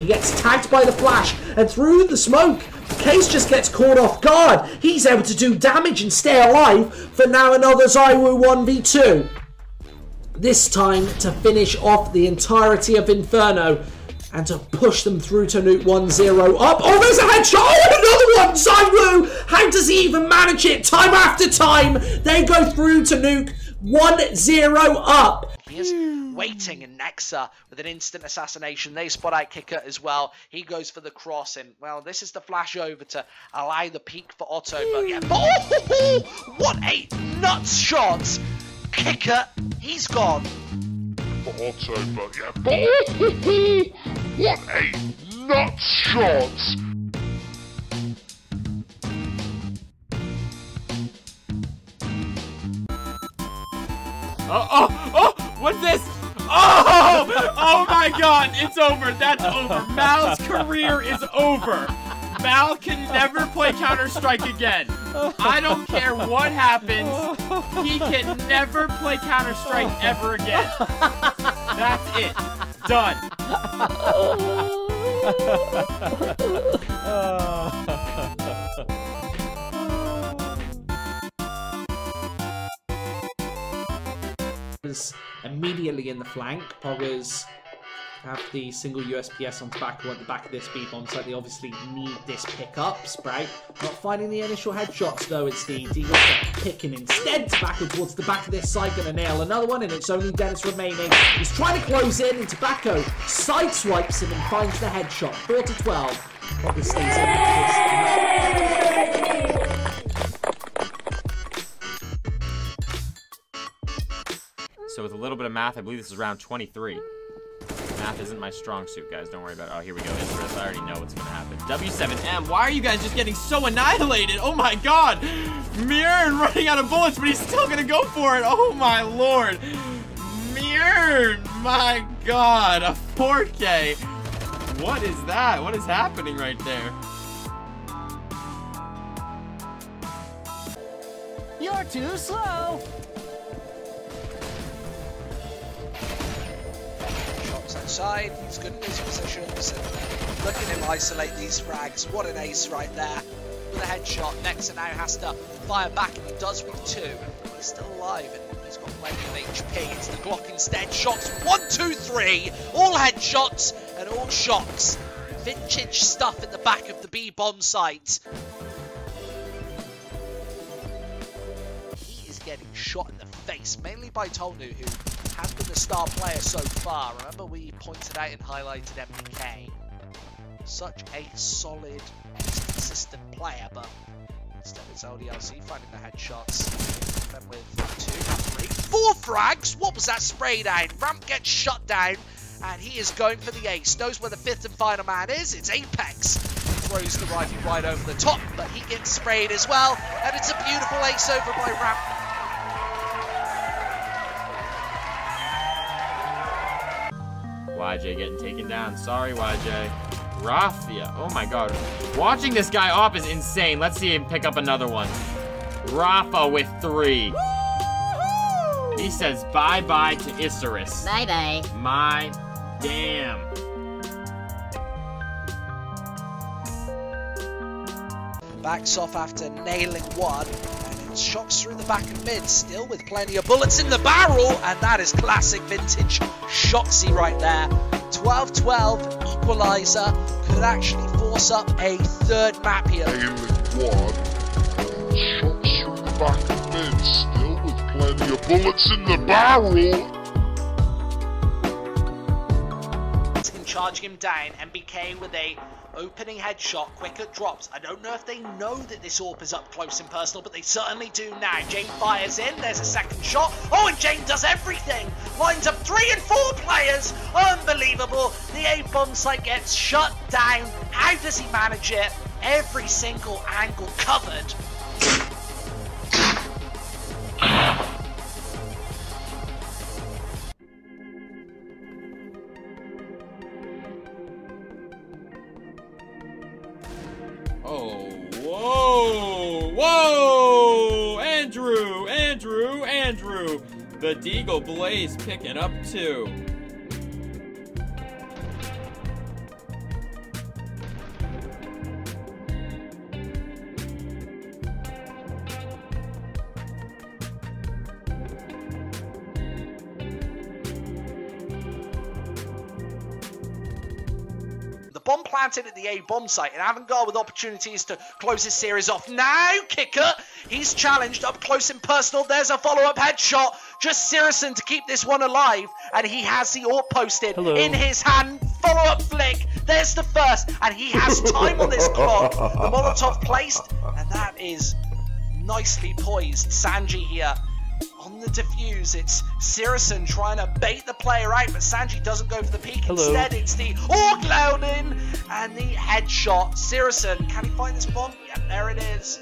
He gets tagged by the flash, and through the smoke, Case just gets caught off guard. He's able to do damage and stay alive for now another Zywoo 1v2. This time to finish off the entirety of Inferno and to push them through to Nuke 1-0 up. Oh, there's a headshot! Oh, another one! Zywoo! How does he even manage it? Time after time, they go through to Nuke 1-0 up. He is waiting, and Nexa with an instant assassination. They spot out Kicker as well. He goes for the cross, and well, this is the flash over to allow the peak for Otto. But yeah, oh, what a nuts shot! Kicker, he's gone. For Otto, but yeah, what a nuts shot! Oh, what's this? Oh my god, it's over. That's over. Mal's career is over. Mal can never play Counter-Strike again. I don't care what happens. He can never play Counter-Strike ever again. That's it. Done. Immediately in the flank, Poggers have the single USPS on tobacco at the back of this B-bomb site. They obviously need this pickup. Sprout not finding the initial headshots though. It's the Deagles that picking instead. Tobacco towards the back of this site, gonna nail another one, and it's only Dennis remaining. He's trying to close in, and Tobacco sideswipes him and finds the headshot. 4-12. Poggers stays in. So with a little bit of math, I believe this is round 23. Math isn't my strong suit, guys. Don't worry about it. Oh, here we go. Interest. I already know what's going to happen. W7M. Why are you guys just getting so annihilated? Oh, my God. Mirror running out of bullets, but he's still going to go for it. Oh, my Lord. Mirror. My God. A 4K. What is that? What is happening right there? You're too slow. Outside, he's good in his positions, and look at him isolate these frags. What an ace right there with a headshot. Nexa now has to fire back, and he does with 2. He's still alive, and he's got plenty of HP. It's the Glock instead. Shots 1, 2, 3, all headshots and all shots. Vintage stuff at the back of the B-bomb site. He is getting shot in the face, mainly by Tolnu, who has been the star player so far. Remember, we pointed out and highlighted MPK. Such a solid, consistent player, but instead it's LDLC finding the headshots. Then with 2, 3, 4 frags. What was that spray down? Ramp gets shut down, and he is going for the ace. Knows where the 5th and final man is. It's Apex. Throws the rifle right over the top, but he gets sprayed as well, and it's a beautiful ace over by Ramp. YJ getting taken down. Sorry, YJ. Raffia. Oh my god. Watching this guy op is insane. Let's see him pick up another one. Rafa with 3. He says bye-bye to Isurus. Bye-bye. My damn. Backs off after nailing 1. Shots through the back of mid, still with plenty of bullets in the barrel, and that is classic vintage Shoxy right there. 12-12 equalizer could actually force up a 3rd map here. Shots through the back of mid, still with plenty of bullets in the barrel. Can charge him down. MBK with a opening headshot, quicker drops. I don't know if they know that this AWP is up close and personal, but they certainly do now. Jane fires in, there's a 2nd shot. Oh, and Jane does everything. Lines up 3 and 4 players. Unbelievable. The A-bomb site gets shut down. How does he manage it? Every single angle covered. Oh, whoa, whoa, Andrew, the Deagle Blaze picking up 2. bomb planted at the A bomb site, and Avangard with opportunities to close his series off. Now, Kicker, he's challenged up close and personal. There's a follow-up headshot. Just Sirison to keep this one alive, and he has the AWP posted in his hand. Follow-up flick. There's the first, and he has time on this clock. The Molotov placed, and that is nicely poised. Sanji here on the defuse. It's Sirison trying to bait the player out, but Sanji doesn't go for the peek. Instead, it's the AWP loading and the headshot. Sirison, can he find this bomb? Yeah, there it is.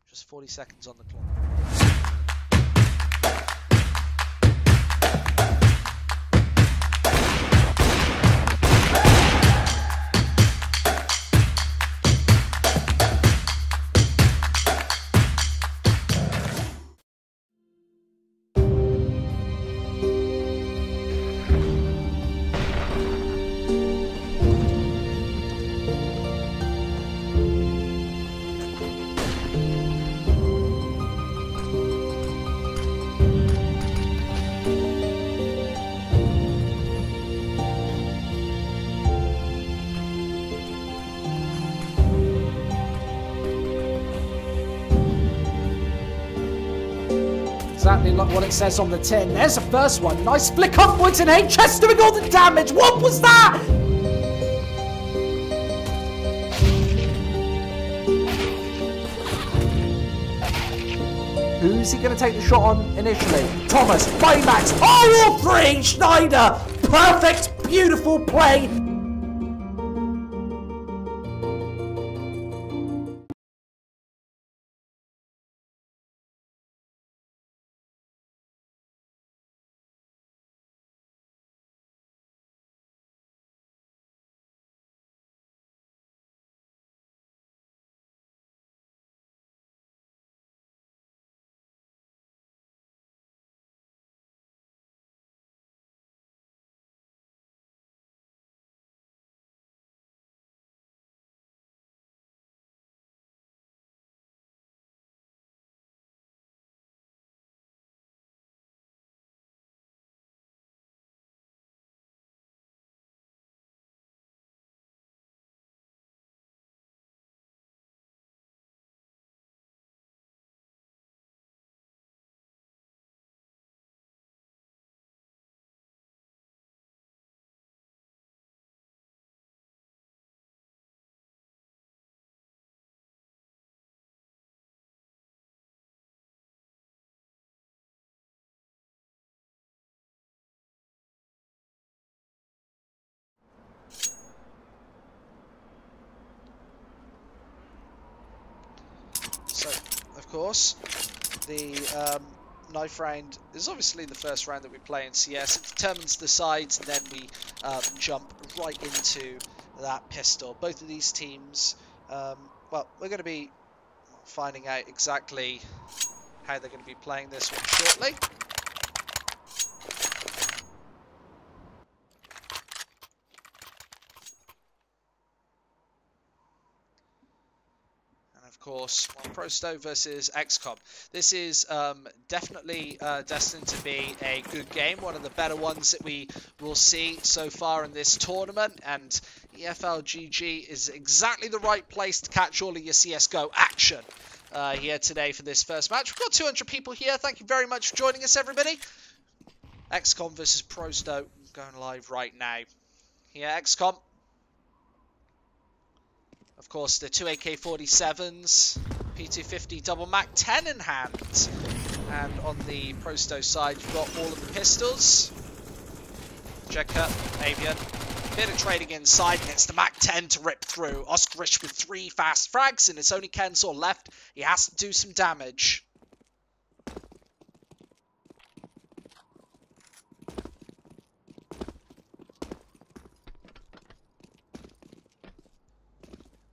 Just 40 seconds on the clock. Exactly like what it says on the tin. There's the first one. Nice flick upwards and HS doing all the damage. What was that? Who's he going to take the shot on initially? Thomas, Baymax, all three, Schneider. Perfect, beautiful play. So, of course, the knife round is obviously the first round that we play in CS. It determines the sides, and then we jump right into that pistol. Both of these teams, well, we're going to be finding out exactly how they're going to be playing this one shortly. Of course, Prosto versus x-kom. This is definitely destined to be a good game, one of the better ones that we will see so far in this tournament, and EFLGG is exactly the right place to catch all of your CSGO action here today for this first match. We've got 200 people here. Thank you very much for joining us, everybody. x-kom versus Prosto going live right now. Here, x-kom. Of course, the two AK-47s, P250 double Mac 10 in hand. And on the Prosto side, you've got all of the pistols. Checker, Avian, bit of trading inside, and it's the Mac 10 to rip through. Oscarish with 3 fast frags, and it's only Kensaw left. He has to do some damage.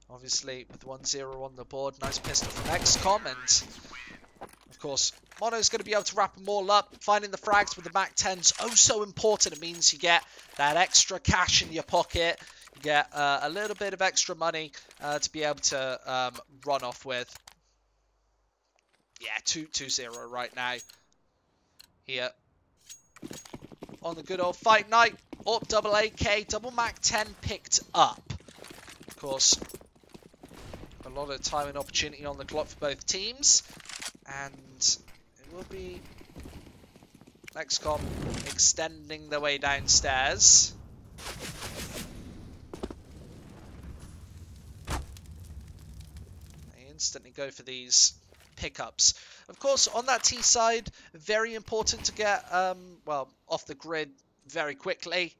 Obviously, with 1-0 on the board, nice pistol from x-kom, and of course, Mono's going to be able to wrap them all up. Finding the frags with the Mac 10's oh so important. It means you get that extra cash in your pocket, you get a little bit of extra money to be able to run off with. Yeah, 2-0 right now. Here on the good old fight night. AWP, double AK, double Mac 10 picked up. Of course, a lot of time and opportunity on the clock for both teams. And it will be x-kom extending their way downstairs. They instantly go for these pickups. Of course, on that T side, very important to get, well, off the grid very quickly.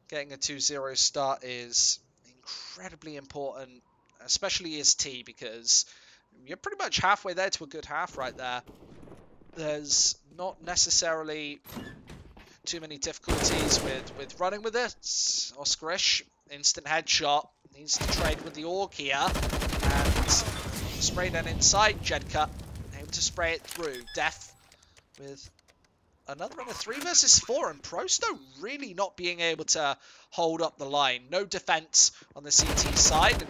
Getting a 2-0 start is incredibly important, especially as T, because you're pretty much halfway there to a good half right there. There's not necessarily too many difficulties with running with it. Oskarish, instant headshot, needs to trade with the AUG here, and spray down inside. Jedka able to spray it through. Def with another in a 3 versus 4, and Prosto really not being able to hold up the line. No defense on the CT side.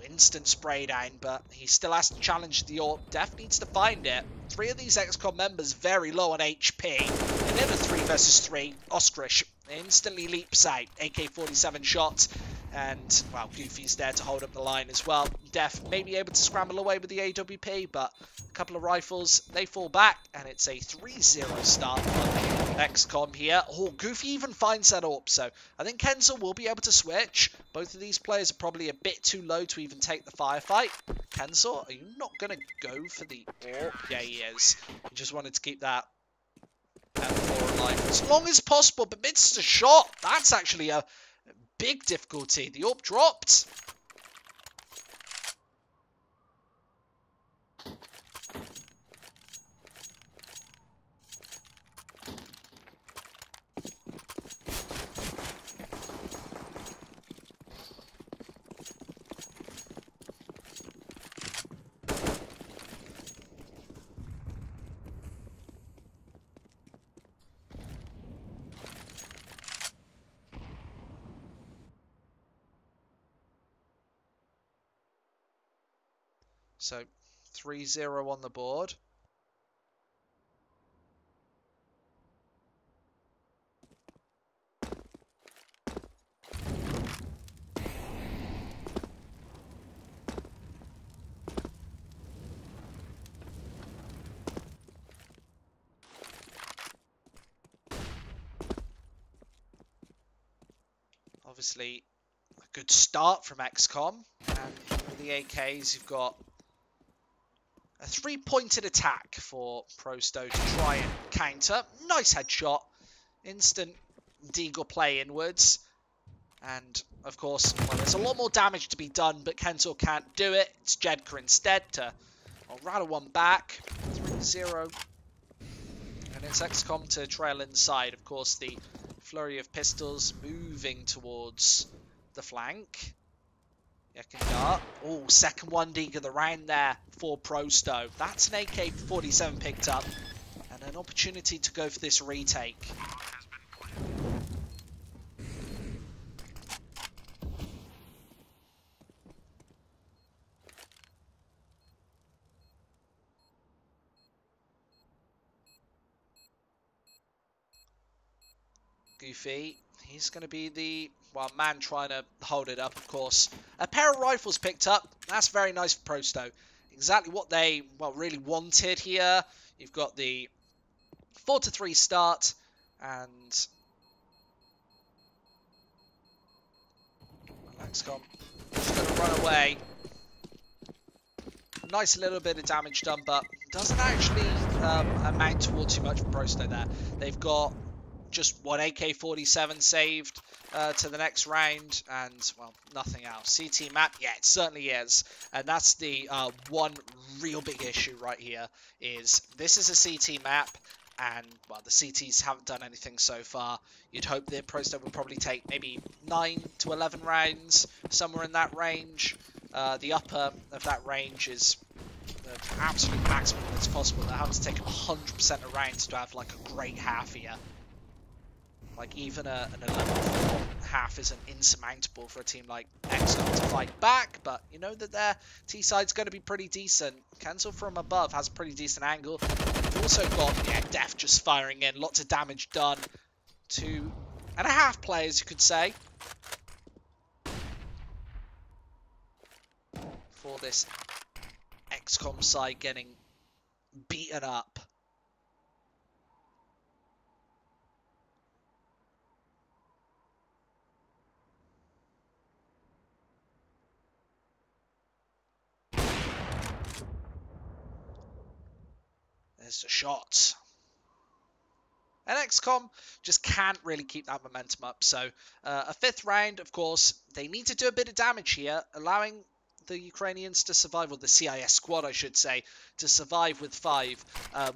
Instant spray down, but he still has to challenge the AWP. Def needs to find it. 3 of these x-kom members very low on HP. And in a 3 versus 3, Oskarish instantly leaps out. AK-47 shots. And, well, Goofy's there to hold up the line as well. Def may be able to scramble away with the AWP, but a couple of rifles, they fall back, and it's a 3-0 start for x-kom here. Oh, Goofy even finds that AWP, so I think Kenzel will be able to switch. Both of these players are probably a bit too low to even take the firefight. Kenzel, are you not going to go for the AWP? Yeah, he is. He just wanted to keep that M4 alive as long as possible, but missed a shot. That's actually a big difficulty. The AWP dropped. So 3-0 on the board. Obviously, a good start from x-kom. And with the AKs, you've got a 3-pointed attack for Prosto to try and counter. Nice headshot. Instant deagle play inwards. And, of course, well, there's a lot more damage to be done, but Kenzel can't do it. It's Jedka instead to rattle one back. 3-0. And it's x-kom to trail inside. Of course, the flurry of pistols moving towards the flank. Oh, second 1 of the round there for Prosto. That's an AK-47 picked up. And an opportunity to go for this retake. Goofy, he's going to be the man trying to hold it up, of course. A pair of rifles picked up. That's very nice for Prosto. Exactly what they, really wanted here. You've got the 4-3 start, and x-kom just going to run away. Nice little bit of damage done, but doesn't actually amount toward too much for Prosto there. They've got just 1 AK-47 saved to the next round, and, nothing else. CT map, yeah, it certainly is. And that's the one real big issue right here, is this is a CT map, and, the CTs haven't done anything so far. You'd hope that Prosto would probably take maybe 9 to 11 rounds, somewhere in that range. The upper of that range is the absolute maximum that's possible. They're having to take 100% of rounds to have, a great half here. Even an 11-4 half isn't insurmountable for a team like x-kom to fight back, but you know that their T-side's going to be pretty decent. Kenzel from above has a pretty decent angle. We've also got, Def just firing in, lots of damage done to and a half players, you could say, for this x-kom side getting beaten up. There's the shots. And x-kom just can't really keep that momentum up. So a fifth round, of course, they need to do a bit of damage here, allowing the Ukrainians to survive, or the CIS squad, I should say, to survive with 5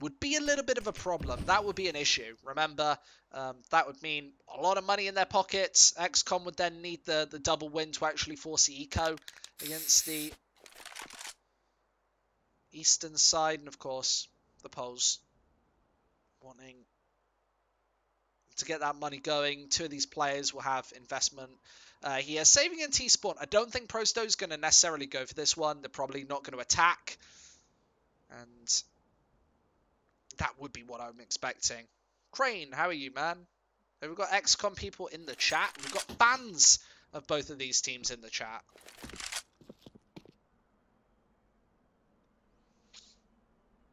would be a little bit of a problem. That would be an issue. Remember, that would mean a lot of money in their pockets. x-kom would then need the double win to actually force the eco against the eastern side. And, of course, the Poles wanting to get that money going. 2 of these players will have investment here. Saving in T-Spawn. I don't think Prosto's going to necessarily go for this one. They're probably not going to attack. And that would be what I'm expecting. Crane, how are you, man? Have we got x-kom people in the chat? We've got fans of both of these teams in the chat.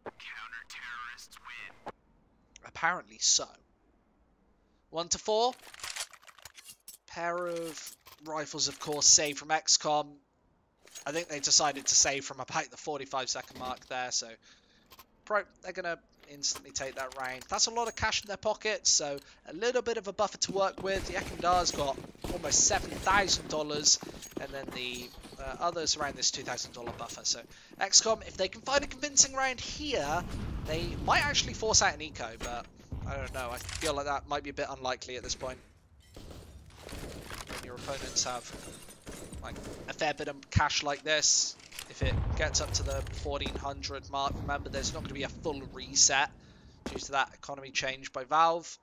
Counter-terrorists win. Apparently so. 1 to 4. Pair of rifles, of course, saved from x-kom. I think they decided to save from about the 45-second mark there, so they're going to instantly take that round. That's a lot of cash in their pockets, so a little bit of a buffer to work with. The Ekandar's got almost $7,000, and then the others around this $2,000 buffer. So x-kom, if they can find a convincing round here, they might actually force out an eco, but I don't know. I feel like that might be a bit unlikely at this point. When your opponents have like a fair bit of cash like this, if it gets up to the 1400 mark, remember there's not going to be a full reset due to that economy change by Valve.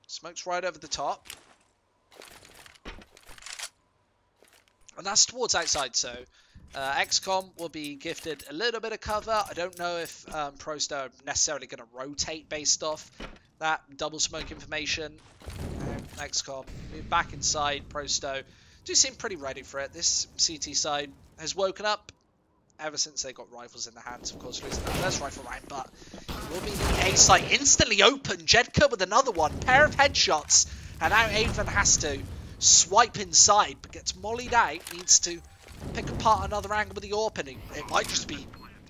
Smoke's right over the top. And that's towards outside, so x-kom will be gifted a little bit of cover. I don't know if Prosto are necessarily going to rotate based off that double smoke information. x-kom move back inside. Prosto do seem pretty ready for it. This CT side has woken up ever since they got rifles in their hands. Of course, losing that first rifle round, but it will be the A site instantly open. Jedka with another one. Pair of headshots. And now Avon has to swipe inside, but gets mollied out. Needs to pick apart another angle with the opening. It might just be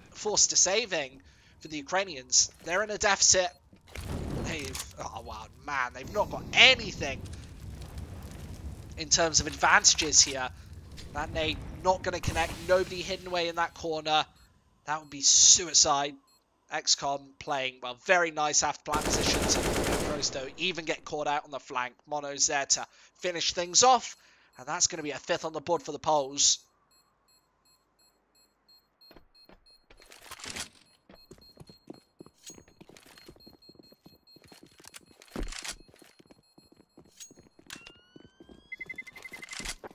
forced to saving for the Ukrainians. They're in a deficit. Oh wow, man, they've not got anything in terms of advantages here. That nade not going to connect. Nobody hidden away in that corner. That would be suicide. x-kom playing, well, very nice after plan positions. And Prosto even get caught out on the flank. Mono's there to finish things off. And that's going to be a 5th on the board for the Poles.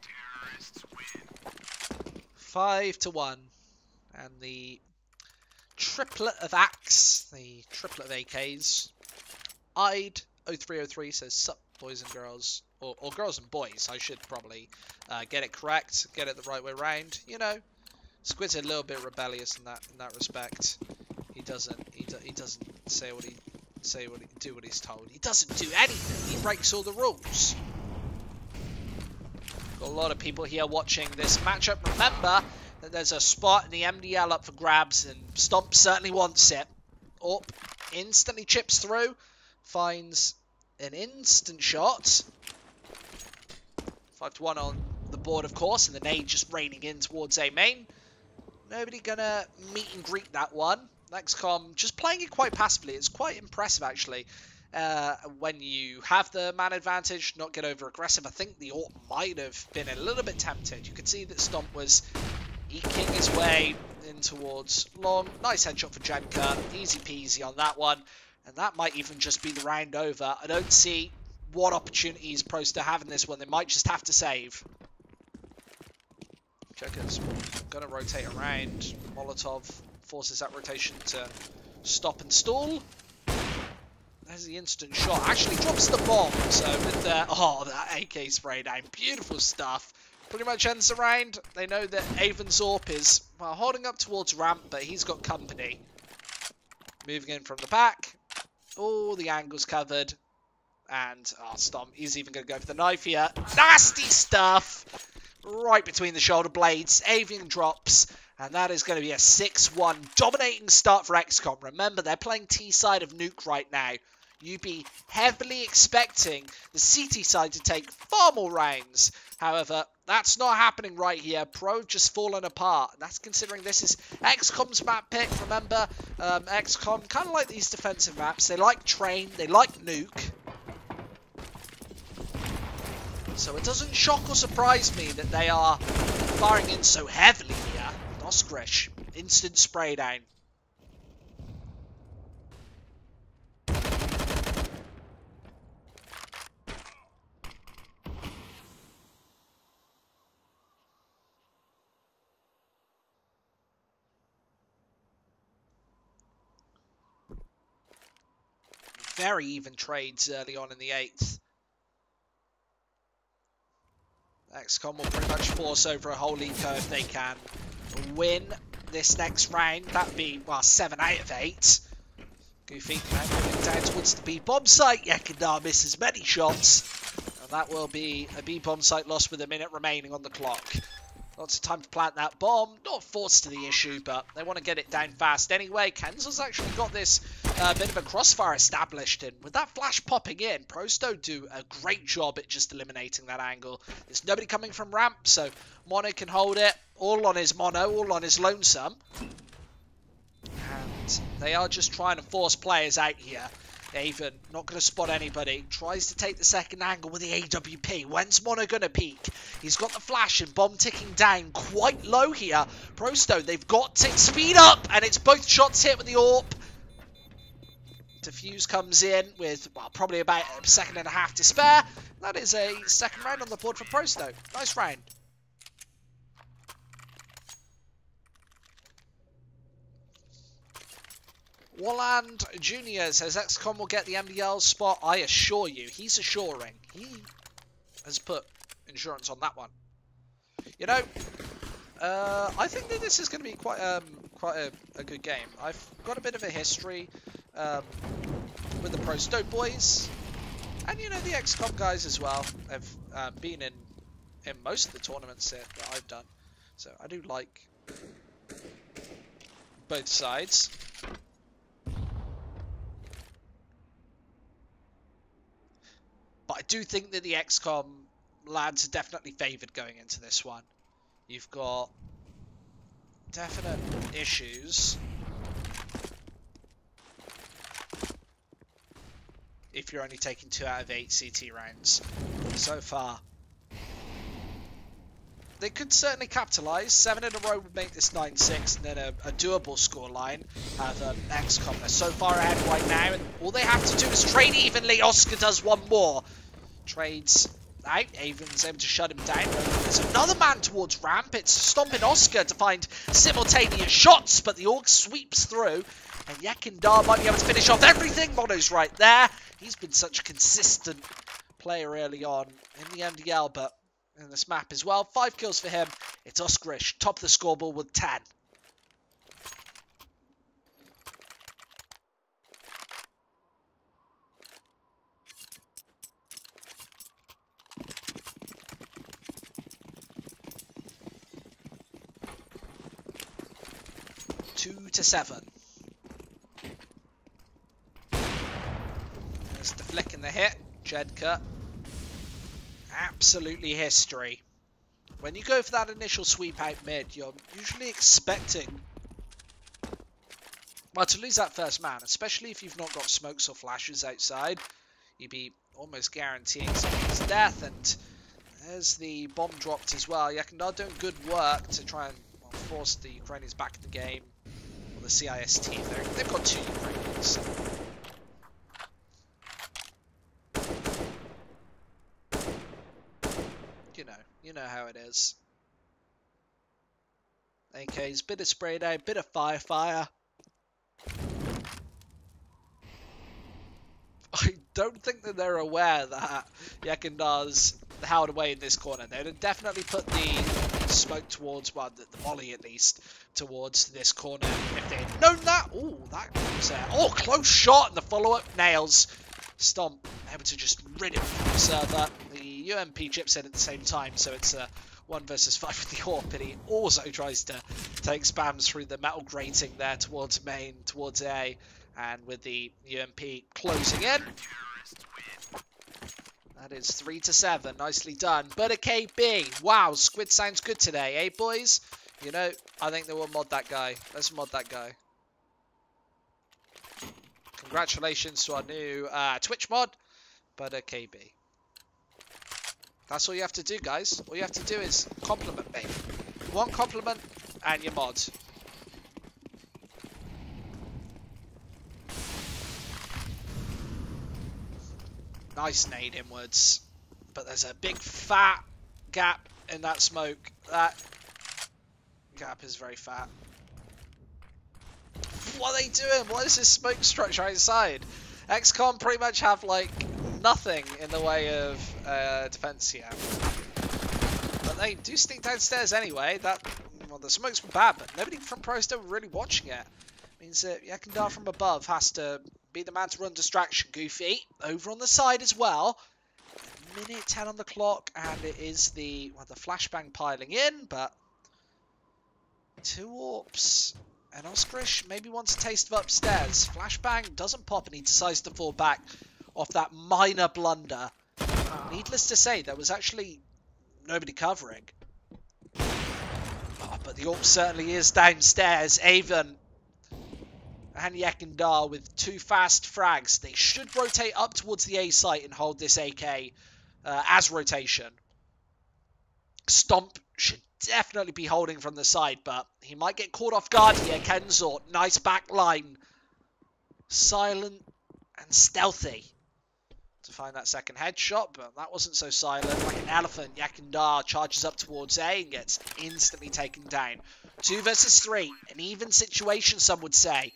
Terrorists win. 5-1. And the triplet of Axe, the triplet of AKs. I'd 0303 says, sup boys and girls, or girls and boys. I should probably get it correct, get it the right way round. You know, Squid's a little bit rebellious in that respect. He doesn't say what he do what he's told. He doesn't do anything. He breaks all the rules. Got a lot of people here watching this matchup. Remember that there's a spot in the MDL up for grabs, and Stomp certainly wants it. Up, instantly chips through, finds an instant shot. 5-1 on the board, of course, and the nade just raining in towards A main. Nobody gonna meet and greet that one. x-kom just playing it quite passively. It's quite impressive, actually. When you have the man advantage, not get over aggressive. I think the AWP might have been a little bit tempted. You could see that Stomp was eking his way in towards long. Nice headshot for Jedka. Easy peasy on that one. And that might even just be the round over. I don't see what opportunities Prosto have in this one. They might just have to save. Joker's gonna rotate around. Molotov forces that rotation to stop and stall. There's the instant shot. Actually drops the bomb. So with the that AK spray down, beautiful stuff. Pretty much ends the round. They know that Avon's AWP is holding up towards ramp, but he's got company. Moving in from the back. All the angles covered. And Stomp, he's even going to go for the knife here. Nasty stuff! Right between the shoulder blades. Avian drops. And that is going to be a 6-1 dominating start for x-kom. Remember, they're playing T-side of Nuke right now. You'd be heavily expecting the CT side to take far more rounds. However, that's not happening right here. Pro just fallen apart. That's considering this is x-kom's map pick. Remember, x-kom, kind of like these defensive maps. They like Train. They like Nuke. So it doesn't shock or surprise me that they are firing in so heavily here. Oskrish, instant spray down. Very even trades early on in the 8th. x-kom will pretty much force over a whole eco if they can win this next round. That'd be, well, 7 out of 8. Goofy now moving down towards the B-bomb site. Yekindar misses many shots. And that will be a B-bomb site loss with a minute remaining on the clock. Lots of time to plant that bomb. Not forced to the issue, but they want to get it down fast anyway. Kenzel's actually got this bit of a crossfire established, and with that flash popping in, Prosto do a great job at just eliminating that angle. There's nobody coming from ramp, so Mono can hold it. All on his Mono, all on his lonesome. And they are just trying to force players out here. Avon, not going to spot anybody. Tries to take the second angle with the AWP. When's Mono going to peek? He's got the flash and bomb ticking down quite low here. Prosto, they've got to speed up. And it's both shots hit with the AWP. Defuse comes in with, well, probably about a second and a half to spare. That is a second round on the board for Prosto. Nice round. Walland Jr. says x-kom will get the MDL spot. I assure you, he's assuring. He has put insurance on that one. You know, I think that this is going to be quite a good game. I've got a bit of a history with the Prosto boys, and you know the x-kom guys as well. I've been in most of the tournaments that I've done, so I do like both sides. But I do think that the x-kom lads are definitely favoured going into this one. You've got definite issues if you're only taking 2 out of 8 CT rounds so far. They could certainly capitalise. 7 in a row would make this 9-6 and then a doable scoreline. Have x-kom. They're so far ahead right now, and all they have to do is trade evenly. Oscar does one more. Trades out. Avon's able to shut him down. There's another man towards ramp. It's stomping Oscar to find simultaneous shots, but the AUG sweeps through. And Yekindar might be able to finish off everything. Mono's right there. He's been such a consistent player early on in the MDL, but in this map as well. 5 kills for him. It's Oskrish, top of the scoreboard with 10. Two to 7. There's the flick and the hit. Jedka. Absolutely history. When you go for that initial sweep out mid, you're usually expecting, well, to lose that first man, especially if you've not got smokes or flashes outside. You'd be almost guaranteeing someone's death, and there's the bomb dropped as well. Yekindar doing good work to try and force the Ukrainians back in the game, or the CIS team. They've got 2 Ukrainians. You know how it is. AK's bit of spray down, bit of fire. I don't think that they're aware that Yekendar's held away in this corner. They'd have definitely put the smoke towards, well, the volley at least, towards this corner if they had known that. Oh, that was oh, close shot, and the follow-up nails. Stomp able to just rid him from the server. The UMP chips in at the same time, so it's a 1 versus 5 with the AWP, but he also tries to take spams through the metal grating there towards main, towards A, and with the UMP closing in. That is 3-7, nicely done. But a KB, wow, Squid sounds good today, eh boys? You know, I think they will mod that guy. Let's mod that guy. Congratulations to our new Twitch mod, but a KB. That's all you have to do, guys. All you have to do is compliment me. One compliment and your mod. Nice nade inwards. But there's a big fat gap in that smoke. That gap is very fat. What are they doing? What is this smoke structure outside? x-kom pretty much have like nothing in the way of defense here. But they do sneak downstairs anyway. Well, the smokes were bad, but nobody from Pro still really watching it. Means that Yekendar from above has to be the man to run distraction. Goofy over on the side as well. Minute 10 on the clock, and it is the flashbang piling in, but 2 AWPs. And Oscarish maybe wants a taste of upstairs. Flashbang doesn't pop, and he decides to fall back off that minor blunder. Needless to say, there was actually nobody covering. Oh, but the AWP certainly is downstairs. Avon and Yekendar with 2 fast frags. They should rotate up towards the A site and hold this AK as rotation. Stomp should definitely be holding from the side, but he might get caught off guard here. Kenzor, nice back line. Silent and stealthy to find that second headshot, but that wasn't so silent. Like an elephant, Yekendar charges up towards A and gets instantly taken down. 2 versus 3, an even situation, some would say.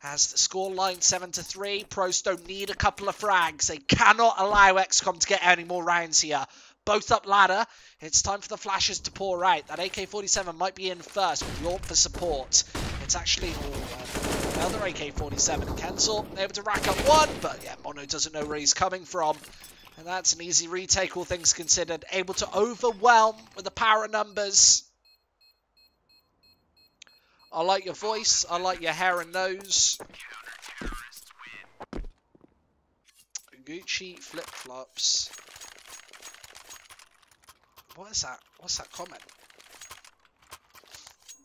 As the scoreline 7-3, Pros don't need a couple of frags. They cannot allow x-kom to get any more rounds here. Both up ladder. It's time for the flashes to pour out. That AK-47 might be in first with the AWP for support. It's actually another AK-47. Kenzor able to rack up 1, but yeah, Mono doesn't know where he's coming from. And that's an easy retake, all things considered. Able to overwhelm with the power of numbers. I like your voice. I like your hair and nose. Gucci flip-flops. What is that? What's that comment?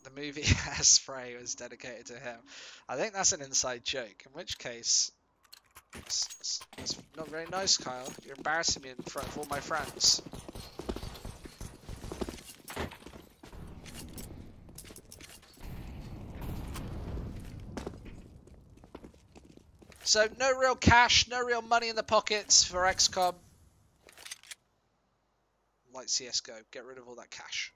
The movie Spray was dedicated to him. I think that's an inside joke. In which case, it's not very nice, Kyle. You're embarrassing me in front of all my friends. So no real cash, no real money in the pockets for x-kom. Like CS:GO, get rid of all that cash.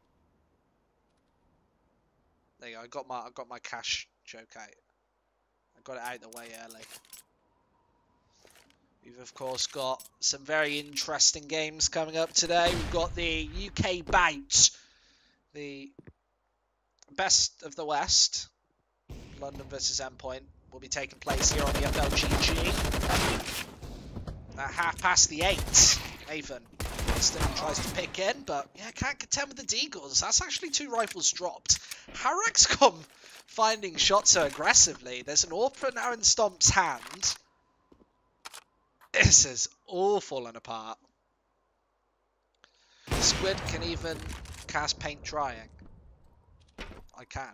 There you go. I got my cash joke out. I got it out the way early. We've of course got some very interesting games coming up today. We've got the UK bout, the best of the West, London versus Endpoint, will be taking place here on the FLGG. At 8:30, Avon still tries to pick in, but yeah, can't contend with the Deagles. That's actually 2 rifles dropped. How are x-kom finding shots so aggressively? There's an AWP now in Stomp's hand. This is all falling apart. Squid can even cast paint drying. I can.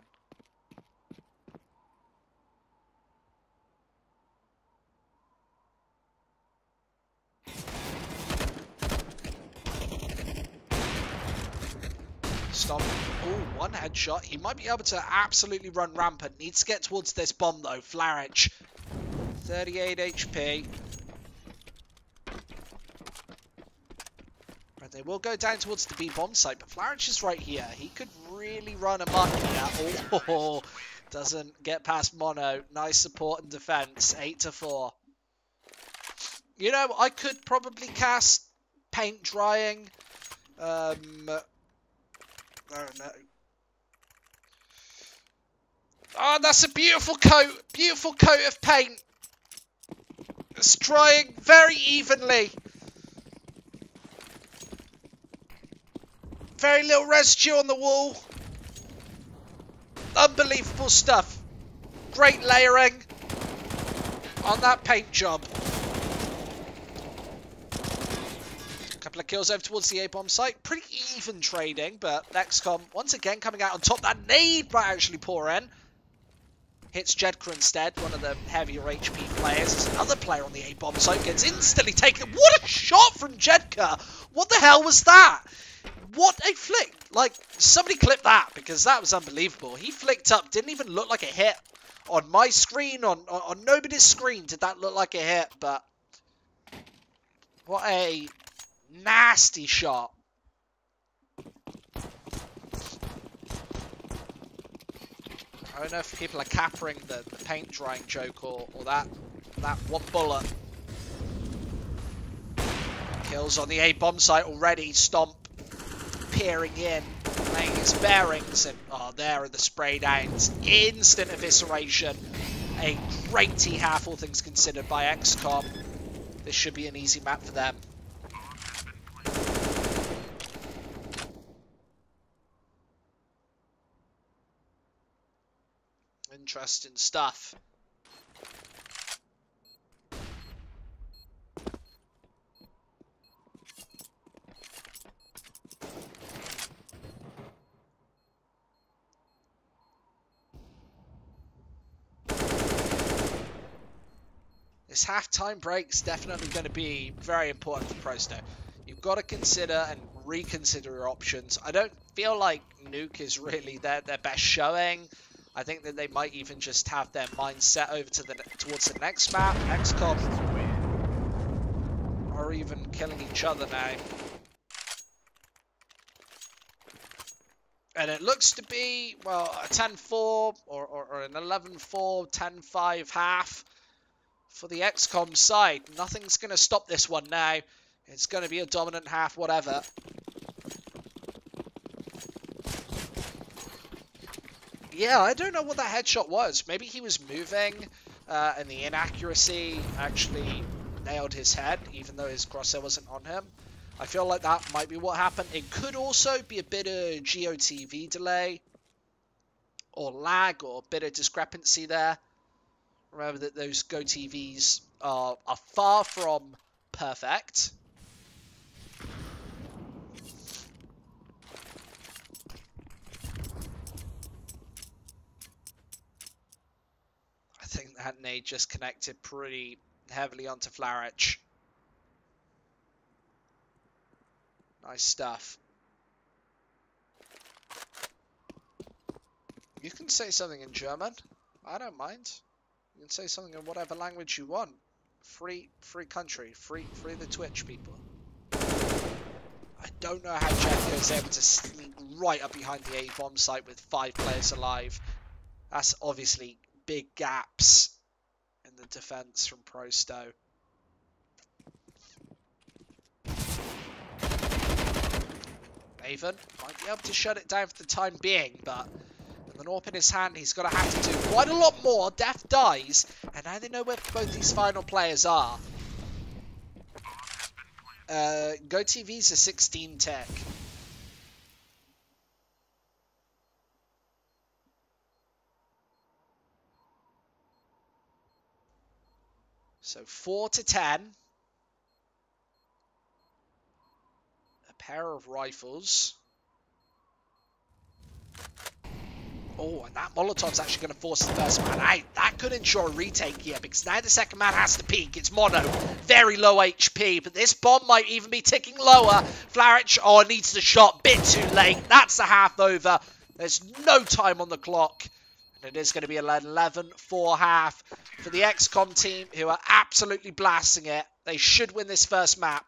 Stomp. Oh, 1 headshot. He might be able to absolutely run rampant. Needs to get towards this bomb though. Flarich. 38 HP. They will go down towards the B bomb site, but Flarich is right here. He could really run amok here. Oh, doesn't get past Mono. Nice support and defense. 8-4. You know, I could probably cast paint drying. I don't know. Oh, that's a beautiful coat. Beautiful coat of paint. It's drying very evenly. Very little residue on the wall. Unbelievable stuff. Great layering on that paint job. A couple of kills over towards the A-bomb site. Pretty even trading, but x-kom once again coming out on top. That nade might actually pour in. Hits Jedka instead, one of the heavier HP players. There's another player on the A-bomb site, gets instantly taken. What a shot from Jedka! What the hell was that? What a flick! Like, somebody clip that, because that was unbelievable. He flicked up, didn't even look like a hit. On my screen, on nobody's screen, did that look like a hit, but... What a nasty shot. I don't know if people are capturing the paint drying joke or that one bullet. Kills on the A-bomb site already. Stomp peering in, laying his bearings, and there are the spray downs. Instant evisceration. A great T-half, all things considered, by x-kom. This should be an easy map for them. Interesting stuff. This half-time break's definitely going to be very important for Prosto. You've got to consider and reconsider your options. I don't feel like Nuke is really their best showing. I think that they might even just have their mind set over to towards the next map. x-kom are even killing each other now. And it looks to be, well, a 10-4 or an 11-4, 10-5 half for the x-kom side. Nothing's going to stop this one now. It's going to be a dominant half, whatever. Yeah, I don't know what that headshot was. Maybe he was moving, and the inaccuracy actually nailed his head, even though his crosshair wasn't on him. I feel like that might be what happened. It could also be a bit of GOTV delay, or lag, or a bit of discrepancy there. Remember that those GoTVs are far from perfect. I think that nade just connected pretty heavily onto Flarich. Nice stuff. You can say something in German. I don't mind. You can say something in whatever language you want. Free country. Free the Twitch people. I don't know how Jedka is able to sneak right up behind the A-bomb site with 5 players alive. That's obviously big gaps in the defense from Prosto. Maven might be able to shut it down for the time being, but with an AWP in his hand, he's going to have to do quite a lot more. Death dies, and now they know where both these final players are. GoTV's a 16 tech. So 4-10. A pair of rifles. Oh, and that Molotov's actually going to force the first man out. That could ensure a retake here, because now the second man has to peek. It's Mono. Very low HP, but this bomb might even be ticking lower. Flarich, needs the shot. Bit too late. That's the half over. There's no time on the clock. And it is going to be an 11-4 half for the x-kom team, who are absolutely blasting it. They should win this first map.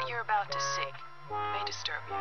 What you're about to see may disturb you.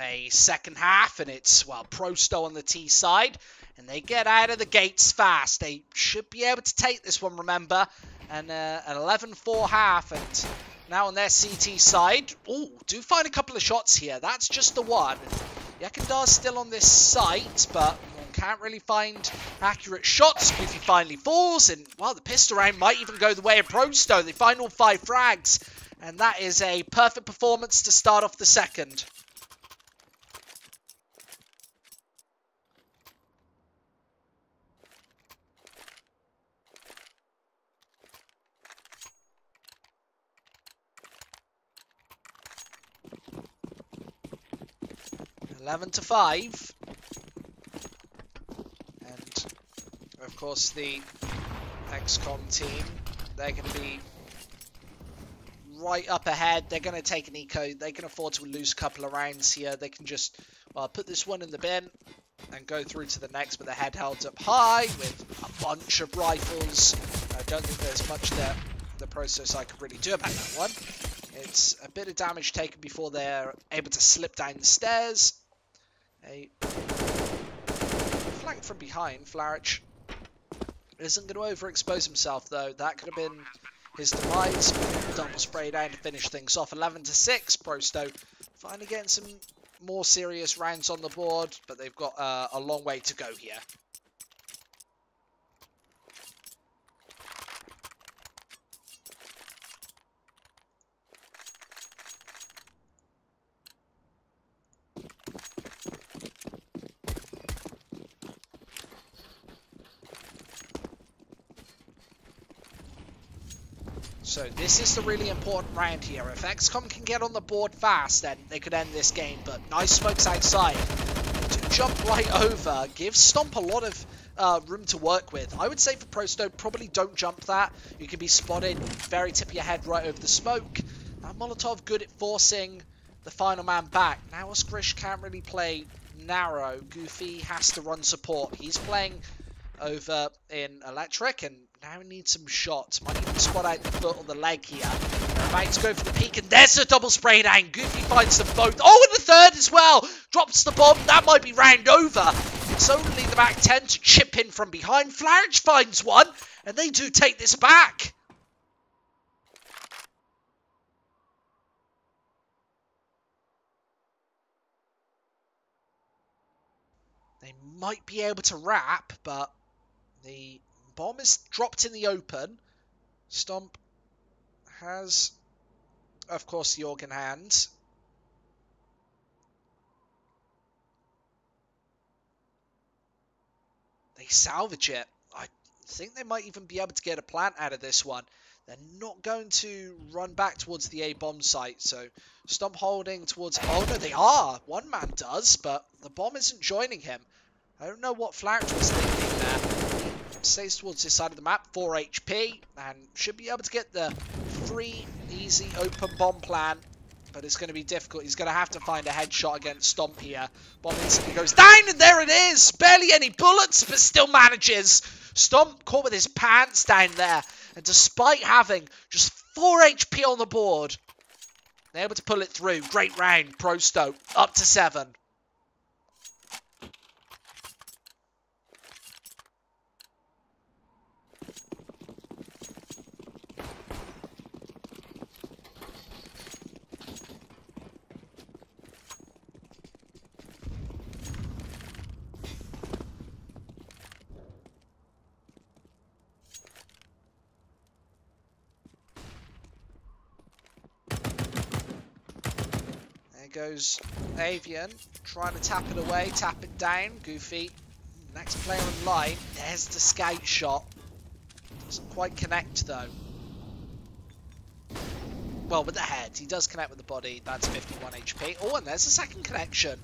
A second half, and it's, well, Prosto on the T side, and they get out of the gates fast. They should be able to take this one, remember, and an 11-4 half, and now on their CT side, ooh, do find a couple of shots here. That's just the one. Yekendar's still on this site, but can't really find accurate shots. Goofy finally falls, and, well, the pistol round might even go the way of Prosto. They find all 5 frags, and that is a perfect performance to start off the second. Eleven to 5, and of course the x-kom team, they're going to be right up ahead. They're going to take an eco. They can afford to lose a couple of rounds here. They can just, well, put this one in the bin and go through to the next with their head held up high with a bunch of rifles. I don't think there's much that the process I could really do about that one. It's a bit of damage taken before they're able to slip down the stairs. A flank from behind. Flarich isn't going to overexpose himself, though. That could have been his demise. Double spray down to finish things off. 11 to 6. Prosto finally getting some more serious rounds on the board, but they've got a long way to go here. So this is the really important round here. If x-kom can get on the board fast, then they could end this game. But nice smokes outside to jump right over. Gives Stomp a lot of room to work with. I would say for Prosto, probably don't jump that. You can be spotted, very tip of your head right over the smoke. Now Molotov good at forcing the final man back. Now Oskrish can't really play narrow. Goofy has to run support. He's playing over in electric, and now he needs some shots. Might even spot out the foot or the leg here. They're about to go for the peek, and there's a double spray down. Goofy finds them both. Oh, and the third as well. Drops the bomb. That might be round over. It's only the back 10 to chip in from behind. Flarich finds one, and they do take this back. They might be able to wrap, but the bomb is dropped in the open. Stomp has, of course, the organ hand. They salvage it. I think they might even be able to get a plant out of this one. They're not going to run back towards the A-bomb site, so Stomp holding towards... Oh, no, they are. One man does, but the bomb isn't joining him. I don't know what Flarich was thinking there. Stays towards this side of the map, 4 HP, and should be able to get the free, easy, open bomb plan, but it's going to be difficult. He's going to have to find a headshot against Stomp here. Bomb instantly goes down, and there it is! Barely any bullets, but still manages. Stomp caught with his pants down there, and despite having just 4 HP on the board, they're able to pull it through. Great round, Prosto, up to 7. goes Avian, trying to tap it away, tap it down. Goofy, next player in line. There's the scout shot. Doesn't quite connect though. Well, with the head, he does connect with the body. That's 51 HP. Oh, and there's a second connection.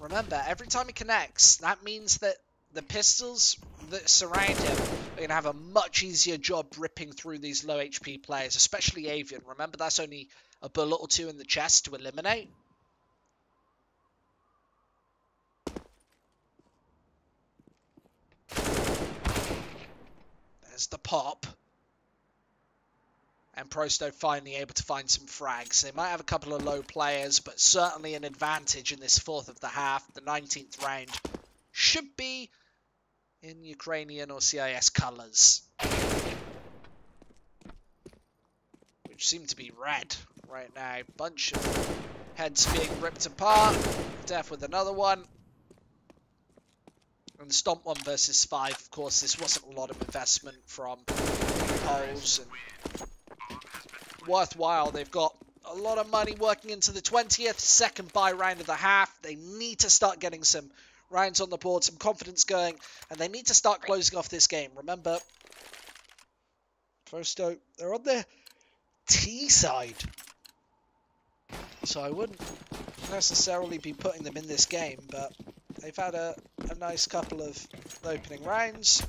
Remember, every time he connects, that means that the pistols that surround him are going to have a much easier job ripping through these low HP players, especially Avian. Remember, that's only a bullet or two in the chest to eliminate. There's the pop. And Prosto finally able to find some frags. They might have a couple of low players, but certainly an advantage in this fourth of the half. The 19th round should be in Ukrainian or CIS colours, which seem to be red right now. Bunch of heads being ripped apart. Death with another one. And Stomp 1 versus 5. Of course, this wasn't a lot of investment from Poles. And worthwhile. They've got a lot of money working into the 20th. Second buy round of the half. They need to start getting some rounds on the board, some confidence going, and they need to start closing off this game. Remember, Prosto, they're on their T side, so I wouldn't necessarily be putting them in this game, but they've had a nice couple of opening rounds.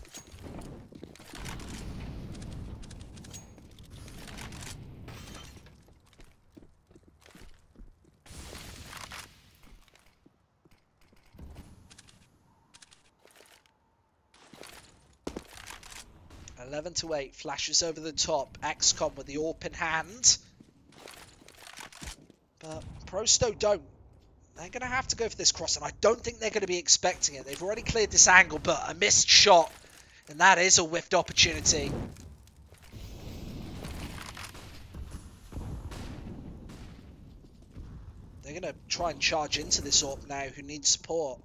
To 8 flashes over the top. x-kom with the AWP in hand, but Prosto don't. They're going to have to go for this cross, and I don't think they're going to be expecting it. They've already cleared this angle, but a missed shot, and that is a whiffed opportunity. They're going to try and charge into this AWP now, who needs support.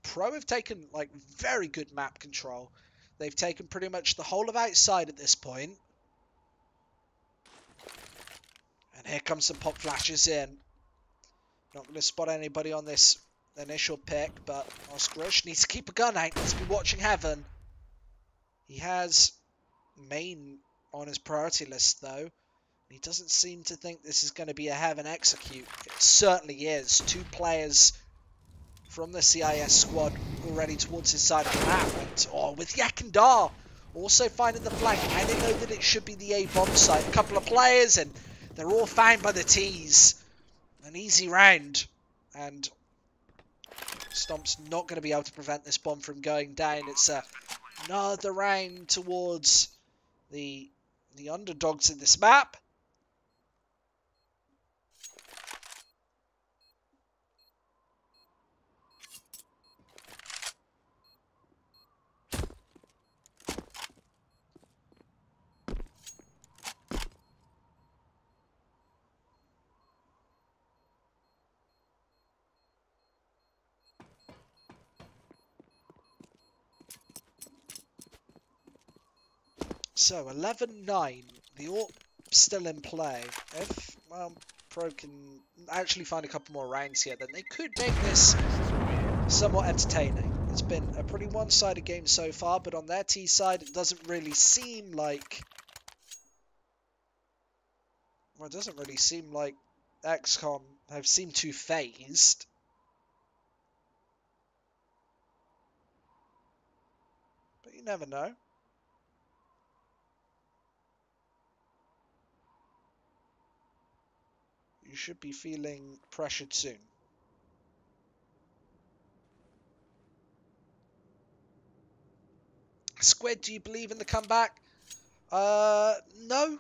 Pro have taken like very good map control. They've taken pretty much the whole of outside at this point. And here comes some pop flashes in. Not going to spot anybody on this initial pick, but Oskarish needs to keep a gun out. Needs to be watching heaven. He has main on his priority list though. He doesn't seem to think this is going to be a heaven execute. It certainly is. 2 players from the CIS squad already towards his side of the map. And, oh, with Yak and Dar also finding the flank. I didn't know that it should be the A bomb site. A couple of players, and they're all found by the T's. An easy round. And Stomp's not going to be able to prevent this bomb from going down. It's another round towards the underdogs in this map. So, 11-9. The AWP still in play. If, well, Pro can actually find a couple more rounds here, then they could make this somewhat entertaining. It's been a pretty one-sided game so far, but on their T side, it doesn't really seem like... Well, it doesn't really seem like x-kom have seemed too phased. But you never know. You should be feeling pressured soon. Squid, do you believe in the comeback? No.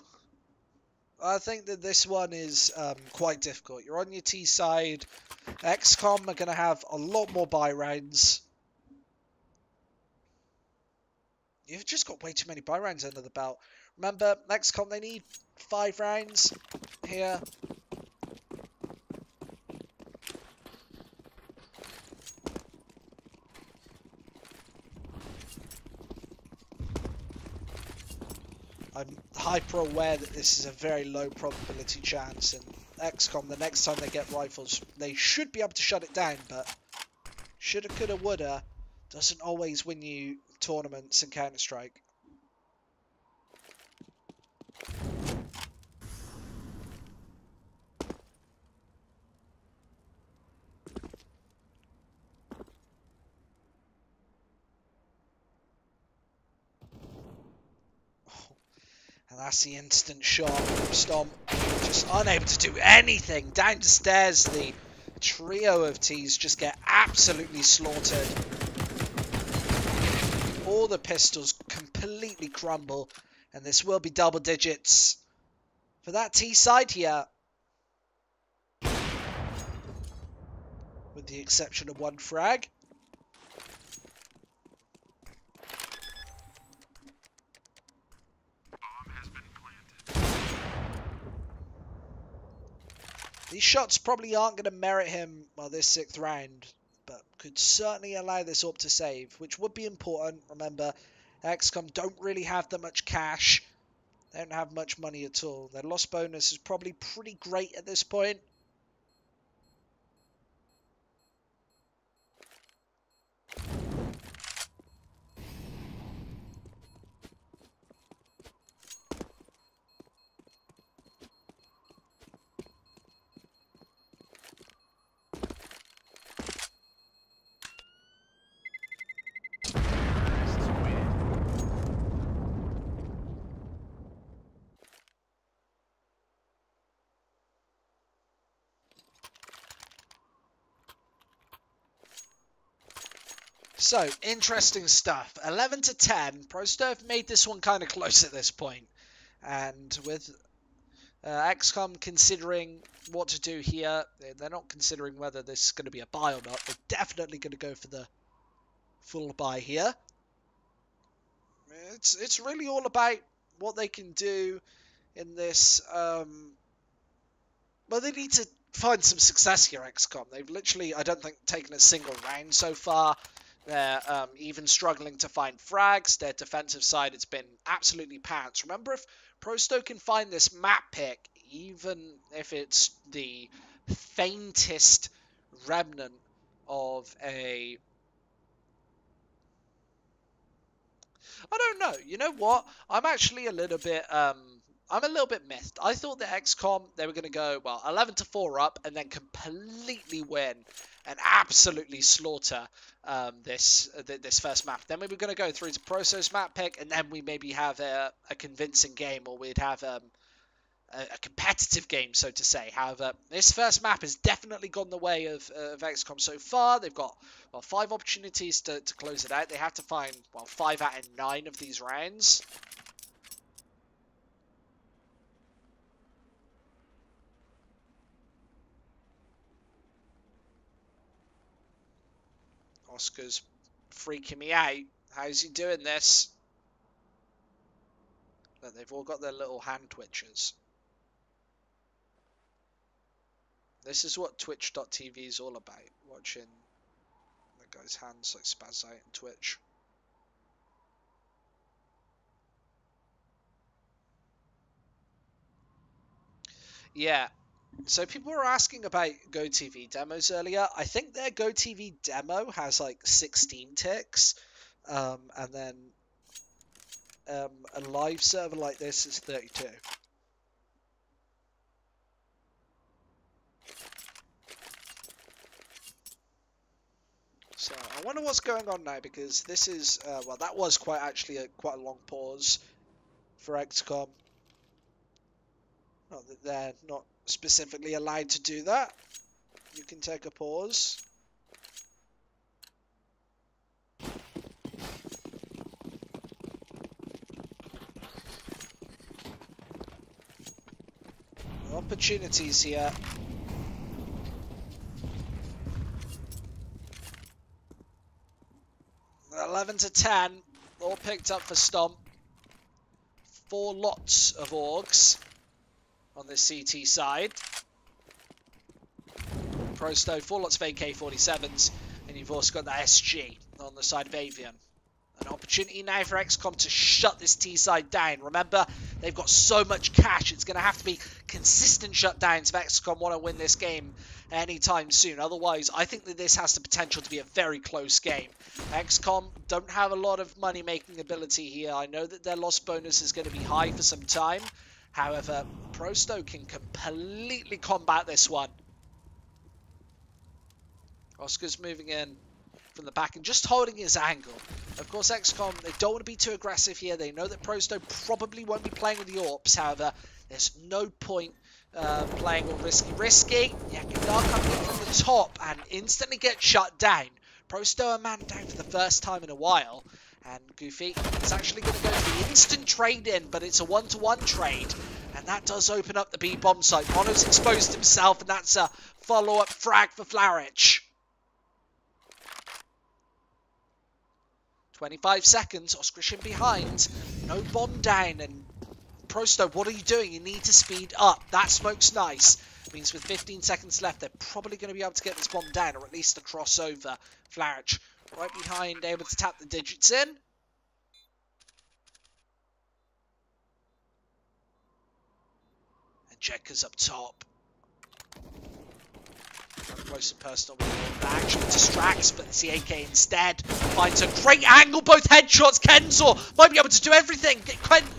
I think that this one is quite difficult. You're on your T side. x-kom are going to have a lot more buy rounds. You've just got way too many buy rounds under the belt. Remember, x-kom, they need 5 rounds here. I'm hyper aware that this is a very low probability chance, and x-kom, the next time they get rifles, they should be able to shut it down, but shoulda, coulda, woulda doesn't always win you tournaments in Counter-Strike. And that's the instant shot from Stomp. Just unable to do anything. Down the stairs, the trio of T's just get absolutely slaughtered. All the pistols completely crumble. And this will be double digits for that T side here. With the exception of one frag. These shots probably aren't going to merit him, well, this 6th round, but could certainly allow this AWP to save, which would be important. Remember, x-kom don't really have that much cash. They don't have much money at all. Their loss bonus is probably pretty great at this point. So, interesting stuff. 11 to 10. Pro100 have made this one kind of close at this point. And with x-kom considering what to do here, they're not considering whether this is going to be a buy or not. They're definitely going to go for the full buy here. It's really all about what they can do in this. Well, they need to find some success here, x-kom. They've literally, I don't think, taken a single round so far. They're even struggling to find frags. Their defensive side has been absolutely pants. Remember, if pro100 can find this map pick, even if it's the faintest remnant of a... I don't know. You know what? I'm actually a little bit... I'm a little bit miffed. I thought that x-kom, they were going to go, well, 11 to 4 up and then completely win and absolutely slaughter this first map. Then we were going to go through to pro100's map pick, and then we maybe have a convincing game, or we'd have a competitive game, so to say. However, this first map has definitely gone the way of x-kom so far. They've got, well, 5 opportunities to close it out. They have to find, well, 5 out of 9 of these rounds. Oscar's freaking me out. How's he doing this? Look, they've all got their little hand twitchers. This is what twitch.tv is all about. Watching the guy's hands like spaz out and twitch. Yeah. So people were asking about GoTV demos earlier. I think their GoTV demo has like 16 ticks. And then a live server like this is 32. So I wonder what's going on now, because this is, well, that was quite a long pause for x-kom. Not that they're not specifically allowed to do that. You can take a pause. Opportunities here. $11 to 10, all picked up for Stomp. 4 lots of Augs on the CT side. pro100, 4 lots of AK-47s, and you've also got that SG on the side of Avian. An opportunity now for x-kom to shut this T side down. Remember, They've got so much cash. It's going to have to be consistent shutdowns if x-kom want to win this game anytime soon. Otherwise, I think that this has the potential to be a very close game. x-kom don't have a lot of money-making ability here. I know that their loss bonus is going to be high for some time. However, Prosto can completely combat this one. Oscar's moving in from the back and just holding his angle. Of course, x-kom, they don't want to be too aggressive here. They know that Prosto probably won't be playing with the AWPs. However, there's no point playing all risky. Yakindar coming in from the top and instantly gets shut down. Prosto a man down for the first time in a while. And Goofy is actually going to go for the instant trade in, but it's a 1-to-1 trade. And that does open up the B bomb site. Mono's exposed himself, and that's a follow-up frag for Flaric. 25 seconds, Oskrishin behind. No bomb down, and Prosto, what are you doing? You need to speed up. That smoke's nice. Means with 15 seconds left, they're probably going to be able to get this bomb down, or at least a crossover. Flaric right behind, able to tap the digits in. And Jedka's up top. Up close and personal. That actually distracts, but it's the AK instead. Finds a great angle, both headshots. Kenzor might be able to do everything.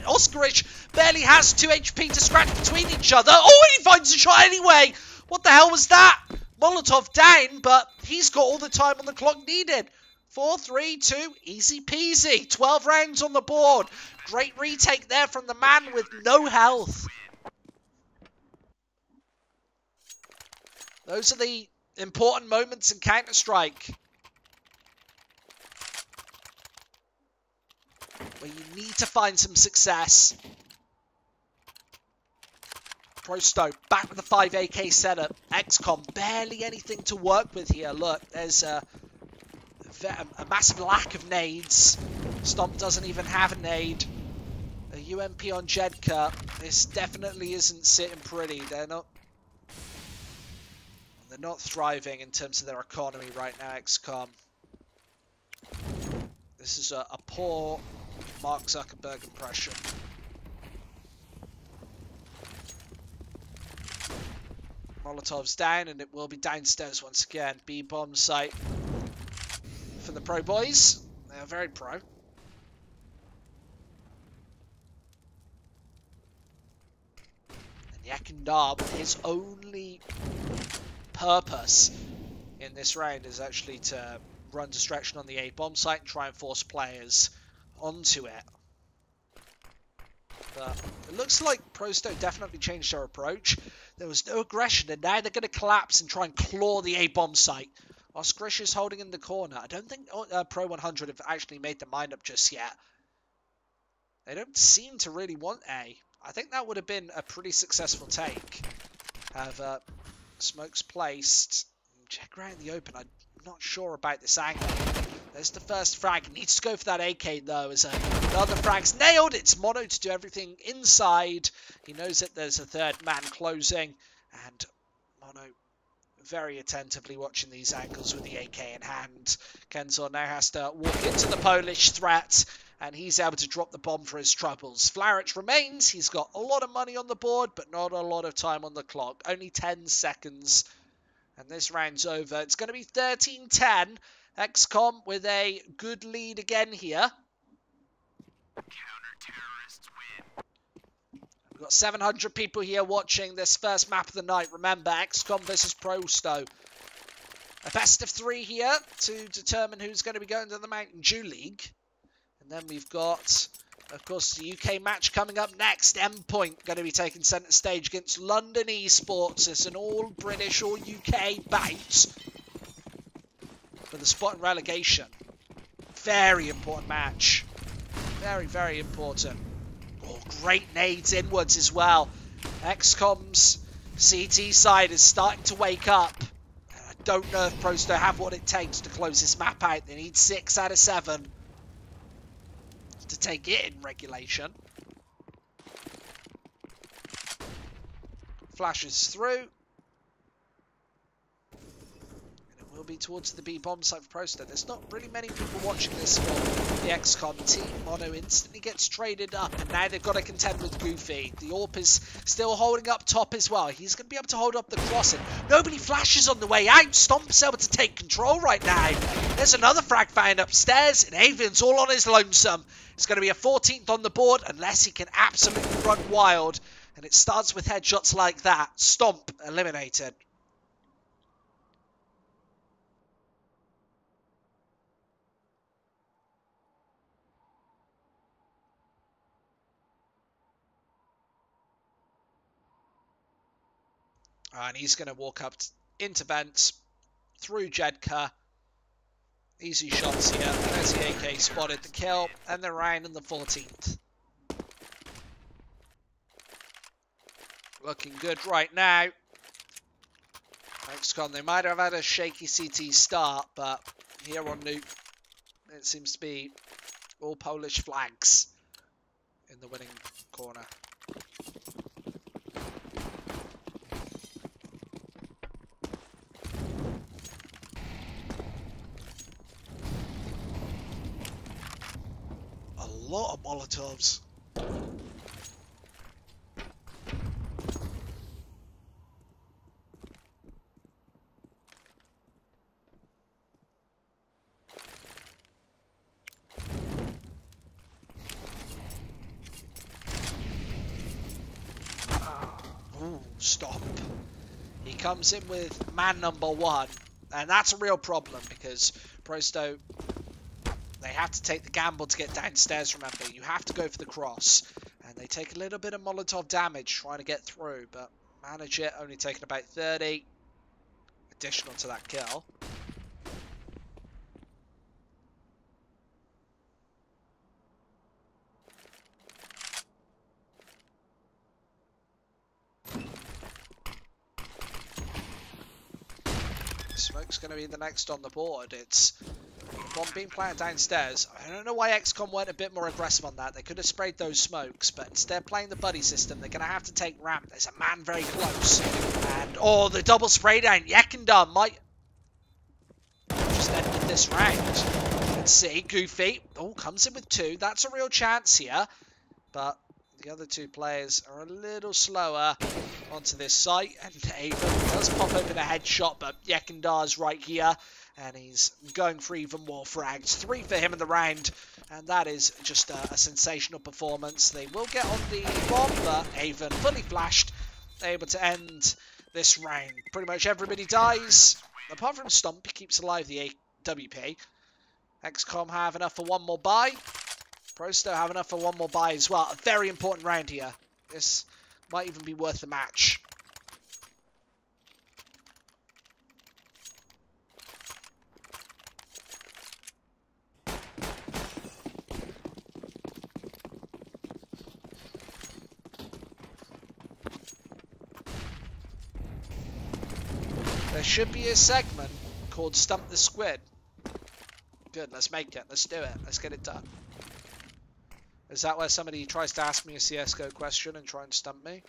Oscarich barely has 2 HP to scratch between each other. Oh, he finds a shot anyway. What the hell was that? Molotov down, but he's got all the time on the clock needed. 4, 3, 2, easy peasy. 12 rounds on the board. Great retake there from the man with no health. Those are the important moments in Counter-Strike. Where you need to find some success. Prosto back with the 5 AK setup. x-kom barely anything to work with here. Look, there's a massive lack of nades. Stomp doesn't even have a nade. A UMP on Jedka. This definitely isn't sitting pretty. They're not thriving in terms of their economy right now, x-kom. This is a poor Mark Zuckerberg impression. Molotov's down, and it will be downstairs once again. B-bomb site for the pro boys. They are very pro. And Yakindar, his only purpose in this round is actually to run distraction on the A-bomb site and try and force players onto it. But it looks like Prosto definitely changed their approach. There was no aggression, and now they're going to collapse and try and claw the A-bomb site. Oskrish is holding in the corner. I don't think pro100 have actually made their mind up just yet. They don't seem to really want A. I think that would have been a pretty successful take. However, smoke's placed. Check around the open. I'm not sure about this angle. There's the first frag. Needs to go for that AK though, as another frag's nailed. It's Mono to do everything inside. He knows that there's a third man closing, and Mono very attentively watching these angles with the AK in hand. Kenzor now has to walk into the Polish threat, and he's able to drop the bomb for his troubles. Flaric remains. He's got a lot of money on the board, but not a lot of time on the clock. Only 10 seconds. And this round's over. It's going to be 13-10. x-kom with a good lead again here. Counter-terrorists win. We've got 700 people here watching this first map of the night. Remember, x-kom versus Prosto. A best of 3 here to determine who's going to be going to the Mountain Dew League. And then we've got, of course, the UK match coming up next. Endpoint going to be taking centre stage against London Esports. It's an all-British, all-UK bout for the spot and relegation. Very important match. Very, very important. Oh, great nades inwards as well. x-kom's CT side is starting to wake up. I don't know if Prosto have what it takes to close this map out. They need 6 out of 7 to take it in regulation. Flashes through. And it will be towards the B bomb site for Prosto. There's not really many people watching this for the x-kom team. Mono instantly gets traded up, and now they've got to contend with Goofy. The AWP is still holding up top as well. He's going to be able to hold up the crossing. Nobody flashes on the way out. Stomp's able to take control right now. There's another frag found upstairs, and Avon's all on his lonesome. It's going to be a 14th on the board unless he can absolutely run wild. And it starts with headshots like that. Stomp eliminated. And he's going to walk up into vents, through Jedka. Easy shots here. And there's the AK spotted the kill. And the round in the 14th. Looking good right now. x-kom, they might have had a shaky CT start, but here on Nuke, it seems to be all Polish flags in the winning corner. A lot of Molotovs. Stop. He comes in with man number 1, and that's a real problem because Prosto, they have to take the gamble to get downstairs, remember. You have to go for the cross, and they take a little bit of Molotov damage trying to get through, but manage it, only taking about 30 additional to that kill. Smoke's going to be the next on the board. It's one being planted downstairs. I don't know why x-kom weren't a bit more aggressive on that. They could have sprayed those smokes, but instead playing the buddy system, they're going to have to take ramp. There's a man very close. And, oh, the double spray down. Yekindar might just ended this round. Let's see. Goofy. Oh, comes in with 2. That's a real chance here. But the other 2 players are a little slower onto this site, and Avon does pop open a headshot, but Yekindar's right here, and he's going for even more frags. 3 for him in the round, and that is just a sensational performance. They will get on the bomb, but Avon fully flashed, able to end this round. Pretty much everybody dies, apart from Stomp, he keeps alive the AWP. x-kom have enough for one more buy. Prosto have enough for one more buy as well. A very important round here. This might even be worth the match. There should be a segment called Stump the Squid. Good, let's make it. Let's do it. Let's get it done. Is that where somebody tries to ask me a CSGO question and try and stump me?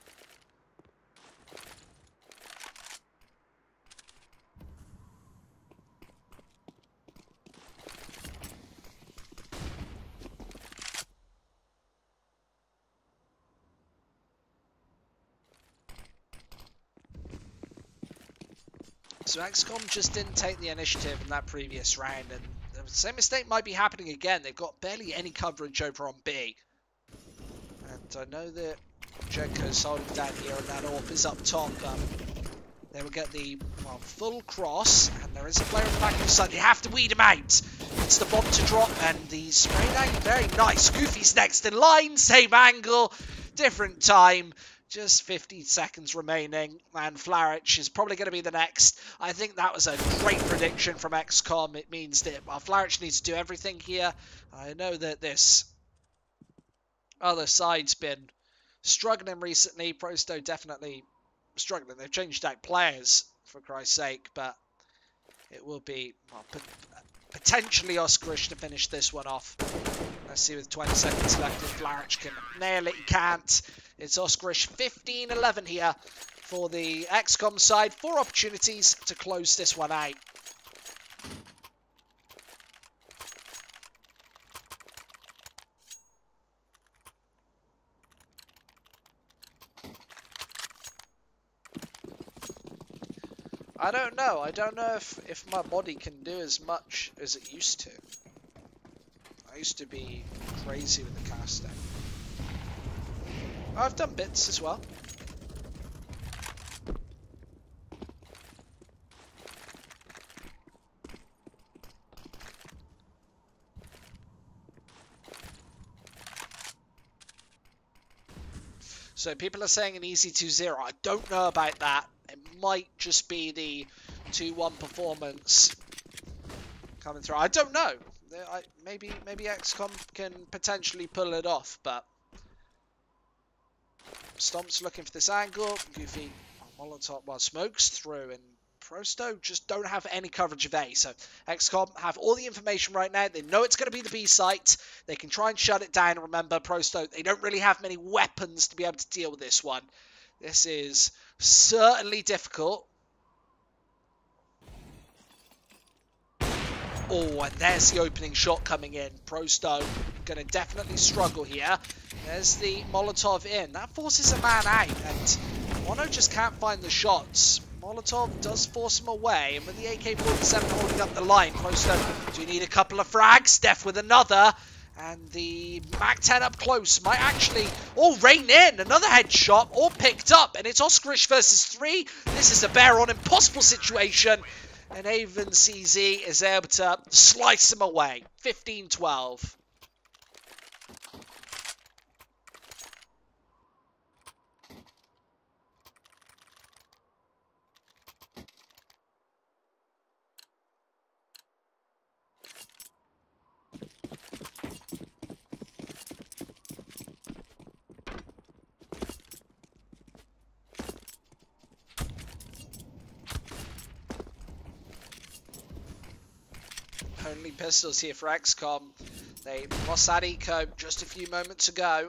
So x-kom just didn't take the initiative in that previous round, and the same mistake might be happening again. They've got barely any coverage over on B. And I know that Jenko's holding down here, and that AWP is up top. They will get the full cross, and there is a player in the back of the side. They have to weed him out. It's the bomb to drop, and the spray down, very nice. Goofy's next in line, same angle, different time. Just 50 seconds remaining, and Flarich is probably going to be the next. I think that was a great prediction from x-kom. It means that Flarich needs to do everything here. I know that this other side's been struggling recently. Prosto definitely struggling. They've changed out players, for Christ's sake, but it will be potentially Oscarish to finish this one off. Let's see, with 20 seconds left, if Flarich can nail it. He can't. It's Oscarish 15-11 here for the x-kom side. 4 opportunities to close this one out. I don't know. I don't know if my body can do as much as it used to. I used to be crazy with the casting. I've done bits as well. So people are saying an easy 2-0. I don't know about that. It might just be the 2-1 performance coming through. I don't know. Maybe x-kom can potentially pull it off, but Stomp's looking for this angle. Goofy, Molotov, well, smokes through, and Prosto just don't have any coverage of A. So x-kom have all the information right now. They know it's going to be the B site. They can try and shut it down. Remember, Prosto, they don't really have many weapons to be able to deal with this one. This is certainly difficult. Oh, and there's the opening shot coming in. Prosto going to definitely struggle here. There's the Molotov in. That forces a man out, and Mono just can't find the shots. Molotov does force him away, and with the AK-47 holding up the line, Prosto do need a couple of frags. Def with another, and the MAC-10 up close might actually rain in. Another headshot, all picked up, and it's Oscarish versus 3. This is a bare-on impossible situation, and Avon CZ is able to slice him away. 15-12. Only pistols here for x-kom. They lost that eco just a few moments ago.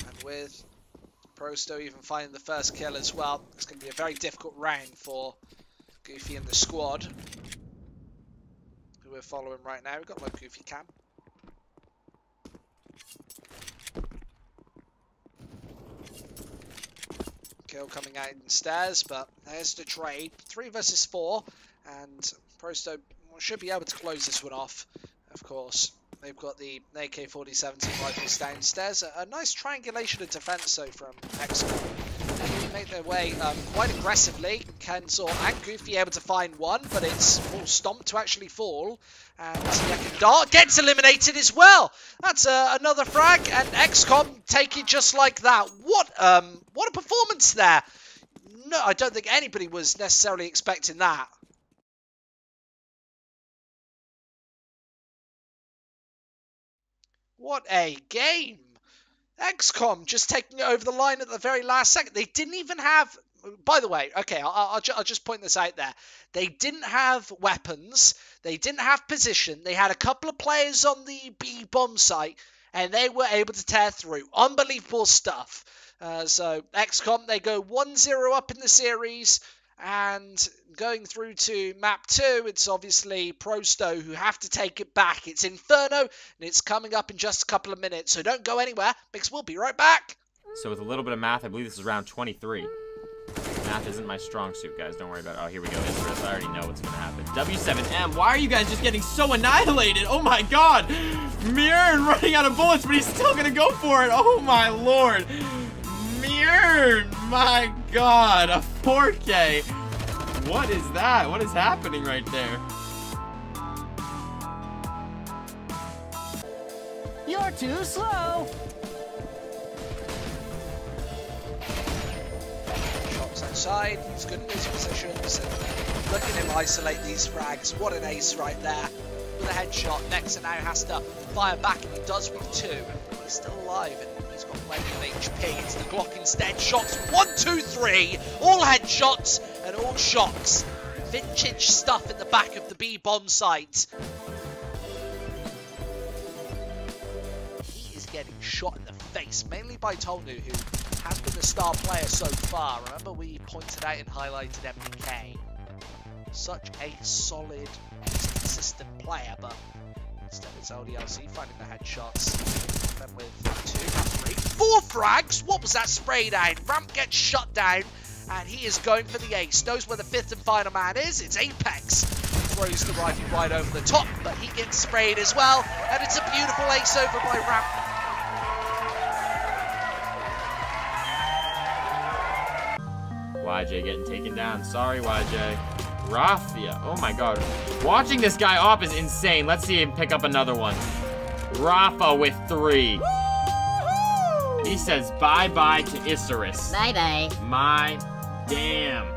And with Prosto even finding the first kill as well, it's going to be a very difficult round for Goofy and the squad, who we're following right now. We've got my Goofy cam. Kill coming out in stairs, but there's the trade. 3 versus 4. And Prosto should be able to close this one off, of course. They've got the AK-47 rifles downstairs. A nice triangulation of defense, though, from x-kom. They make their way quite aggressively. Kenzel and Goofy able to find one, but it's all Stomp to actually fall. And Yakandar gets eliminated as well. That's another frag, and x-kom take it just like that. What a performance there. No, I don't think anybody was necessarily expecting that. What a game! x-kom just taking it over the line at the very last second. They didn't even have... By the way, okay, I'll just point this out there. They didn't have weapons. They didn't have position. They had a couple of players on the B bomb site, and they were able to tear through. Unbelievable stuff. So x-kom, they go 1-0 up in the series. And going through to map 2, it's obviously Prosto who have to take it back. It's Inferno, and it's coming up in just a couple of minutes. So don't go anywhere, because we'll be right back. So with a little bit of math, I believe this is round 23. Math isn't my strong suit, guys. Don't worry about it. Oh, here we go. Interest. I already know what's going to happen. W7M. Why are you guys just getting so annihilated? Oh, my God. Mirror running out of bullets, but he's still going to go for it. Oh, my Lord. Mirror. My God. A 4K. What is that? What is happening right there? You're too slow. Shots outside. He's good in his positions. And look at him isolate these frags. What an ace right there. With a headshot. Nexa now has to fire back, and he does with 2. He's still alive, and he's got plenty of HP. It's the Glock instead. Shots 1, 2, 3. All headshots and all shots. Vintage stuff at the back of the B bomb site. He is getting shot in the face, mainly by Tolnu, who has been the star player so far. Remember, we pointed out and highlighted MPK. Such a solid, consistent player, but Instead, it's LDLC finding the headshots. Then with 2, 3, 4 frags. What was that spray down? Ramp gets shut down, and he is going for the ace. Knows where the 5th and final man is. It's Apex. Throws the rifle right over the top, but he gets sprayed as well, and it's a beautiful ace over by Ramp. YJ getting taken down. Sorry, YJ. Raffia. Oh my god. Watching this guy op is insane. Let's see him pick up another one. Rafa with 3. He says bye-bye to Isurus. Bye-bye. My damn.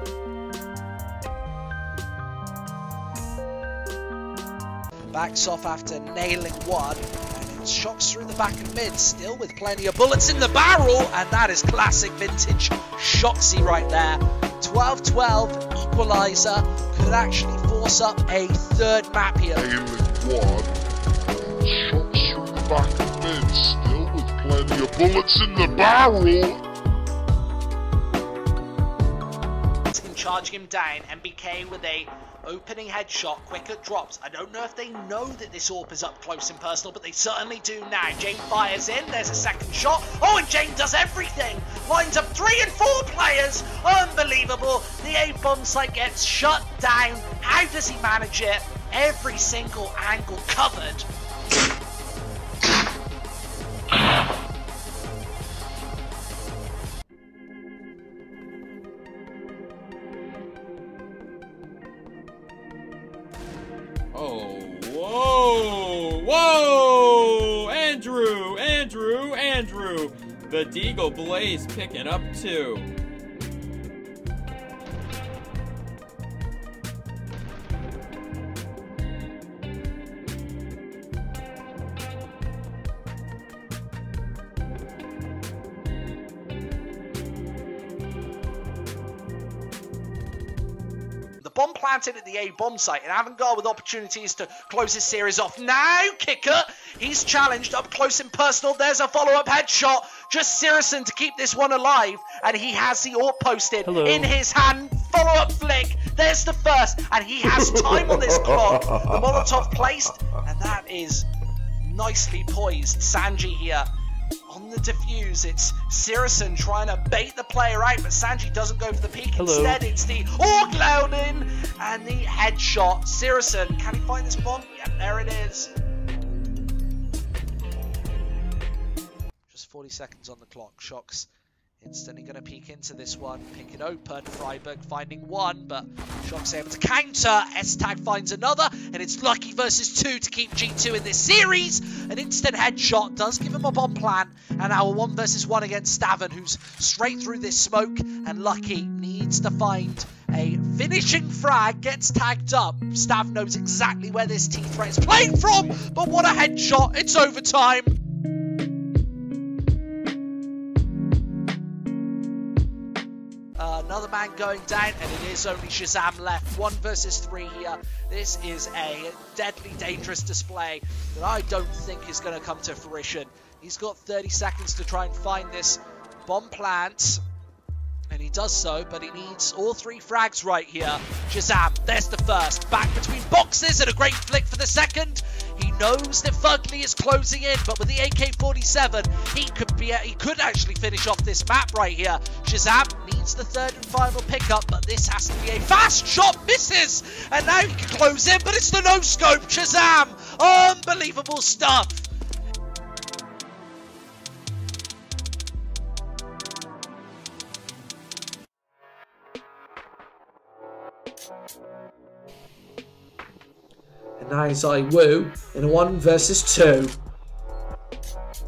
Backs off after nailing one, and it shocks through the back and mid, still with plenty of bullets in the barrel, and that is classic vintage Shoxy right there. 12-12 equalizer could actually force up a 3rd map here. Nailing one. Shots through the back and mid, still with plenty of bullets in the barrel. Charging him down, MBK with a opening headshot, quicker drops. I don't know if they know that this AWP is up close and personal, but they certainly do now. Jane fires in, there's a second shot. Oh, and Jane does everything. Lines up 3 and 4 players. Unbelievable. The A bomb site gets shut down. How does he manage it? Every single angle covered. Oh, whoa, whoa! Andrew! The Deagle Blaze picking up 2. Bomb planted at the A bomb site, and Avangard with opportunities to close his series off. Now, Kicker, he's challenged up close and personal. There's a follow-up headshot. Just Sirison to keep this one alive, and he has the AWP posted in his hand. Follow-up flick. There's the first, and he has time on this clock. The Molotov placed, and that is nicely poised. Sanji here on the defuse. It's Sirison trying to bait the player out, but Sanji doesn't go for the peek. Instead, it's the AWP loading and the headshot. Sirison, can he find this bomb? Yeah, there it is. Just 40 seconds on the clock. Shox instantly going to peek into this one, pick it open. Freiburg finding one, but Shox able to counter. S-Tag finds another, and it's Lucky versus 2 to keep G2 in this series. An instant headshot does give him a bomb plan, and now a 1 versus 1 against Stavin, who's straight through this smoke, and Lucky needs to find a finishing frag, gets tagged up. Stav knows exactly where this T-threat is playing from, but what a headshot. It's overtime. Another man going down, and it is only Shazam left. 1 versus 3 here. This is a deadly dangerous display that I don't think is going to come to fruition. He's got 30 seconds to try and find this bomb plant, and he does so, but he needs all 3 frags right here. Shazam, there's the first. Back between boxes, and a great flick for the second. He knows that Fugly is closing in, but with the AK-47, he could actually finish off this map right here. Shazam needs the 3rd and final pickup, but this has to be a fast shot. Misses, and now he can close in, but it's the no-scope. Shazam, unbelievable stuff. And now ZywOo in a 1 versus 2.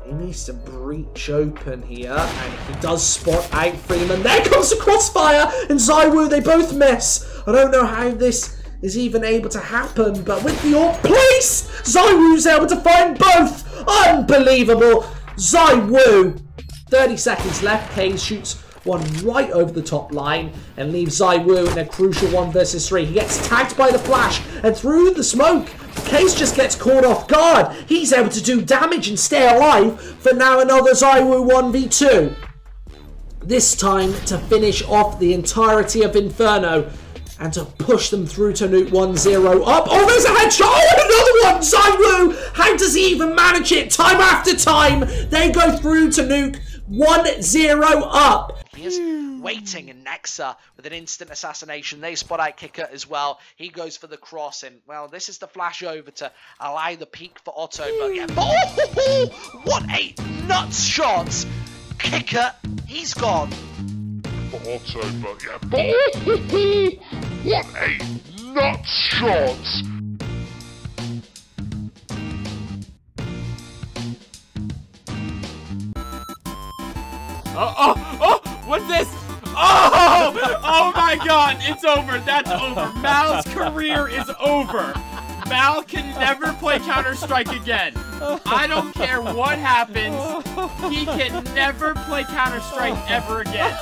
He needs to breach open here, and he does spot out Freeman. There comes the crossfire, and ZywOo, they both miss. I don't know how this is even able to happen, but with the AWP placed, ZywOo's able to find both. Unbelievable. ZywOo. 30 seconds left. Kane shoots one right over the top line and leaves ZywOo in a crucial 1 versus 3. He gets tagged by the flash, and through the smoke, Case just gets caught off guard. He's able to do damage and stay alive for now another ZywOo 1v2. This time to finish off the entirety of Inferno. and to push them through to Nuke 1-0 up. Oh, there's a headshot. Oh, another one. ZywOo. How does he even manage it? Time after time, they go through to Nuke 1-0 up. He is waiting, and Nexa with an instant assassination. They spot out Kicker as well. He goes for the cross, and well, this is the flash over to allow the peak for Otto. But yeah, what a nuts shot! Kicker, he's gone. For Otto, but yeah, what a nuts shot! Oh, what's this? Oh my god, it's over. That's over. Mal's career is over. Mal can never play Counter-Strike again. I don't care what happens. He can never play Counter-Strike ever again.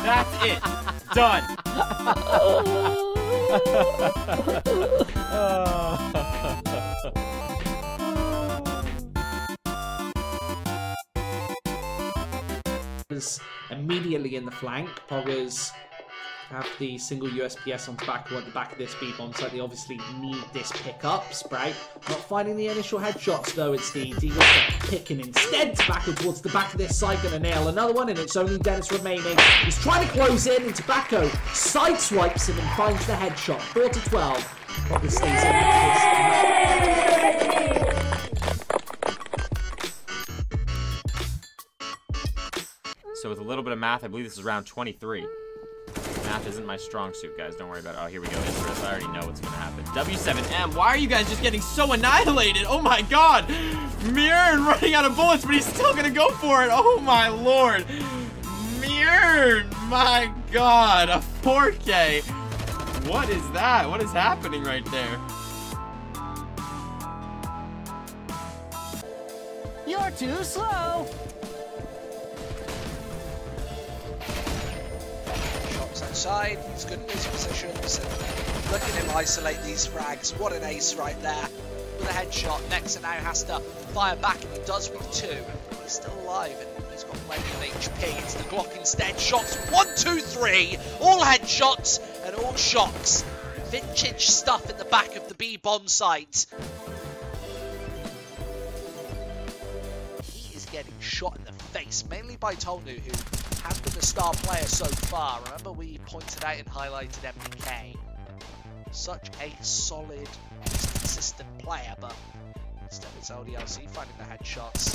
That's it. Done. Immediately in the flank, Poggers have the single USPS on tobacco at the back of this B-bomb site. They obviously need this pickup. Sprout not finding the initial headshots though. It's the Deagle picking instead. Tobacco towards the back of this site, gonna nail another one, and it's only Dennis remaining. He's trying to close in, and Tobacco sideswipes him and finds the headshot. 4-12. Poggers stays in. So with a little bit of math, I believe this is round 23. Math isn't my strong suit, guys. Don't worry about it. Oh, here we go. Interest. I already know what's going to happen. W7M, why are you guys just getting so annihilated? Oh my god. Mirror running out of bullets, but he's still going to go for it. Oh my lord. Mirror, my god. A 4K. What is that? What is happening right there? You're too slow. Outside, he's good in his positions, and look at him isolate these frags. What an ace right there with a headshot. Nexa now has to fire back, and he does with 2. He's still alive, and he's got plenty of HP. It's the Glock instead. Shots 1, 2, 3, all headshots and all shots. Vintage stuff at the back of the B-bomb site. He is getting shot in the face, mainly by Tolnu, who has been the star player so far. Remember, we pointed out and highlighted MPK. Such a solid, consistent player, but instead it's LDLC finding the headshots.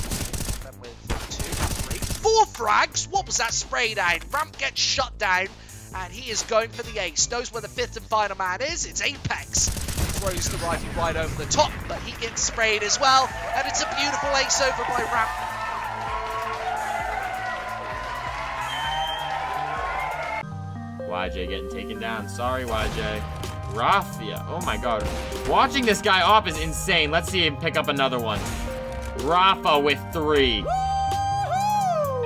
Then with 2, 3, 4 frags. What was that spray down? Ramp gets shut down, and he is going for the ace. Knows where the 5th and final man is. It's Apex. Throws the rifle right over the top, but he gets sprayed as well, and it's a beautiful ace over by Ramp. YJ getting taken down. Sorry, YJ. Raffia. Oh my god. Watching this guy op is insane. Let's see him pick up another one. Rafa with 3.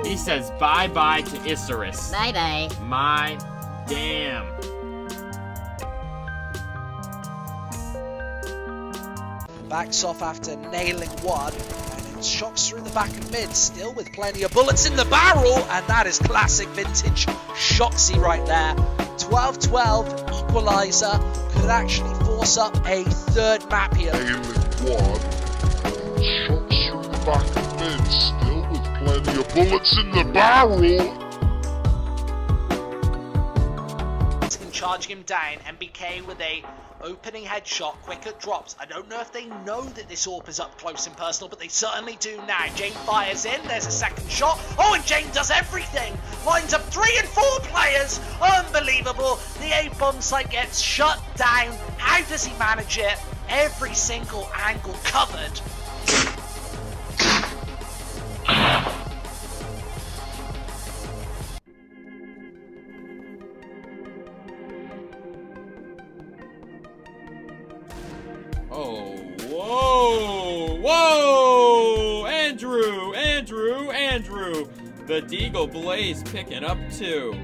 He says bye-bye to Isurus. Bye-bye. My damn. Backs off after nailing 1. Shots through the back and mid, still with plenty of bullets in the barrel, and that is classic vintage Shoxy right there. 12-12 equalizer could actually force up a 3rd map here. Nailing 1. Shots through the back and mid, still with plenty of bullets in the barrel. Charging him down, MBK with a opening headshot, quicker drops. I don't know if they know that this AWP is up close and personal, but they certainly do now. Jane fires in, there's a 2nd shot. Oh, and Jane does everything! Lines up 3 and 4 players! Unbelievable! The A-bomb site gets shut down. How does he manage it? Every single angle covered. Oh, whoa, whoa! Andrew! The Deagle Blaze picking up 2.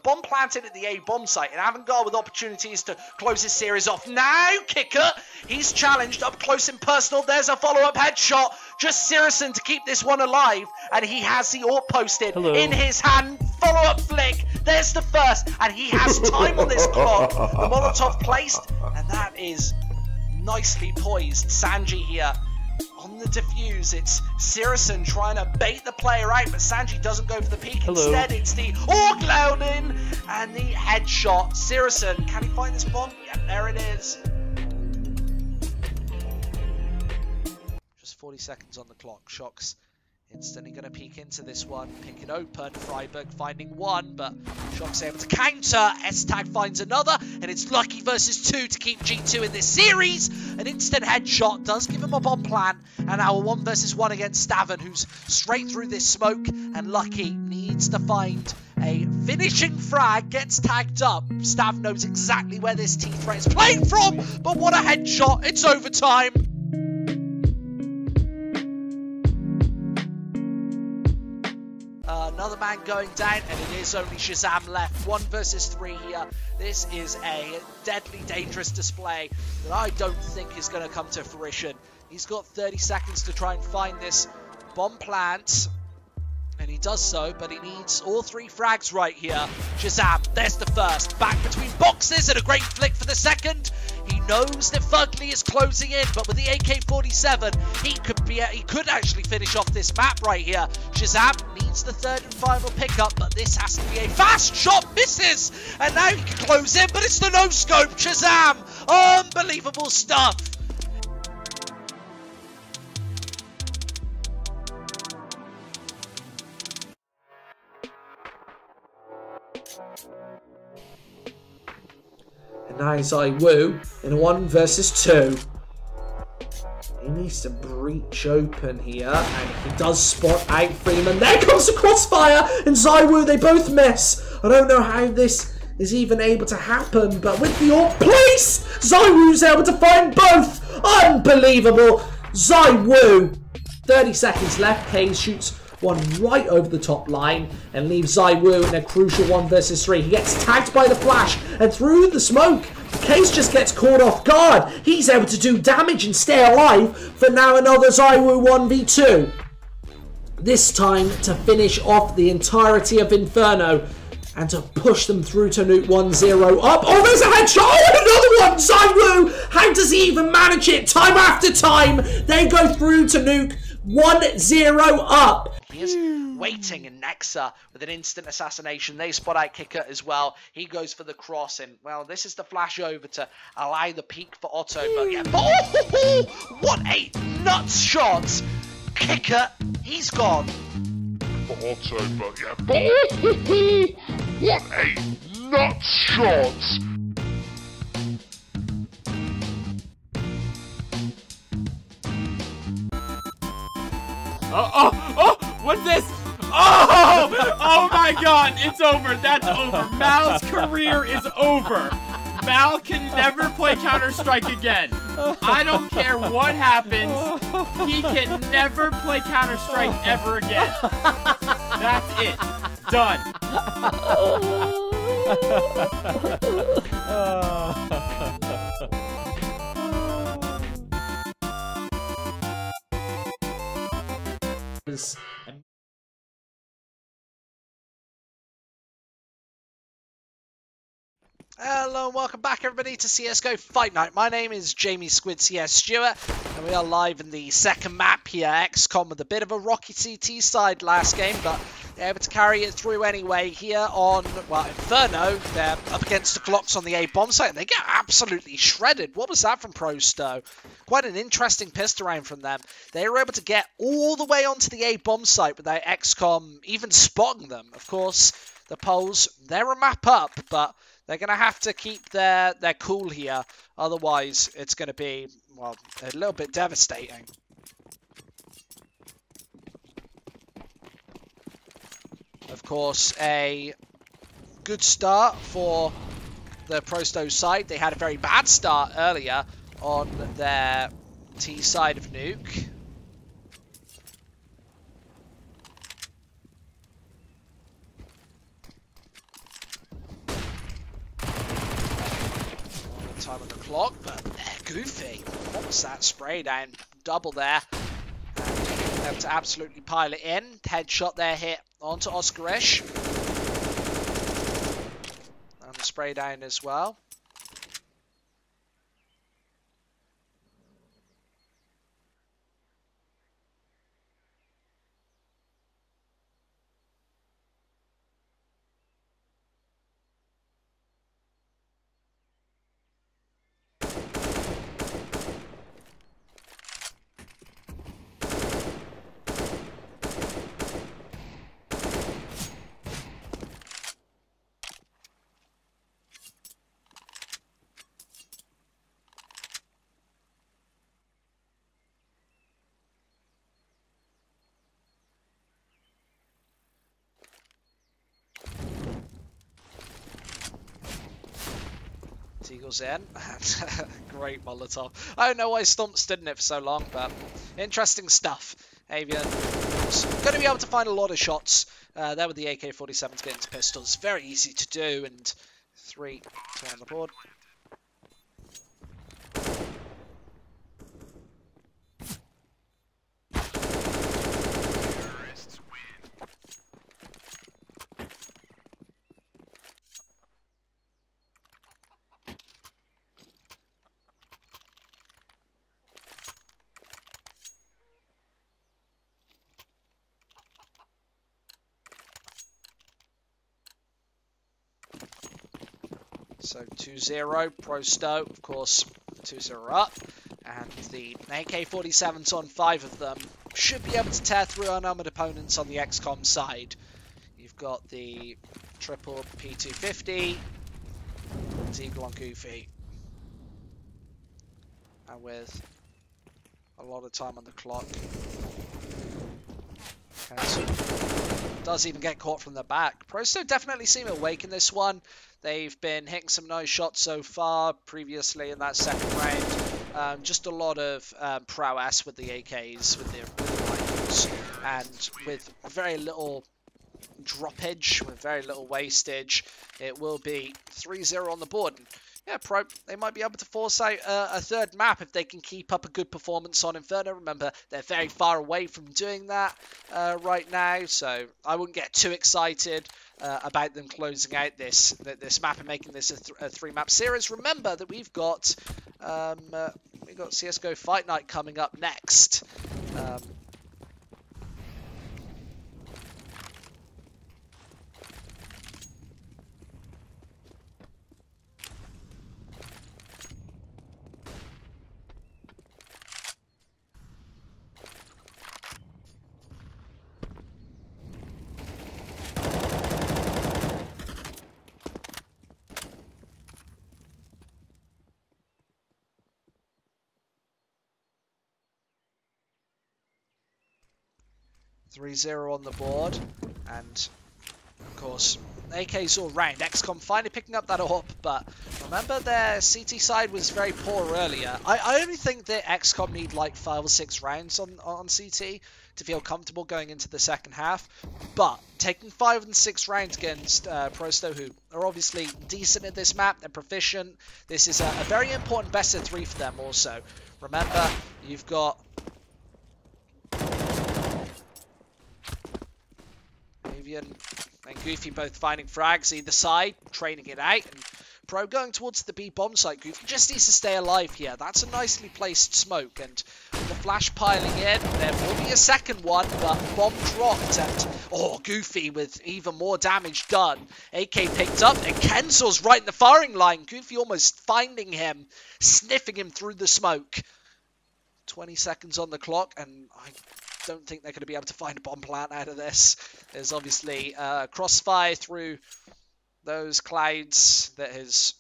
bomb planted at the A bomb site, and Avangard with opportunities to close his series off. Now, Kicker, he's challenged up close and personal. There's a follow-up headshot. Just Sirison to keep this one alive, and he has the AWP posted in his hand. Follow-up flick. There's the first, and he has time on this clock. The Molotov placed, and that is nicely poised. Sanji here on the defuse. It's Sirison trying to bait the player out, but Sanji doesn't go for the peek. Instead, it's the AWP loading and the headshot. Sirison, can he find this bomb? Yeah, there it is. Just 40 seconds on the clock. Shox instantly going to peek into this one, pick it open. Freiburg finding one, but Shock's able to counter. S-Tag finds another, and it's Lucky versus 2 to keep G2 in this series. An instant headshot does give him a bomb plan, and now a 1 versus 1 against Stavin, who's straight through this smoke, and Lucky needs to find a finishing frag, gets tagged up. Stav knows exactly where this T-threat is playing from, but what a headshot. It's overtime. Another man going down, and it is only Shazam left. 1 versus 3 here. This is a deadly dangerous display that I don't think is going to come to fruition. He's got 30 seconds to try and find this bomb plant, and he does so, but he needs all 3 frags right here. Shazam, there's the first. Back between boxes, and a great flick for the second. He knows that Fugly is closing in, but with the AK-47, he could actually finish off this map right here. Shazam needs the 3rd and final pickup, but this has to be a fast shot. Misses, and now he can close in, but it's the no-scope. Shazam, unbelievable stuff. And now it's Wu in a 1 versus 2. He needs to breach open here, and he does spot out Freeman. There comes the crossfire, and Zaiwu, they both miss. I don't know how this is even able to happen, but with the AWP place, Zaiwu's able to find both. Unbelievable. Zaiwu. 30 seconds left. Hayes shoots one right over the top line and leaves Zaiwu in a crucial 1 versus 3. He gets tagged by the flash, and through the smoke, Case just gets caught off guard. He's able to do damage and stay alive for now another Zaiwu 1v2. This time to finish off the entirety of Inferno and to push them through to Nuke 1-0 up. Oh, there's a headshot! Oh, another one! Zaiwu! How does he even manage it time after time? They go through to Nuke 1-0 up. He is waiting in Nexa with an instant assassination. They spot out Kicker as well. He goes for the cross, and well, this is the flash over to allow the peak for Otto. But yeah, what a nuts shot! Kicker, he's gone. For Otto, but yeah, what a nuts shot! What's this? Oh my god, it's over. That's over. Mal's career is over. Mal can never play Counter-Strike again. I don't care what happens. He can never play Counter-Strike ever again. That's it. Done. Hello and welcome back everybody to CSGO Fight Night. My name is Jamie Squid CS Stewart, and we are live in the second map here. x-kom with a bit of a rocky CT side last game, but they're able to carry it through anyway. Here on, well, Inferno, they're up against the Glocks on the A bomb site, and they get absolutely shredded. What was that from Prosto? Quite an interesting pistol round from them. They were able to get all the way onto the A bomb site without x-kom even spotting them. Of course, the Poles, they're a map up, but they're going to have to keep their cool here. Otherwise, it's going to be, well, a little bit devastating. Of course, a good start for the Prosto side. They had a very bad start earlier on their T side of Nuke. time on the clock, but Goofy. What was that spray down? Double there. And able to absolutely pile it in. Headshot there hit onto Oscarish. And the spray down as well. Eagles in. Great Molotov. I don't know why Stomp stood in it for so long, but interesting stuff. Avian going to be able to find a lot of shots there with the AK-47s getting to pistols. Very easy to do, and 3 on the board. So 2-0, Prosto, of course, 2-0 up. And the AK-47s on 5 of them should be able to tear through unarmored opponents on the x-kom side. You've got the triple P250, Eagle on Goofy. And with a lot of time on the clock. Does even get caught from the back. Prosto definitely seem awake in this one. They've been hitting some nice shots so far previously in that second round. Just a lot of prowess with the AKs, with the rifles, and with very little droppage, with very little wastage. It will be 3-0 on the board. And yeah, they might be able to force out a third map if they can keep up a good performance on Inferno. Remember, they're very far away from doing that right now, so I wouldn't get too excited about them closing out this map and making this a 3-map series. Remember that we've got CS:GO Fight Night coming up next. 3-0 on the board, and of course AK's all round. x-kom finally picking up that AWP, but remember their CT side was very poor earlier. I only think that x-kom need like 5 or 6 rounds on CT to feel comfortable going into the second half, but taking 5 and 6 rounds against Prosto, who are obviously decent at this map, they're proficient. This is a very important best of 3 for them also. Remember, you've got and Goofy both finding frags either side, training it out, and Pro going towards the B bomb site. Goofy just needs to stay alive here. That's a nicely placed smoke, and with the flash piling in, there will be a second one, but bomb dropped, and Goofy with even more damage done. AK picked up, and Kenzel's right in the firing line. Goofy almost finding him, sniffing him through the smoke. 20 seconds on the clock, and I don't think they're going to be able to find a bomb plant out of this. There's obviously crossfire through those clouds that has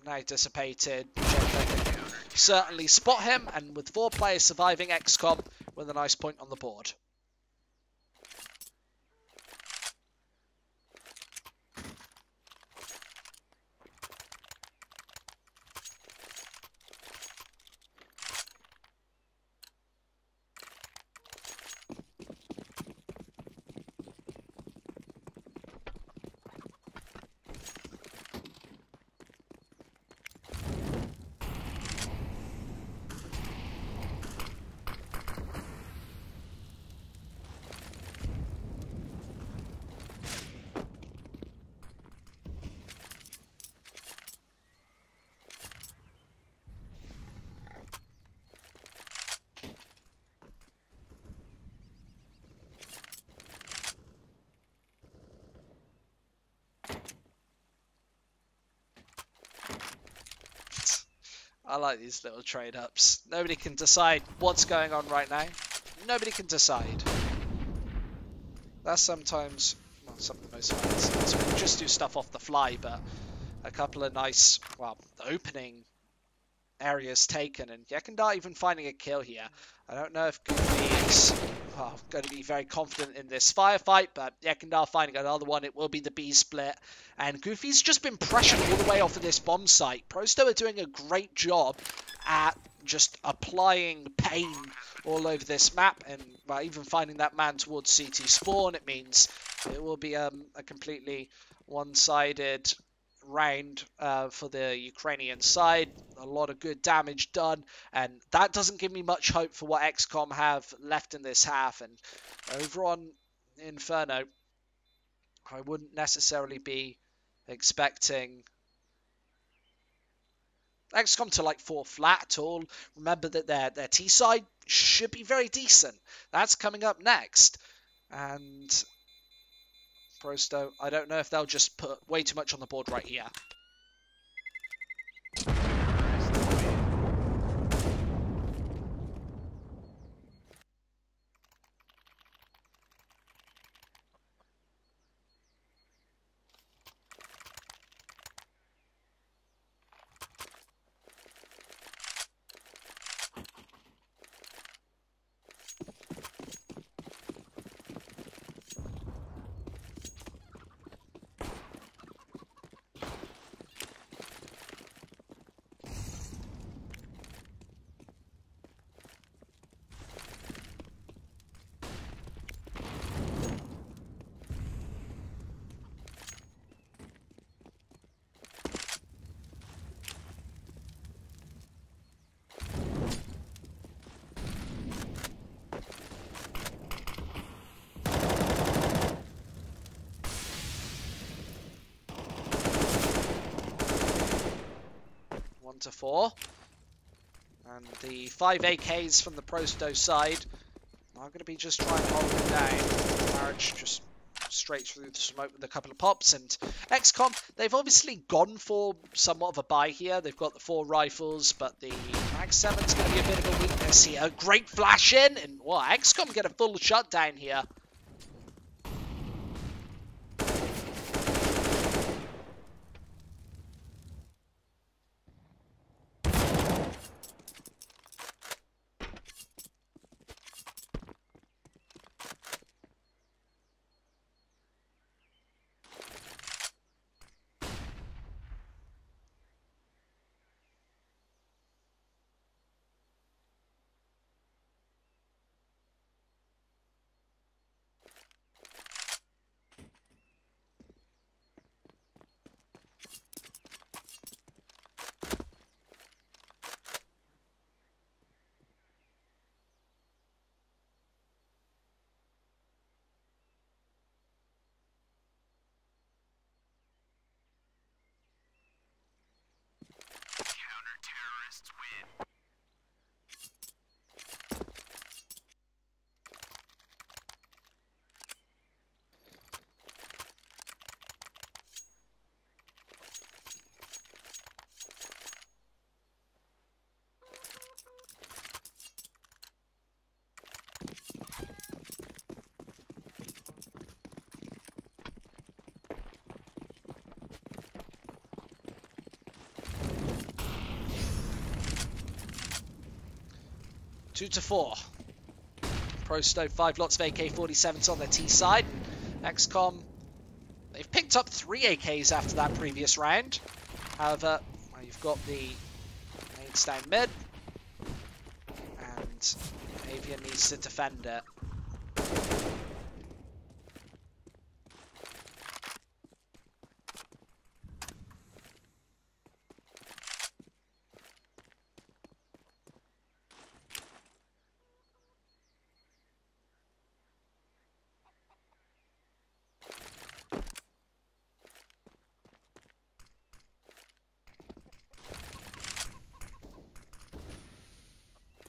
now dissipated. They can certainly spot him, and with 4 players surviving, x-kom with a nice point on the board. I like these little trade-ups. Nobody can decide what's going on right now. Nobody can decide. That's sometimes, well, some of the most fun scenes. We just do stuff off the fly, but a couple of nice, well, opening areas taken, and Yekindar even finding a kill here. I don't know if Goofy is going to be very confident in this firefight, but Yekindar finding another one. It will be the B split, and Goofy's just been pressured all the way off of this bomb site. Prosto are doing a great job at just applying pain all over this map, and well, even finding that man towards CT spawn. It means it will be a completely one-sided round for the Ukrainian side. A lot of good damage done, and that doesn't give me much hope for what x-kom have left in this half. And over on Inferno, I wouldn't necessarily be expecting x-kom to like fall flat at all. Remember that their T side should be very decent. That's coming up next, and Prosto, I don't know if they'll just put way too much on the board right here. To 4, and the 5 AKs from the Prosto side are going to be just trying to hold it down. Marriage just straight through the smoke with a couple of pops, and x-kom, they've obviously gone for somewhat of a buy here. They've got the 4 rifles, but the Mag 7's going to be a bit of a weakness here. Great flash in, and well, x-kom get a full shutdown here. Counter-terrorists win. 2-4. Prosto 5 lots of AK-47s on their T side. x-kom, they've picked up 3 AKs after that previous round. However, well, you've got the nades down mid, and Avian needs to defend it.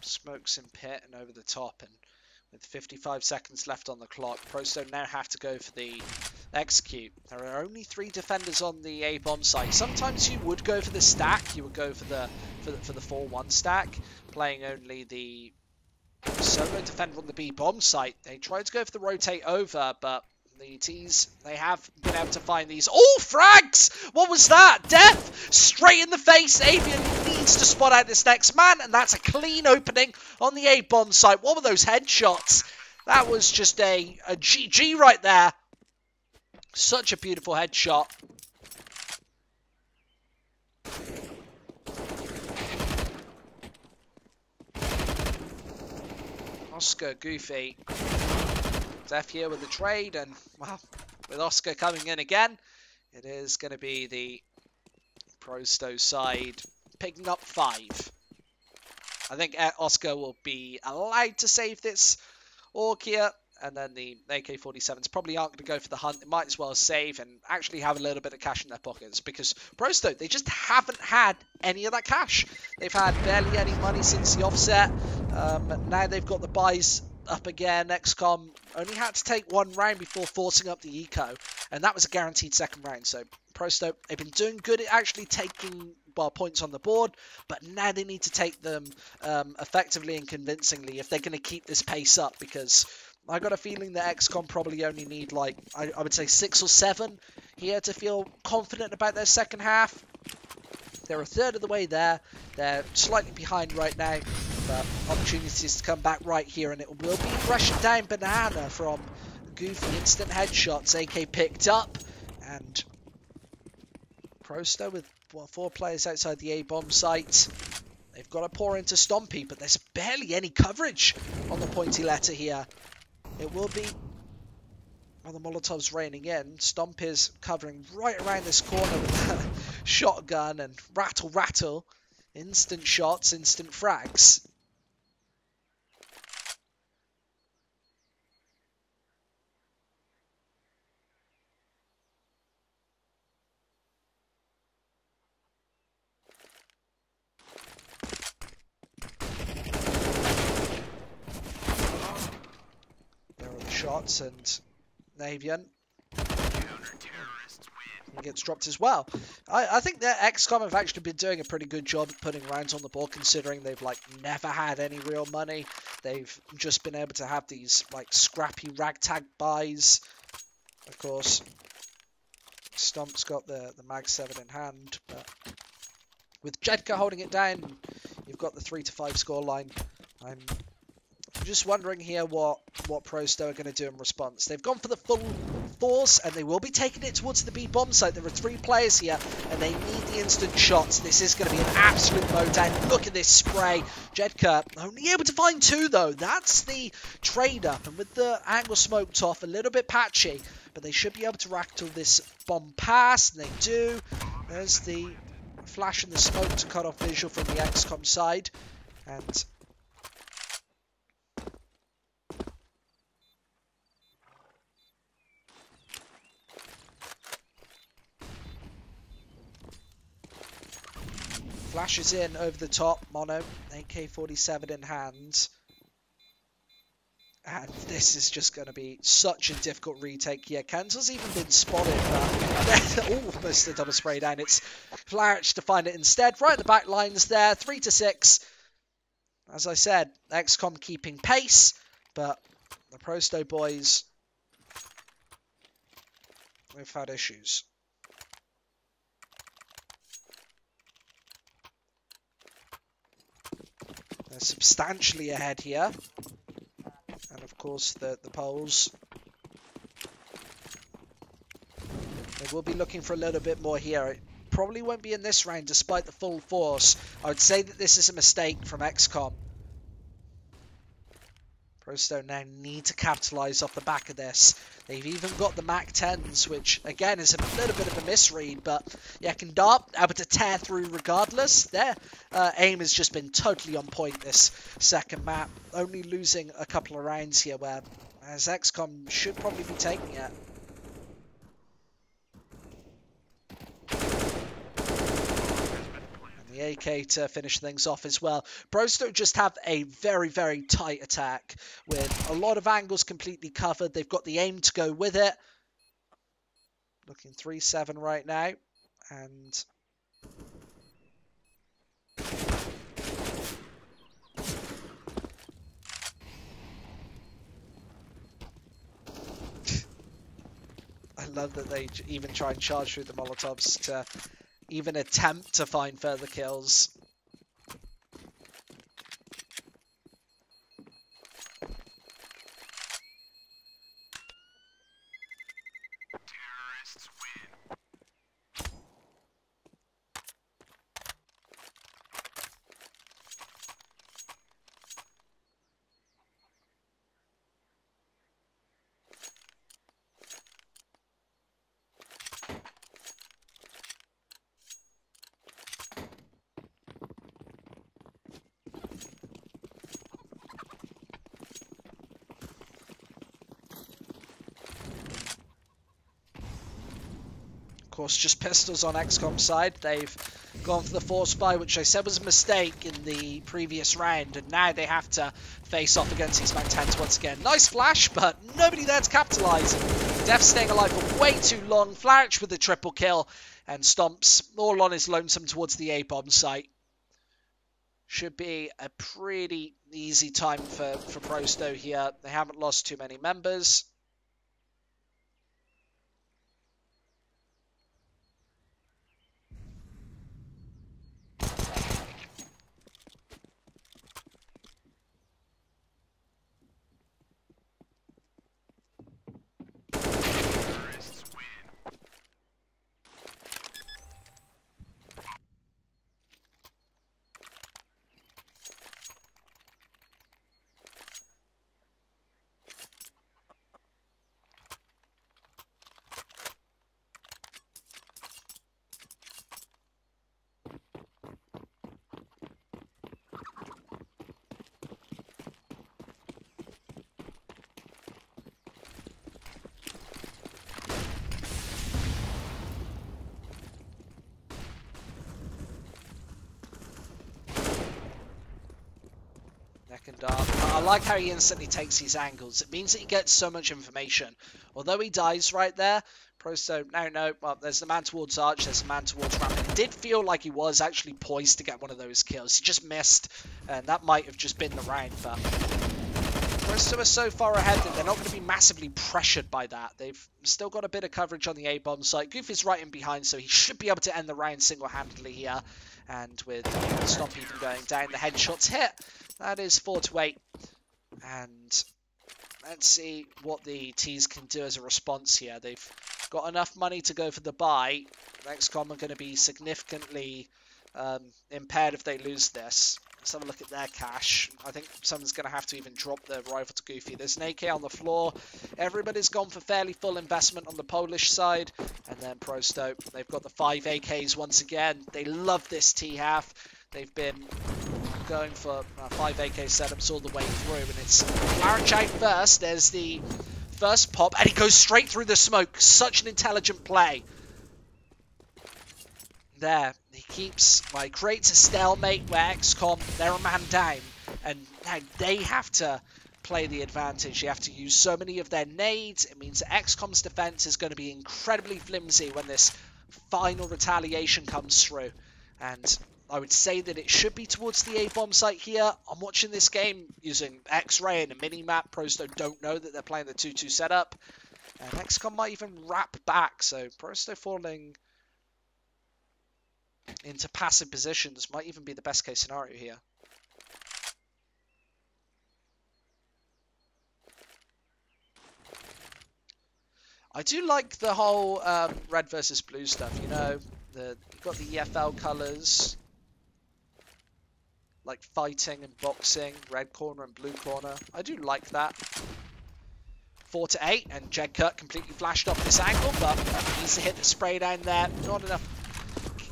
Smokes in pit and over the top, and With 55 seconds left on the clock, Prosto now have to go for the execute. There are only 3 defenders on the A bomb site. Sometimes you would go for the stack. You would go for the 4-1 stack, playing only the solo defender on the B bomb site. They tried to go for the rotate over, but the T's, they have been able to find these. Oh, frags! What was that? Death! Straight in the face. Avian needs to spot out this next man, and that's a clean opening on the A-bomb site. What were those headshots? That was just a GG right there. Such a beautiful headshot. Oscar, Goofy. Def here with the trade, and well, with Oscar coming in again, it is going to be the Prosto side picking up 5. I think Oscar will be allowed to save this Orc here, and then the AK-47s probably aren't going to go for the hunt. They might as well save and actually have a little bit of cash in their pockets, because Prosto, they just haven't had any of that cash. They've had barely any money since the offset. Now they've got the buys up again. x-kom only had to take 1 round before forcing up the eco, and that was a guaranteed 2nd round. So Prosto, they've been doing good at actually taking points on the board, but now they need to take them effectively and convincingly if they're going to keep this pace up, because I got a feeling that x-kom probably only need, like, I would say 6 or 7 here to feel confident about their second half. They're a third of the way there. They're slightly behind right now, but opportunities to come back right here, and it will be rushing down Banana from Goofy. Instant headshots, AK picked up, and Prosto with 4 players outside the A-bomb site. They've got to pour into Stompy, but there's barely any coverage on the pointy letter here. It will be, well, the Molotov's raining in. Stomp is covering right around this corner with a shotgun and rattle. Instant shots, instant frags. There are the shots, and Navian gets dropped as well. I think that x-kom have actually been doing a pretty good job of putting rounds on the board, considering they've like never had any real money. They've just been able to have these like scrappy ragtag buys. Of course, Stomp's got the Mag 7 in hand, but with Jedka holding it down, you've got the 3-5 scoreline. I'm just wondering here what Prosto are going to do in response. They've gone for the full force, and they will be taking it towards the B bomb site. There are 3 players here, and they need the instant shots. This is going to be an absolute mowdown. Look at this spray. Jedka only able to find 2 though. That's the trade up, and with the angle smoked off, a little bit patchy, but they should be able to rattle this bomb pass, and they do. There's the flash and the smoke to cut off visual from the x-kom side, and flashes in over the top, Mono, AK-47 in hand. And this is just going to be such a difficult retake here. Kenzel's even been spotted, but almost a double spray down. It's Flarich to find it instead. Right at the back lines there, 3-6. As I said, x-kom keeping pace, but the Prosto boys, they've had issues. They're substantially ahead here. And of course the poles. They will be looking for a little bit more here. It probably won't be in this round despite the full force. I would say that this is a mistake from x-kom. Prosto now need to capitalise off the back of this. They've even got the Mac 10s, which again is a little bit of a misread, but yeah, Dart able to tear through regardless. Their aim has just been totally on point this second map, only losing a couple of rounds here, where as x-kom should probably be taking it. And the AK to finish things off as well. Prosto just have a very, very tight attack with a lot of angles completely covered. They've got the aim to go with it. Looking 3-7 right now. And I love that they even try and charge through the Molotovs to even attempt to find further kills. Terrorists win. Of course, just pistols on x-kom's side. They've gone for the force buy, which I said was a mistake in the previous round, and now they have to face off against these Mac-10s once again. Nice flash, but nobody there to capitalise. Def staying alive for way too long. Flarich with the triple kill, and Stomps all on his lonesome towards the A-bomb site. Should be a pretty easy time for Prosto here. They haven't lost too many members. Terrorists win. Neck and arm. I like how he instantly takes these angles. It means that he gets so much information. Although he dies right there, Prosto, no, well, there's the man towards Arch, there's the man towards Ramp. It did feel like he was actually poised to get one of those kills. He just missed, and that might have just been the round, but Prosto are so far ahead that they're not going to be massively pressured by that. They've still got a bit of coverage on the A-bomb site. Goofy's right in behind, so he should be able to end the round single-handedly here. And with Stomp even going down, the headshots hit. That is 4-8. And let's see what the T's can do as a response here. They've got enough money to go for the buy. x-kom are going to be significantly impaired if they lose this. Let's have a look at their cash. I think someone's going to have to even drop their rifle to Goofy. There's an AK on the floor. Everybody's gone for fairly full investment on the Polish side. And then Prosto, they've got the 5 AKs once again. They love this T-half. They've been going for 5 AK setups all the way through. And it's Flarich out first. There's the first pop. And he goes straight through the smoke. Such an intelligent play. There, he keeps, like, creates a stalemate where x-kom, they're a man down, and now they have to play the advantage. They have to use so many of their nades. It means that x-kom's defense is going to be incredibly flimsy when this final retaliation comes through. And I would say that it should be towards the A-bomb site here. I'm watching this game using X-ray and a mini-map. Prosto don't know that they're playing the 2-2 setup. And x-kom might even wrap back, so Prosto falling into passive positions might even be the best case scenario here. I do like the whole red versus blue stuff, you know, you've got the EFL colours, like fighting and boxing, red corner and blue corner. I do like that. 4-8, and Jedkurt completely flashed off this angle, but needs to hit the spray down there. Not enough.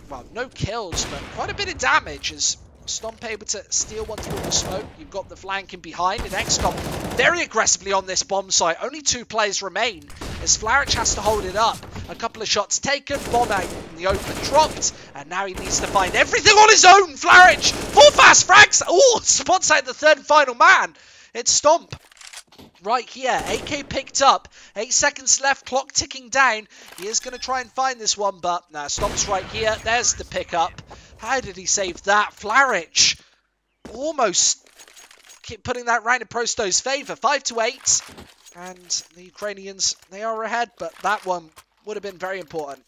Well, no kills, but quite a bit of damage as Stomp able to steal one through the smoke. You've got the flanking behind, and x-kom very aggressively on this bomb site. Only 2 players remain, as Flaric has to hold it up. A couple of shots taken, bomb out in the open dropped, and now he needs to find everything on his own. Flaric, 4 fast frags. Oh, spots out the third and final man. It's Stomp. Right here, AK picked up, 8 seconds left, clock ticking down. He is going to try and find this one, but nah, Stomp's right here. There's the pickup. How did he save that? Flaric almost putting that round in Prosto's favour. 5-8, and the Ukrainians, they are ahead, but that one would have been very important.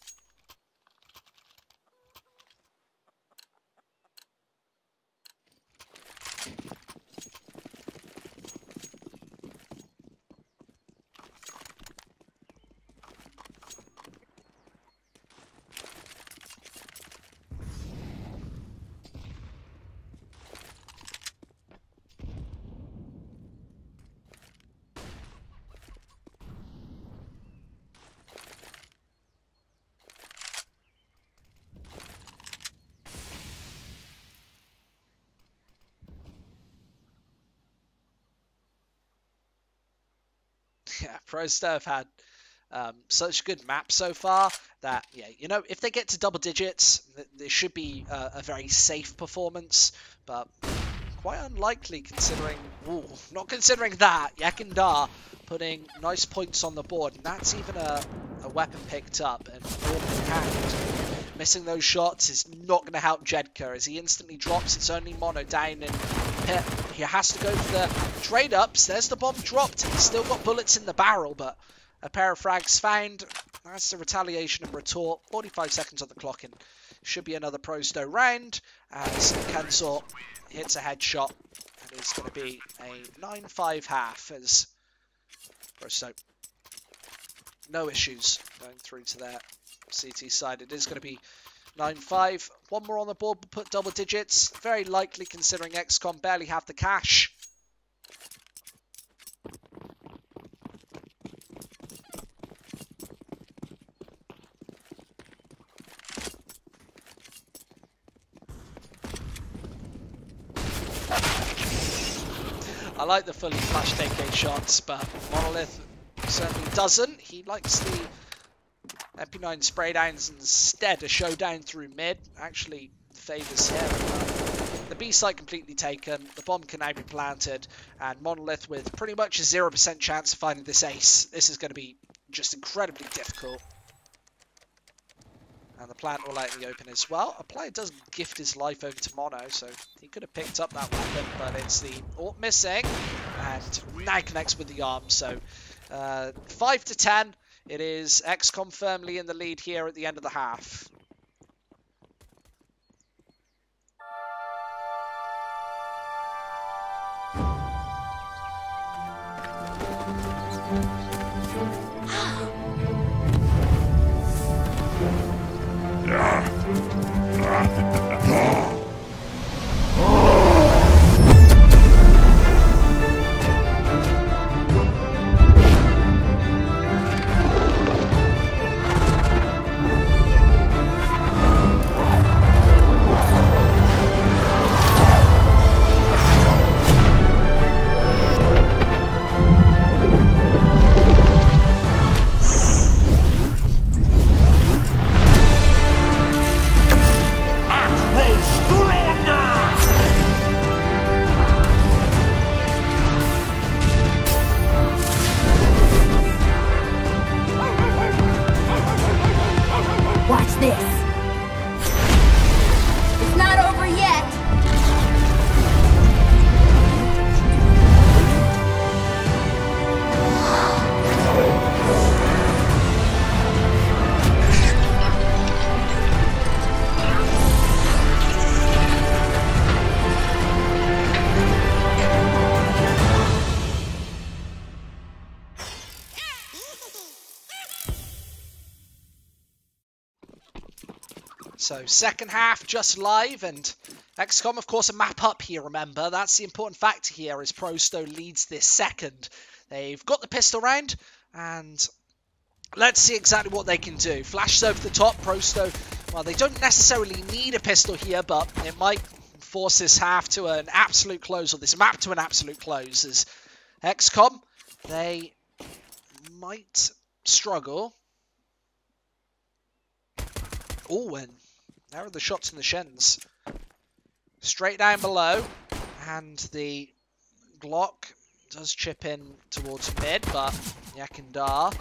Yeah, Prosto have had such good maps so far that, yeah, you know, if they get to double digits, there should be a very safe performance, but quite unlikely considering, ooh, not considering that, Yakindar putting nice points on the board, and that's even a weapon picked up, and warm in hand. Missing those shots is not going to help Jedka as he instantly drops. It's only Mono down in pit. He has to go for the trade-ups. There's the bomb dropped. He's still got bullets in the barrel, but a pair of frags found. That's the retaliation and retort. 45 seconds on the clock, and should be another Prosto round as Kensor hits a headshot. And it's going to be a 9-5 half as Prosto, no issues going through to their CT side. It is going to be 9-5. One more on the board will put double digits. Very likely considering x-kom barely have the cash. I like the fully flashed AK shots, but Monolith certainly doesn't. He likes the MP9 spray downs instead. A showdown through mid actually favours him. The B site completely taken. The bomb can now be planted, and Monolith with pretty much a 0% chance of finding this ace. This is going to be just incredibly difficult. And the plant all out in the open as well. A player does gift his life over to Mono, so he could have picked up that weapon, but it's the AWP missing, and now connects with the arm. So 5-10. It is x-kom firmly in the lead here at the end of the half. Watch this. It's not over yet. So second half just live, and x-kom of course a map up here, remember. That's the important factor here as Prosto leads this second. They've got the pistol round, and let's see exactly what they can do. Flashes over the top, Prosto, well, they don't necessarily need a pistol here, but it might force this half to an absolute close, or this map to an absolute close, as x-kom, they might struggle. Oh, and there are the shots in the shins. Straight down below, and the Glock does chip in towards mid, but Yakindar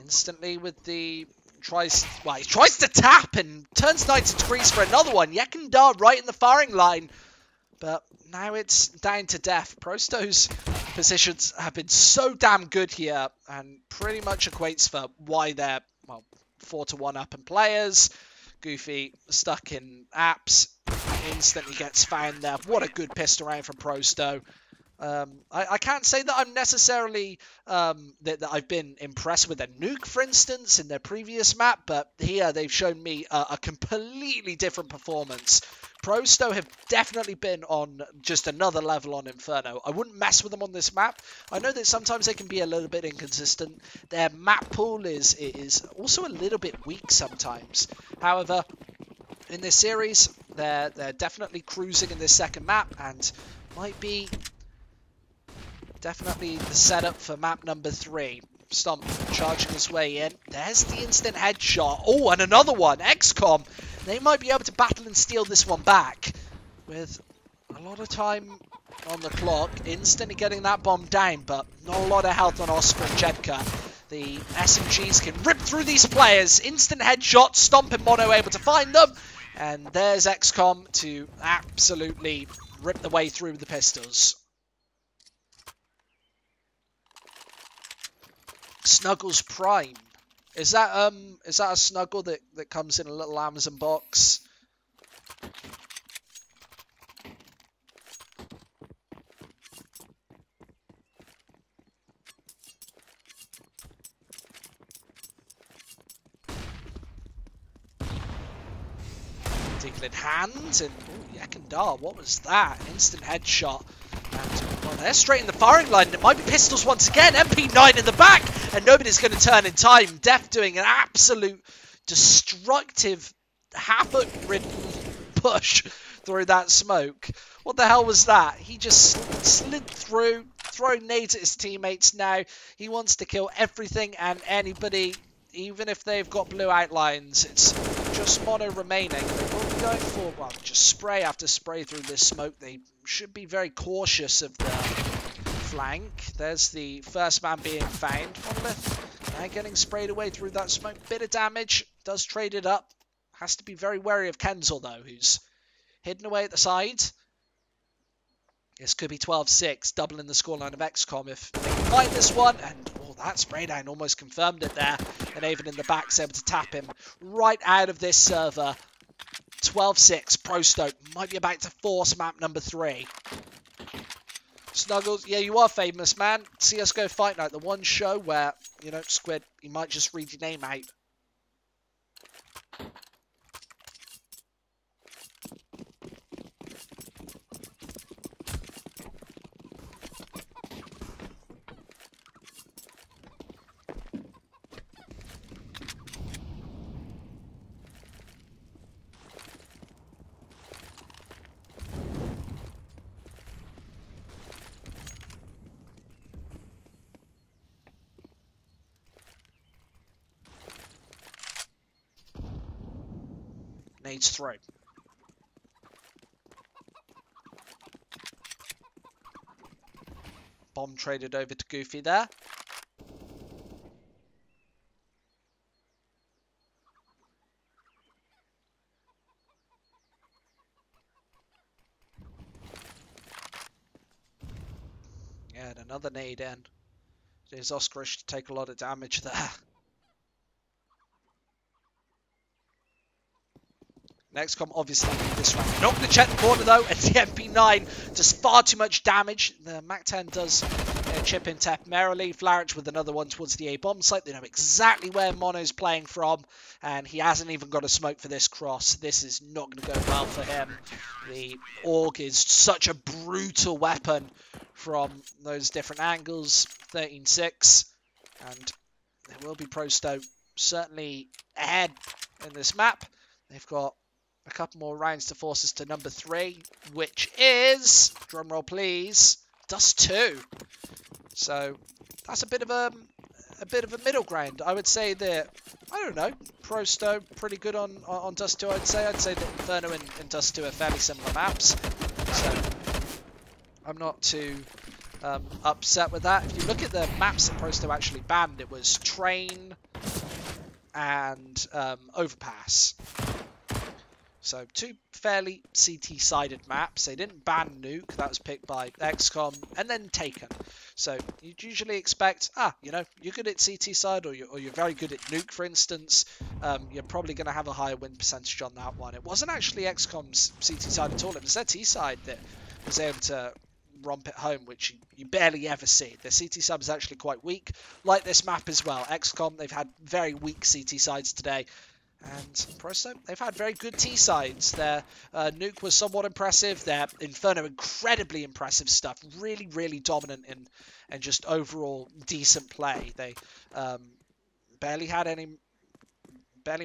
instantly with the he tries to tap and turns 90 degrees for another one. Yakindar right in the firing line, but now it's down to death. Prosto's positions have been so damn good here, and pretty much equates for why they're 4-1 up in players. Goofy stuck in apps, instantly gets found there. What a good pistol round from Prosto. I can't say that I'm necessarily that I've been impressed with a Nuke, for instance, in their previous map, but here they've shown me a completely different performance. Prosto have definitely been on just another level on Inferno. I wouldn't mess with them on this map. I know that sometimes they can be a little bit inconsistent. Their map pool is also a little bit weak sometimes. However, in this series, they're definitely cruising in this second map, and might be definitely the setup for map number 3. Stomp charging his way in. There's the instant headshot. Oh, and another one. x-kom. They might be able to battle and steal this one back with a lot of time on the clock. Instantly getting that bomb down, but not a lot of health on Oscar and Jedka. The SMGs can rip through these players. Instant headshot. Stomp and Mono able to find them. And there's x-kom to absolutely rip the way through the pistols. Snuggles Prime. Is that a snuggle that comes in a little Amazon box? Deagle in hand, and Yakindar, what was that? Instant headshot. And well, they're straight in the firing line. It might be pistols once again. MP9 in the back, and nobody's going to turn in time. Def doing an absolute destructive, havoc-ridden push through that smoke. What the hell was that? He just slid through, throwing nades at his teammates now. He wants to kill everything and anybody, even if they've got blue outlines. It's just Mono remaining. They will be going for, well, just spray after spray through this smoke. They should be very cautious of the flank. There's the first man being found. Monolith now getting sprayed away through that smoke. Bit of damage. Does trade it up. Has to be very wary of Kenzel, though, who's hidden away at the side. This could be 12-6, doubling the scoreline of x-kom if they can find this one. And oh, that spray down almost confirmed it there. And Avon in the back is able to tap him right out of this server. 12-6, Prosto might be about to force map number 3. Snuggles, yeah, you are famous, man. CSGO Fight Night, the one show where, you know, Squid, you might just read your name out. Nades through. Bomb traded over to Goofy there. Yeah, and another nade in. There's Oscarish to take a lot of damage there. x-kom obviously need this round. Not going to check the corner though, and the MP9 does far too much damage. The MAC-10 does chip in tap merrily. Flarich with another one towards the A bomb site. They know exactly where Mono's playing from, and he hasn't even got a smoke for this cross. This is not going to go well for him. The AUG is such a brutal weapon from those different angles. 13-6, and there will be Prosto certainly ahead in this map. They've got a couple more rounds to force us to number 3, which is, drumroll please, Dust 2. So that's a bit of a a bit of a middle ground. I would say that, I don't know, Prosto pretty good on Dust 2, I'd say. I'd say that Inferno and Dust 2 are fairly similar maps. So I'm not too upset with that. If you look at the maps that Prosto actually banned, it was Train and Overpass. So 2 fairly CT-sided maps. They didn't ban Nuke, that was picked by x-kom, and then Taken. So you'd usually expect, you know, you're good at CT side or you're very good at Nuke, for instance. You're probably going to have a higher win percentage on that one. It wasn't actually x-kom's CT side at all. It was their T side that was able to romp it home, which you barely ever see. The CT sub is actually quite weak, like this map as well. x-kom, they've had very weak CT sides today. And Prosto, they've had very good T sides. Their Nuke was somewhat impressive. Their Inferno, incredibly impressive stuff. Really, really dominant and just overall decent play. They barely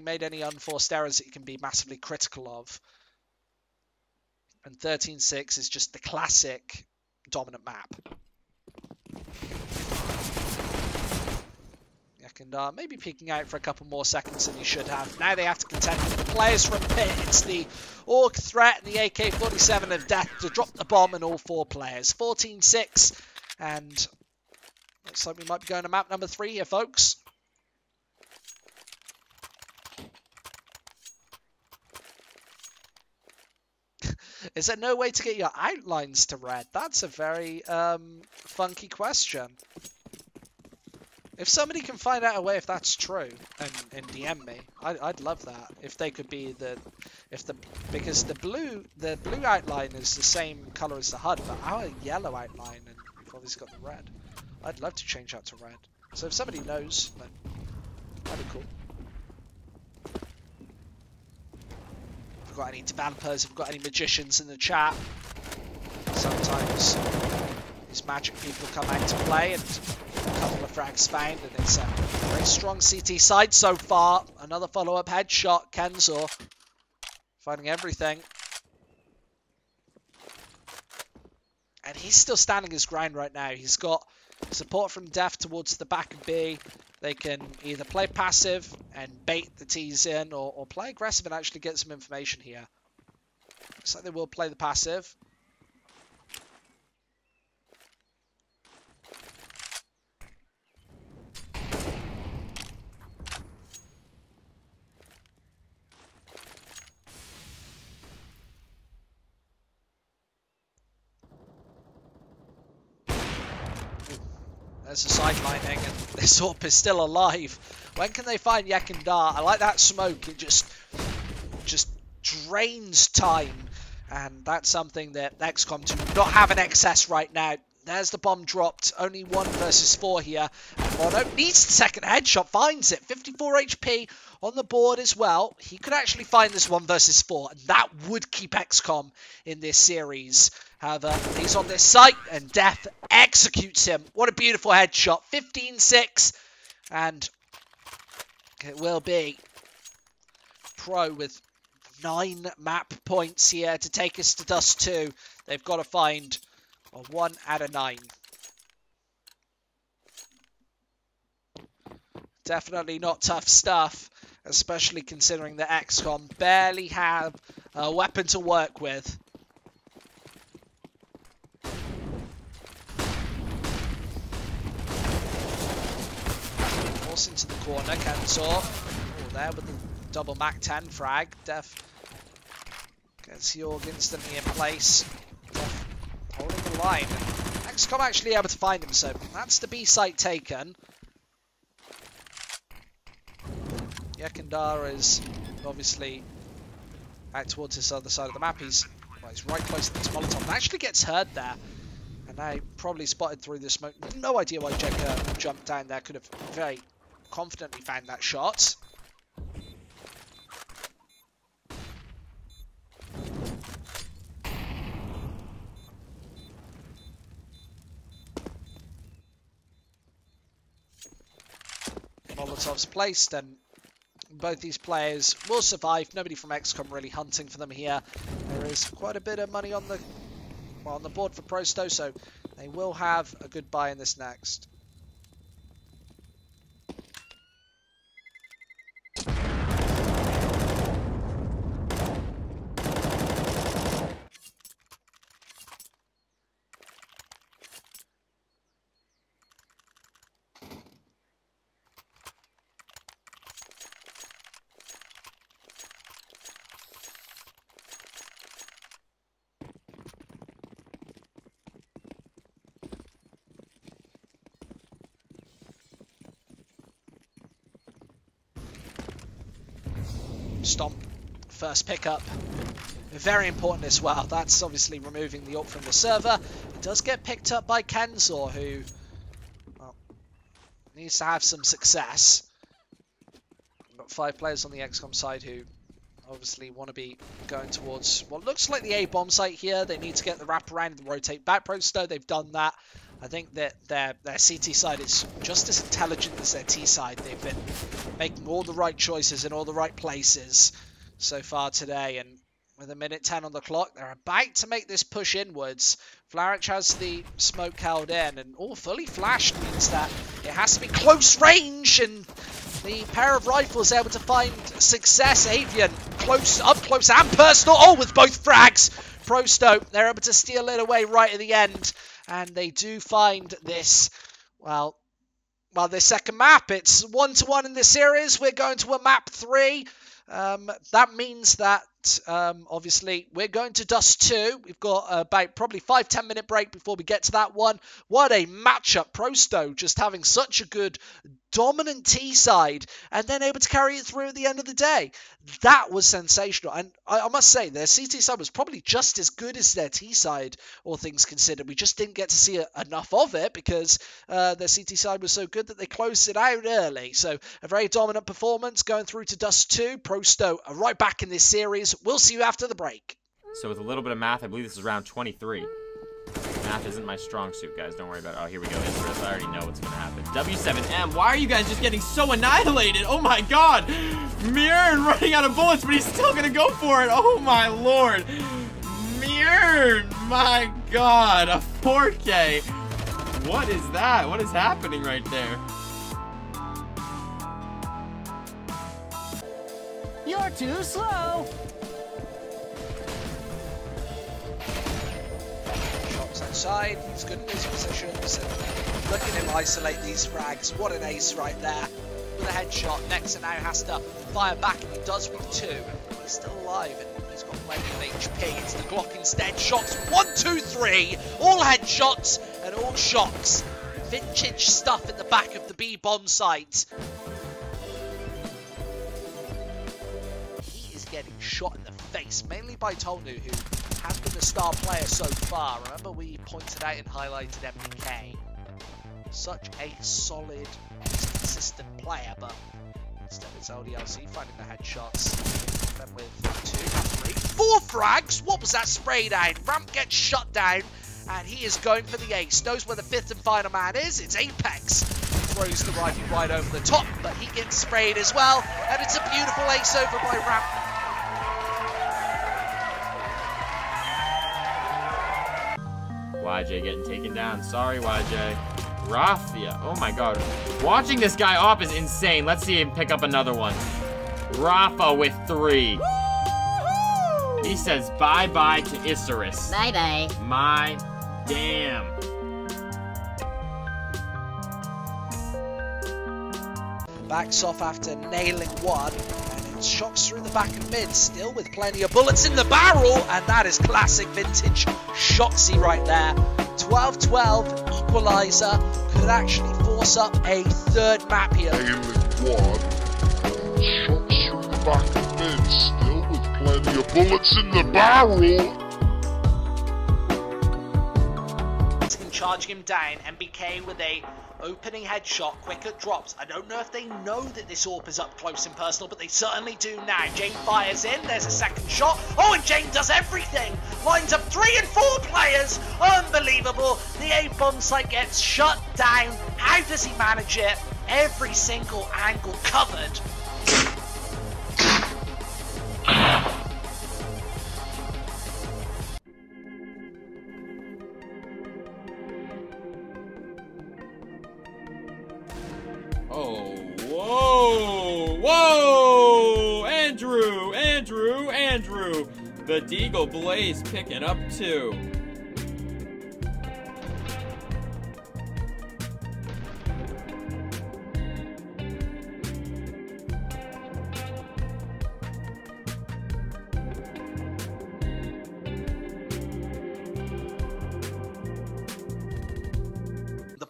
made any unforced errors that you can be massively critical of. And 13-6 is just the classic dominant map. And maybe peeking out for a couple more seconds than you should have. Now they have to contend with the players from pit. It's the Orc Threat and the AK-47 of Death to drop the bomb on all 4 players. 14-6, and looks like we might be going to map number 3 here, folks. Is there no way to get your outlines to red? That's a very funky question. If somebody can find out a way if that's true and DM me, I'd love that. If they could be because the blue outline is the same color as the HUD, but our yellow outline, and we've obviously got the red. I'd love to change that to red. So if somebody knows, then that'd be cool. If we've got any developers, if we've got any magicians in the chat, sometimes these magic people come out to play and a couple of frags found, and it's a very strong CT side so far. Another follow-up headshot. Kenzo finding everything. And he's still standing his ground right now. He's got support from Def towards the back of B. They can either play passive and bait the T's in, or play aggressive and actually get some information here. Looks like they will play the passive. There's a sidelining, and this AWP is still alive. When can they find Yakindar? I like that smoke. It just drains time, and that's something that x-kom do not have an excess right now. There's the bomb dropped. Only 1 versus 4 here. And Mono needs the second headshot. Finds it. 54 HP on the board as well. He could actually find this 1 versus 4. And that would keep x-kom in this series. However, he's on this site, and Death executes him. What a beautiful headshot. 15-6. And it will be Pro with 9 map points here to take us to Dust 2. They've got to find a 1 out of 9. Definitely not tough stuff, especially considering that x-kom barely have a weapon to work with. Force into the corner, Kensor. There with the double Mac 10 frag. Def gets Jorg instantly in place. Def holding the line. x-kom actually able to find him, so that's the B site taken. Yakindar is obviously out towards this other side of the map. He's right close to this Molotov and actually gets heard there. And now probably spotted through the smoke. No idea why Jeka jumped down there. Could have very confidently found that shot. Molotov's placed, and both these players will survive. Nobody from x-kom really hunting for them here. There is quite a bit of money on the board for Prosto, so they will have a good buy in this next. Stomp, first pickup. Very important as well. That's obviously removing the ult from the server. It does get picked up by Kenzor, who needs to have some success. We've got 5 players on the x-kom side who obviously want to be going towards what looks like the A bomb site here. They need to get the wrap around and rotate back. Prosto, they've done that. I think that their CT side is just as intelligent as their T side. They've been making all the right choices in all the right places so far today, and with a minute 10 on the clock, they're about to make this push inwards. Flaric has the smoke held in, and fully flashed means that it has to be close range, and the pair of rifles able to find success. Avian up close and personal, with both frags. Prosto, they're able to steal it away right at the end, and they do find this, well, their second map. It's 1-1 in this series. We're going to a map 3. That means that obviously we're going to Dust 2. We've got about probably 5-10 minute break before we get to that one. What a matchup. Prosto just having such a good dominant T side and then able to carry it through at the end of the day. That was sensational, and I must say their CT side was probably just as good as their T side, all things considered. We just didn't get to see enough of it because their CT side was so good that they closed it out early. So a very dominant performance going through to Dust 2. Prosto are right back in this series. We'll see you after the break. So with a little bit of math, I believe this is round 23. Math isn't my strong suit, guys. Don't worry about it. Oh, here we go. I already know what's going to happen. W7M, why are you guys just getting so annihilated? Oh my god! Mirror running out of bullets, but he's still going to go for it. Oh my lord. Mirror, my god. A 4K. What is that? What is happening right there? You're too slow. Outside, he's good in his positions, and look at him isolate these frags. What an ace right there with a headshot. Nexa now has to fire back, and he does with 2. He's still alive, and he's got plenty of HP. It's the Glock instead. Shots 1, 2, 3, all headshots and all shots. Vintage stuff at the back of the B bomb site. He is getting shot in the face, mainly by Tolnu, who has been the star player so far. Remember, we pointed out and highlighted MBK. Such a solid, consistent player, but instead it's LDLC finding the headshots. Then with 2, 3, 4 frags. What was that spray down? Ramp gets shut down, and he is going for the ace. Knows where the 5th and final man is. It's Apex. Throws the rifle right over the top, but he gets sprayed as well, and it's a beautiful ace over by Ramp. YJ getting taken down. Sorry, YJ. Rafia. Oh my god. Watching this guy op is insane. Let's see him pick up another one. Rafa with 3. He says bye-bye to Isurus. Bye-bye. My damn. Backs off after nailing 1, and it shocks through the back of mid, still with plenty of bullets in the barrel, and that is classic vintage Shoxy right there. 12-12 equalizer could actually force up a 3rd map here. Nailing 1, shots through the back of mid, still with plenty of bullets in the barrel. Charging him down, MBK with a opening headshot, quicker drops. I don't know if they know that this AWP is up close and personal, but they certainly do now. Jane fires in, there's a second shot. Oh, and Jane does everything! Lines up 3 and 4 players! Unbelievable! The A bomb site gets shut down. How does he manage it? Every single angle covered. Oh, whoa, whoa, Andrew, the Deagle Blaze picking up 2.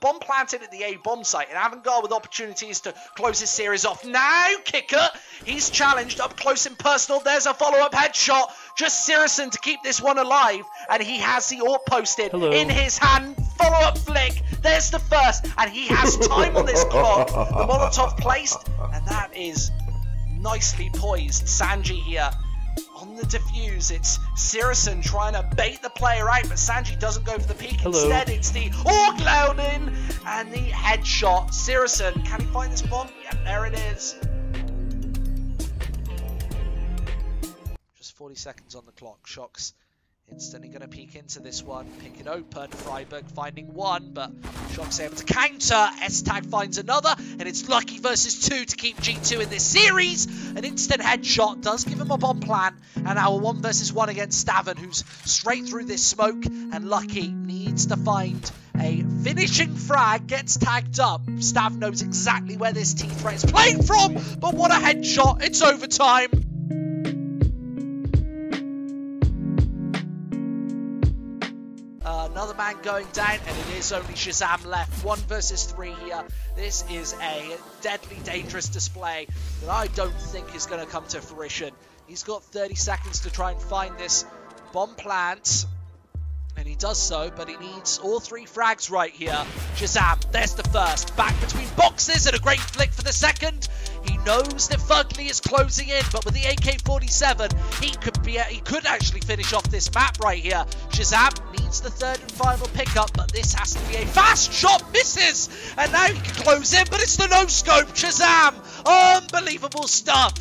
bomb planted at the A bomb site, and Avantgarde with opportunities to close his series off. Now, Kicker, he's challenged up close and personal. There's a follow-up headshot. Just Sirison to keep this one alive, and he has the AWP posted in his hand. Follow-up flick. There's the first, and he has time on this clock. The Molotov placed, and that is nicely poised. Sanji here on the defuse. It's Sirison trying to bait the player out, but Sanji doesn't go for the peek. Instead, it's the AWP loading and the headshot. Sirison, can he find this bomb? Yeah, there it is. Just 40 seconds on the clock. Shox instantly going to peek into this one, pick it open. Freiburg finding one, but Shox able to counter. S-Tag finds another, and it's Lucky versus 2 to keep G2 in this series. An instant headshot does give him a bomb plan, and now a 1 versus 1 against Stavin, who's straight through this smoke, and Lucky needs to find a finishing frag, gets tagged up. Stav knows exactly where this T-threat is playing from, but what a headshot. It's overtime. Another man going down, and it is only Shazam left. 1 versus 3 here. This is a deadly dangerous display that I don't think is going to come to fruition. He's got 30 seconds to try and find this bomb plant, and he does so, but he needs all 3 frags right here. Shazam, there's the first. Back between boxes, and a great flick for the second. He knows that Fugly is closing in, but with the AK-47, he could actually finish off this map right here. Shazam needs the 3rd and final pickup, but this has to be a fast shot. Misses, and now he can close in, but it's the no-scope. Shazam, unbelievable stuff.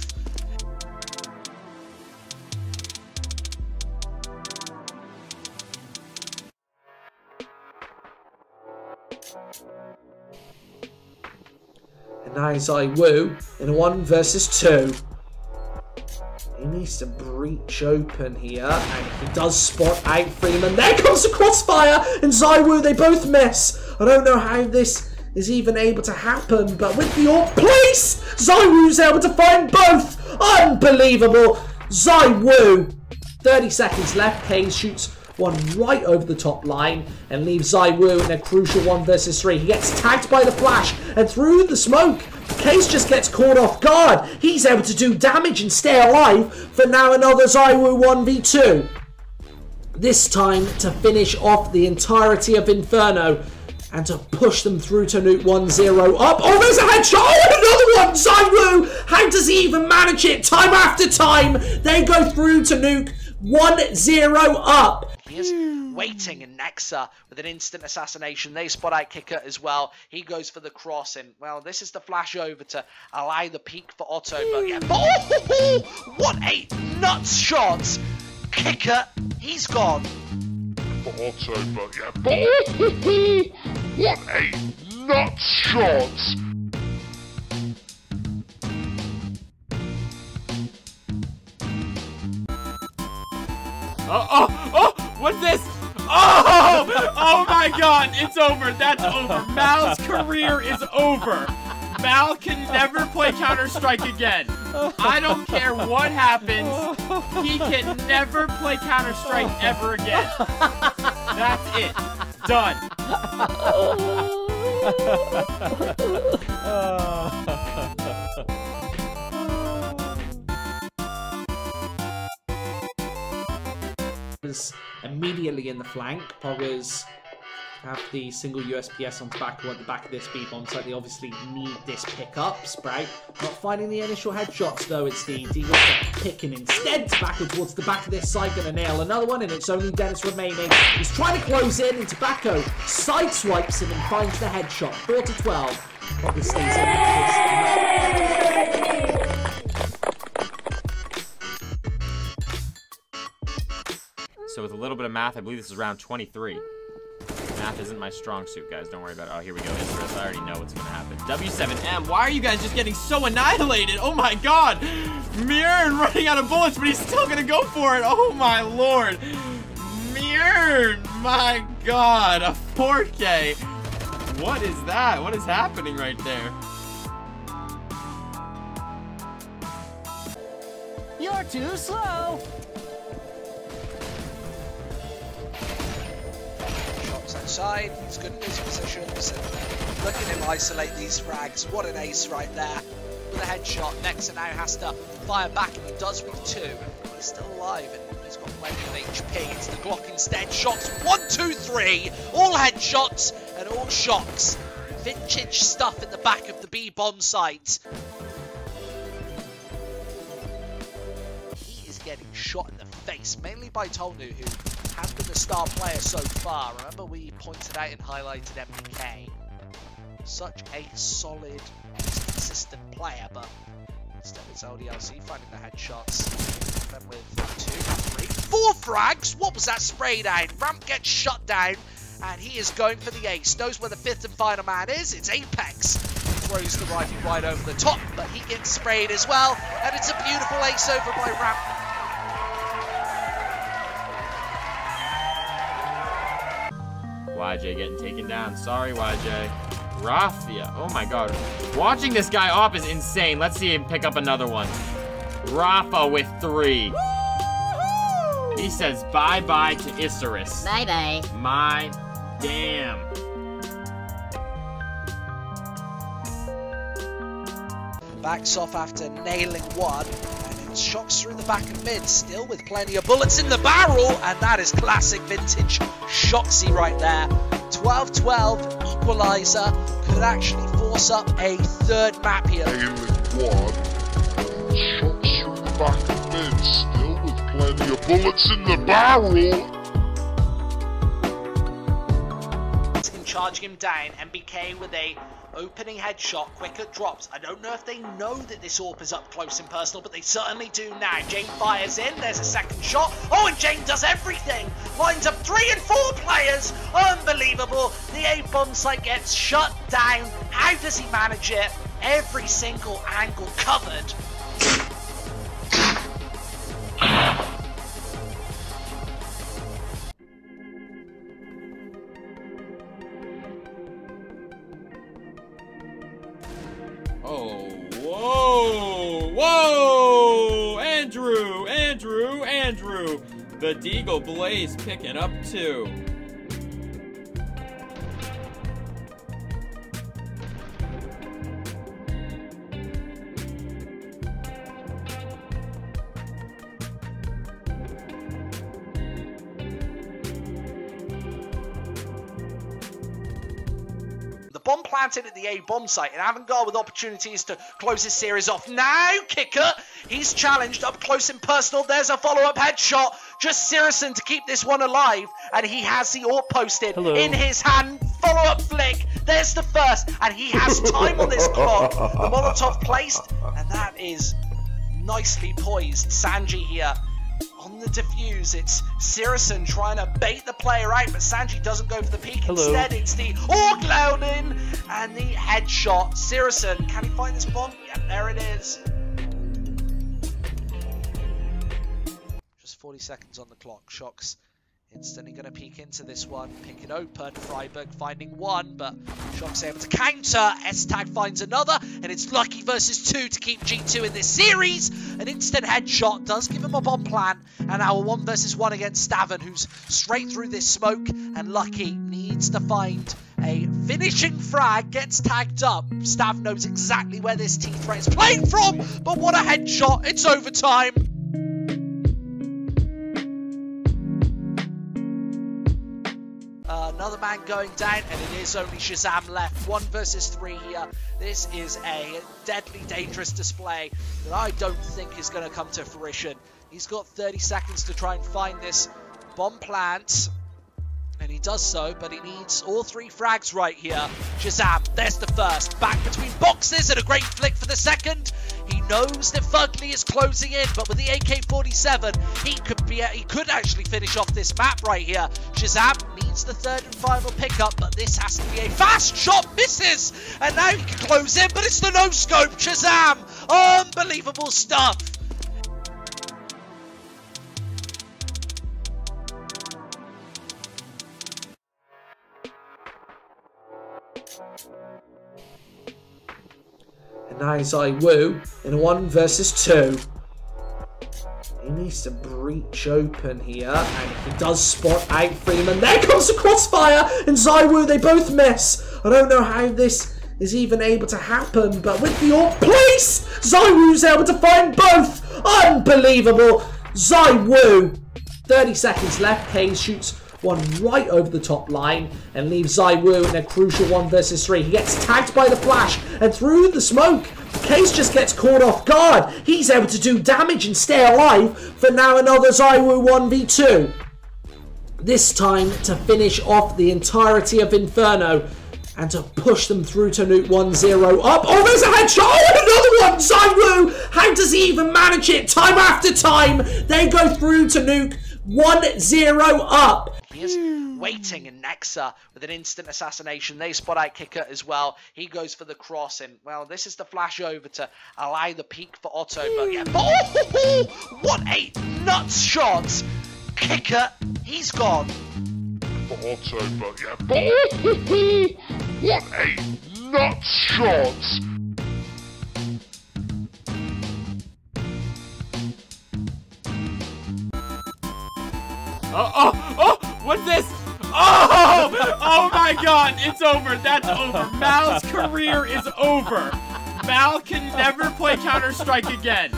And now Zaiwu in a 1 versus 2. He needs to breach open here, and he does spot out Freeman. There comes the crossfire, and Zaiwu, they both miss. I don't know how this is even able to happen, but with the AWP place, Zaiwu's able to find both. Unbelievable. Zaiwu. 30 seconds left. Hayes shoots one right over the top line and leaves Zaiwu in a crucial 1 versus 3. He gets tagged by the flash, and through the smoke, Case just gets caught off guard. He's able to do damage and stay alive for now another Zaiwu 1v2. This time to finish off the entirety of Inferno and to push them through to Nuke 1-0 up. Oh, there's a headshot! Oh, another one! Zaiwu! How does he even manage it time after time? They go through to Nuke 1-0 up. He is waiting in Nexa with an instant assassination. They spot out Kicker as well. He goes for the cross, and well, this is the flash over to allow the peak for Otto. But yeah, what a nuts shot! Kicker, he's gone. For Otto, but yeah, what a nuts shot! Oh, what's this? Oh my god, it's over. That's over. Mal's career is over. Mal can never play Counter-Strike again. I don't care what happens. He can never play Counter-Strike ever again. That's it. Done. Immediately in the flank, Poggers have the single USPS on tobacco at the back of this B bomb site. They obviously need this pickup. Sprout not finding the initial headshots though. It's the D picking instead. Tobacco towards the back of this site, gonna nail another one, and it's only Dennis remaining. He's trying to close in, and Tobacco sideswipes him and finds the headshot. 4-12. Poggers stays in. So with a little bit of math, I believe this is round 23. Math isn't my strong suit, guys. Don't worry about it. Oh, here we go. Interest. I already know what's going to happen. W7M. Why are you guys just getting so annihilated? Oh, my God. Mirren running out of bullets, but he's still going to go for it. Oh, my Lord. Mirren. My God. A 4K. What is that? What is happening right there? You're too slow. Goes outside, he's good in his positions, and look at him isolate these frags. What an ace right there. With a headshot, Nexa now has to fire back, and he does with 2. He's still alive, and he's got plenty of HP. It's the Glock instead. Shots 1, 2, 3. All headshots and all shocks. Vintage stuff at the back of the B bomb site. He is getting shot in the face, mainly by Tolnu, who has been the star player so far. Remember, we pointed out and highlighted MPK. Such a solid, consistent player, but instead it's LDLC finding the headshots. Then with 2, 3, 4 frags. What was that spray down? Ramp gets shut down, and he is going for the ace. Knows where the 5th and final man is. It's Apex. Throws the rifle right over the top, but he gets sprayed as well, and it's a beautiful ace over by Ramp. YJ getting taken down. Sorry, YJ. Raffia. Oh my god. Watching this guy op is insane. Let's see him pick up another one. Rafa with 3. He says bye-bye to Isurus. Bye-bye. My damn. Backs off after nailing 1, and it shocks through the back of mid, still with plenty of bullets in the barrel, and that is classic vintage Shoxy right there. 12-12 equalizer could actually force up a 3rd map here. Nailing 1. Shots through the back of mid, still with plenty of bullets in the barrel. Charging him down, MBK with a opening headshot, quicker drops. I don't know if they know that this AWP is up close and personal, but they certainly do now. Jane fires in, there's a second shot. Oh, and Jane does everything. Lines up 3 and 4 players. Unbelievable. The A bomb site gets shut down. How does he manage it? Every single angle covered. Oh, whoa, whoa! Andrew! The Deagle Blaze picking up 2. Bomb planted at the A bomb site, and Avantgarde with opportunities to close his series off. Now, Kicker, he's challenged up close and personal. There's a follow-up headshot. Just Sirison to keep this one alive, and he has the AWP posted in his hand. Follow-up flick. There's the first, and he has time on this clock. The Molotov placed, and that is nicely poised. Sanji here on the defuse. It's Sirison trying to bait the player out, but Sanji doesn't go for the peek. Instead, it's the Orgloudin and the headshot. Sirison, can he find this bomb? Yeah, there it is. Just 40 seconds on the clock. Shocks instantly going to peek into this one. Pick it open. Freiburg finding 1, but Shock's able to counter. S-Tag finds another, and it's Lucky versus 2 to keep G2 in this series. An instant headshot does give him a bomb plan, and now a 1 versus 1 against Stavin, who's straight through this smoke, and Lucky needs to find a finishing frag, gets tagged up. Stav knows exactly where this T-threat is playing from, but what a headshot. It's overtime. Another man going down, and it is only Shazam left. 1 versus 3 here. This is a deadly dangerous display that I don't think is going to come to fruition. He's got 30 seconds to try and find this bomb plant, and he does so, but he needs all 3 frags right here. Shazam, there's the first. Back between boxes, and a great flick for the second. He knows that Fugly is closing in, but with the AK-47, he could actually finish off this map right here. Shazam needs the 3rd and final pickup, but this has to be a fast shot. Misses, and now he can close in, but it's the no-scope. Shazam, unbelievable stuff. And now it's Woo in a 1 versus 2. He needs to breach open here, and he does spot out Freeman. There comes the crossfire, and ZywOo, they both miss. I don't know how this is even able to happen, but with the AWP placed, ZywOo's able to find both. Unbelievable. ZywOo. 30 seconds left. Kane shoots one right over the top line and leaves ZywOo in a crucial 1 versus 3. He gets tagged by the flash, and through the smoke, Case just gets caught off guard. He's able to do damage and stay alive for now another ZywOo 1v2. This time to finish off the entirety of Inferno and to push them through to Nuke 1-0 up. Oh, there's a headshot. Oh, another one. ZywOo. How does he even manage it? Time after time, they go through to Nuke 1-0 up. He is waiting in Nexa with an instant assassination. They spot out Kicker as well. He goes for the cross, and well, this is the flash over to allow the peak for Otto. But yeah, oh, what a nuts shot! Kicker, he's gone. For Otto, but yeah, what a nuts shot! Oh, what's this? Oh my god, it's over. That's over. Mal's career is over. Mal can never play Counter-Strike again.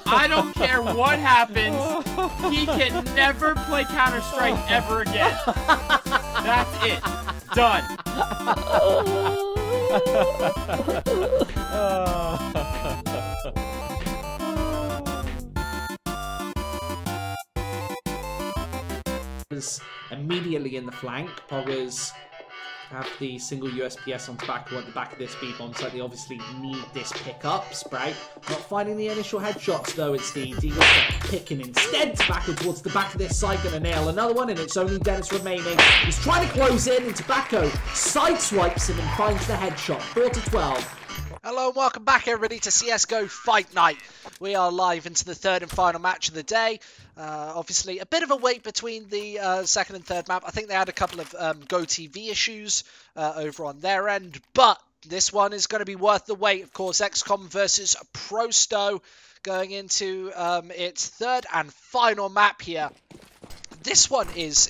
I don't care what happens. He can never play Counter-Strike ever again. That's it. Done. Immediately in the flank, Poggers have the single USPS on tobacco at the back of this B bomb site. They obviously need this pickup. Sprout not finding the initial headshots though. It's the Deagles that picking instead. Tobacco towards the back of this site, gonna nail another one, and it's only Dennis remaining. He's trying to close in, and Tobacco sideswipes him and finds the headshot. 4-12. Hello and welcome back everybody to CSGO Fight Night. We are live into the third and final match of the day. Obviously a bit of a wait between the second and third map. I think they had a couple of GoTV issues over on their end, but this one is going to be worth the wait. Of course, x-kom versus Prosto going into its third and final map here. This one is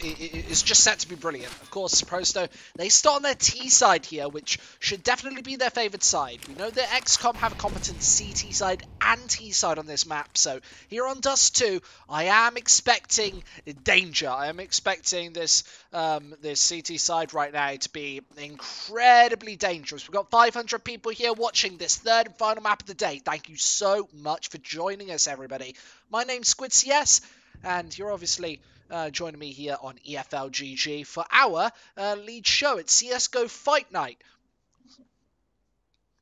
just set to be brilliant. Of course, Prosto, they start on their T side here, which should definitely be their favoured side. We know that x-kom have a competent CT side and T side on this map, so here on Dust 2, I am expecting danger. I am expecting this CT side right now to be incredibly dangerous. We've got 500 people here watching this third and final map of the day. Thank you so much for joining us, everybody. My name's SquidCS, and you're obviously joining me here on EFLGG for our lead show at CSGO Fight Night.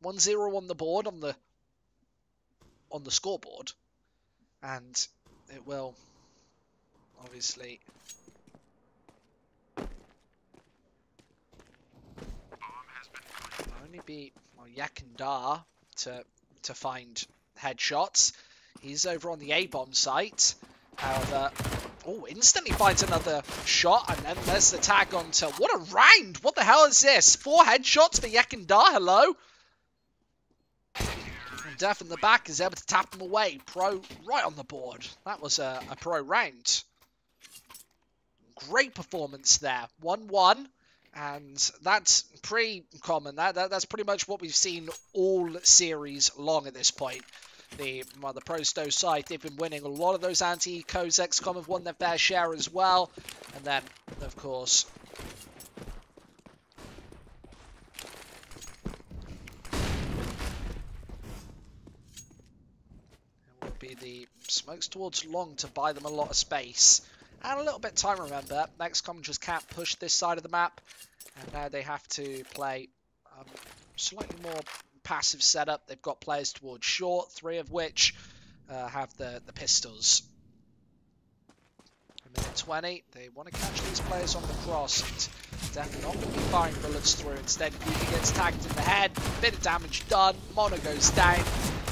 1-0 on the board, on the scoreboard, and it will obviously only be Yakandar to find headshots. He's over on the A-bomb site. However, oh, instantly finds another shot, and then there's the tag onto... What a round! What the hell is this? 4 headshots for Yakandar, hello? And Def in the back is able to tap them away. Pro right on the board. That was a pro round. Great performance there. 1-1. And that's pretty common. That's pretty much what we've seen all series long at this point. The Prosto side, they've been winning a lot of those anti-ecos. x-kom have won their fair share as well. And then, of course, it will be the smokes towards long to buy them a lot of space. And a little bit of time, remember. x-kom just can't push this side of the map. And now they have to play slightly more passive setup. They've got players towards short, 3 of which have the pistols. A minute 20. They want to catch these players on the cross. And definitely not going to be firing bullets through. Instead, Guti gets tagged in the head. Bit of damage done. Mono goes down.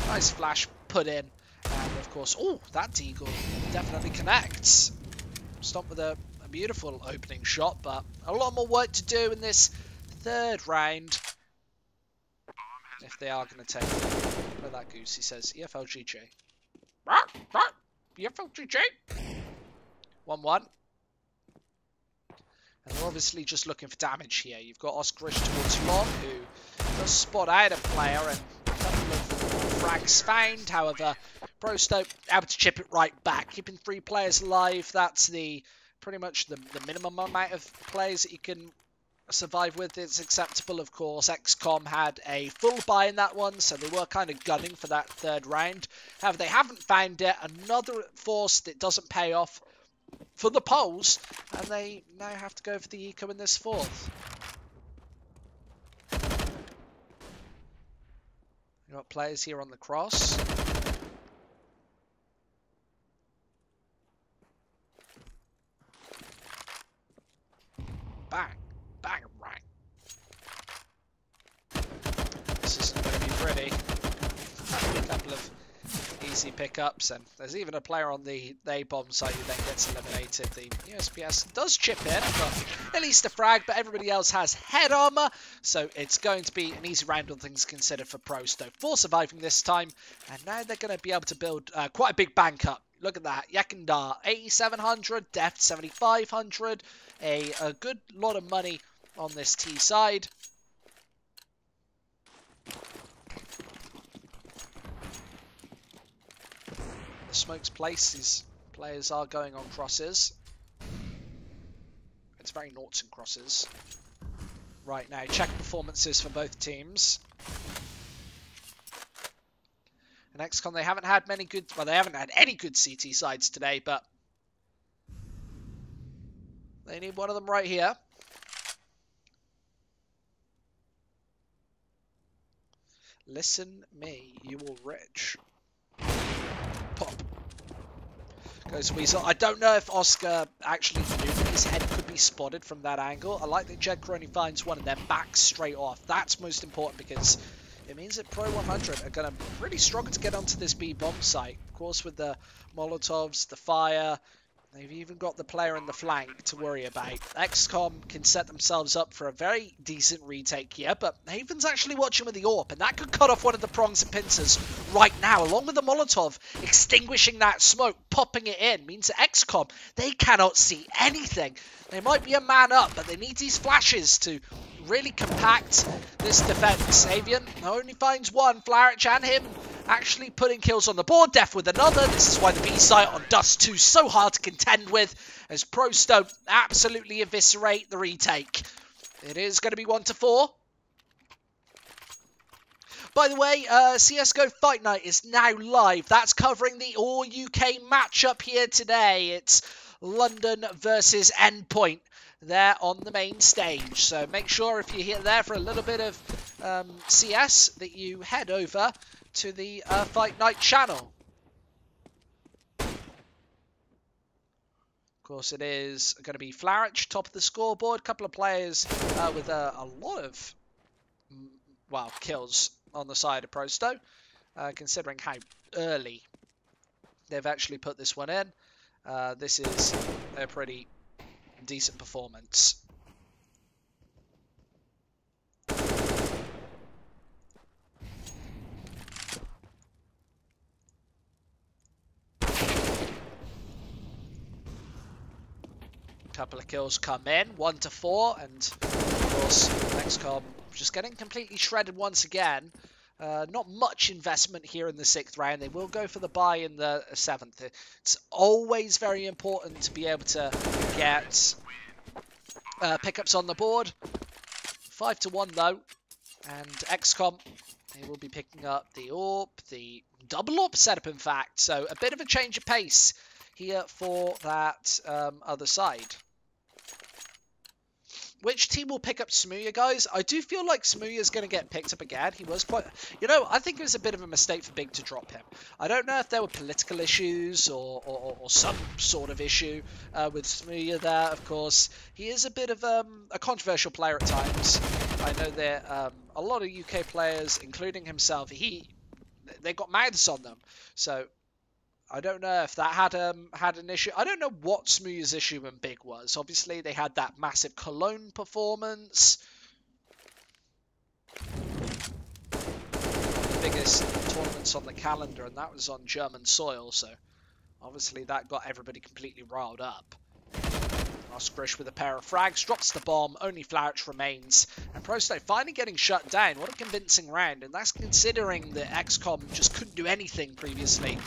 Nice flash put in. And of course, oh, that Deagle definitely connects. Stopped with a beautiful opening shot, but a lot more work to do in this third round. If they are going to take it. Look at that goose, he says, EFLGG. Beautiful, GG. 1-1. And they're obviously just looking for damage here. You've got Oscarish towards Long, who does spot out a player, and a couple of frags found. However, Prosto able to chip it right back, keeping 3 players alive. That's pretty much the minimum amount of players that you can survive with. It's acceptable, of course. x-kom had a full buy in that one, so they were kind of gunning for that 3rd round. However, they haven't found it. Another force that doesn't pay off for the Poles, and they now have to go for the eco in this 4th. You got players here on the cross. Bang, bang, right. This isn't going to be pretty. A couple of easy pickups, and there's even a player on the A-bomb site who then gets eliminated. The USPS does chip in, but at least a frag, but everybody else has head armor, so it's going to be an easy round on things considered for Prosto for surviving this time, and now they're going to be able to build quite a big bank up. Look at that, Yakandar 8,700, Deft 7,500, a good lot of money on this T side. The smoke's place, these players are going on crosses. It's very noughts and crosses right now. Check performances for both teams. And x-kom, they haven't had many good, well, they haven't had any good CT sides today, but they need one of them right here. Listen me, you will rich. Pop. Goes Weasel. I don't know if Oscar actually knew that his head could be spotted from that angle. I like that Jedka only finds one and then backs straight off. That's most important because it means that pro100 are going to really struggle to get onto this B-bomb site. Of course, with the Molotovs, the fire, they've even got the player in the flank to worry about. x-kom can set themselves up for a very decent retake here, but Haven's actually watching with the AWP, and that could cut off one of the prongs and pincers right now, along with the Molotov extinguishing that smoke, popping it in, means that x-kom, they cannot see anything. They might be a man up, but they need these flashes to really compact this defense. Avian only finds one, Flarich and him actually putting kills on the board, Def with another. This is why the B site on Dust 2 is so hard to contend with, as Prosto absolutely eviscerate the retake. It is going to be 1-4. By the way, CSGO Fight Night is now live. That's covering the All-UK matchup here today. It's London versus Endpoint there on the main stage. So make sure if you're here there for a little bit of CS that you head over to the Fight Night channel. Of course, it is going to be Flarich, top of the scoreboard. A couple of players with a lot of, well, kills on the side of Prosto, considering how early they've actually put this one in. This is a pretty decent performance. Couple of kills come in, 1-4, and of course x-kom just getting completely shredded once again. Not much investment here in the 6th round. They will go for the buy in the 7th. It's always very important to be able to get pickups on the board. 5-1 though, and x-kom, they will be picking up the AWP, the double AWP setup in fact. So a bit of a change of pace here for that other side. Which team will pick up Smooya, guys? I do feel like Smooya is going to get picked up again. He was quite... You know, I think it was a bit of a mistake for Big to drop him. I don't know if there were political issues or some sort of issue with Smooya there, of course. He is a bit of a controversial player at times. I know that a lot of UK players, including himself, they got mouths on them. So I don't know if that had an issue. I don't know what Smooya's issue in Big was. Obviously, they had that massive Cologne performance. The biggest tournaments on the calendar, and that was on German soil. So Obviously, that got everybody completely riled up. Oskrish with a pair of frags, drops the bomb, only Flourish remains. And Prosto finally getting shut down. What a convincing round, and that's considering that x-kom just couldn't do anything previously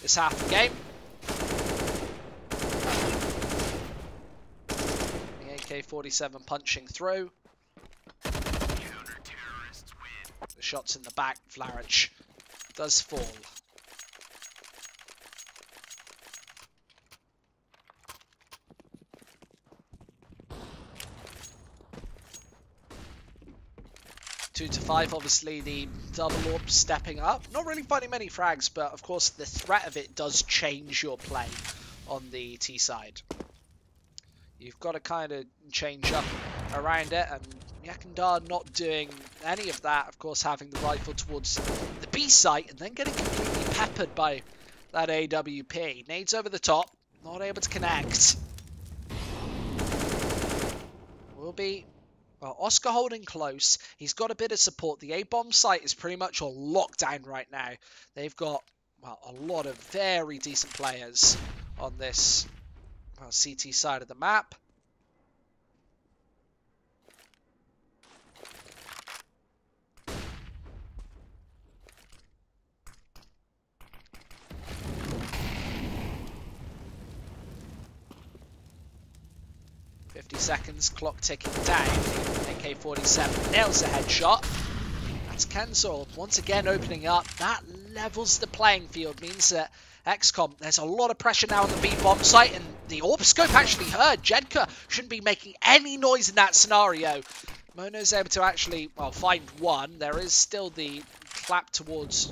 this half of the game. The AK-47 punching through. The shots in the back, Flourish does fall. Two to 5, obviously the double orb stepping up. Not really finding many frags, but of course the threat of it does change your play on the T side. You've got to kind of change up around it, and Yakundar not doing any of that. Of course, having the rifle towards the B site and then getting completely peppered by that AWP. Nades over the top, not able to connect. Will be... Well, Oscar holding close. He's got a bit of support. The A-bomb site is pretty much on lockdown right now. They've got, well, a lot of very decent players on this CT side of the map. Seconds, clock ticking down. AK-47 nails a headshot. That's cancelled. Once again opening up. That levels the playing field. Means that x-kom, there's a lot of pressure now on the B-bomb site, and the orb scope actually heard. Jedka shouldn't be making any noise in that scenario. Mono's able to actually, well, find one. There is still the clap towards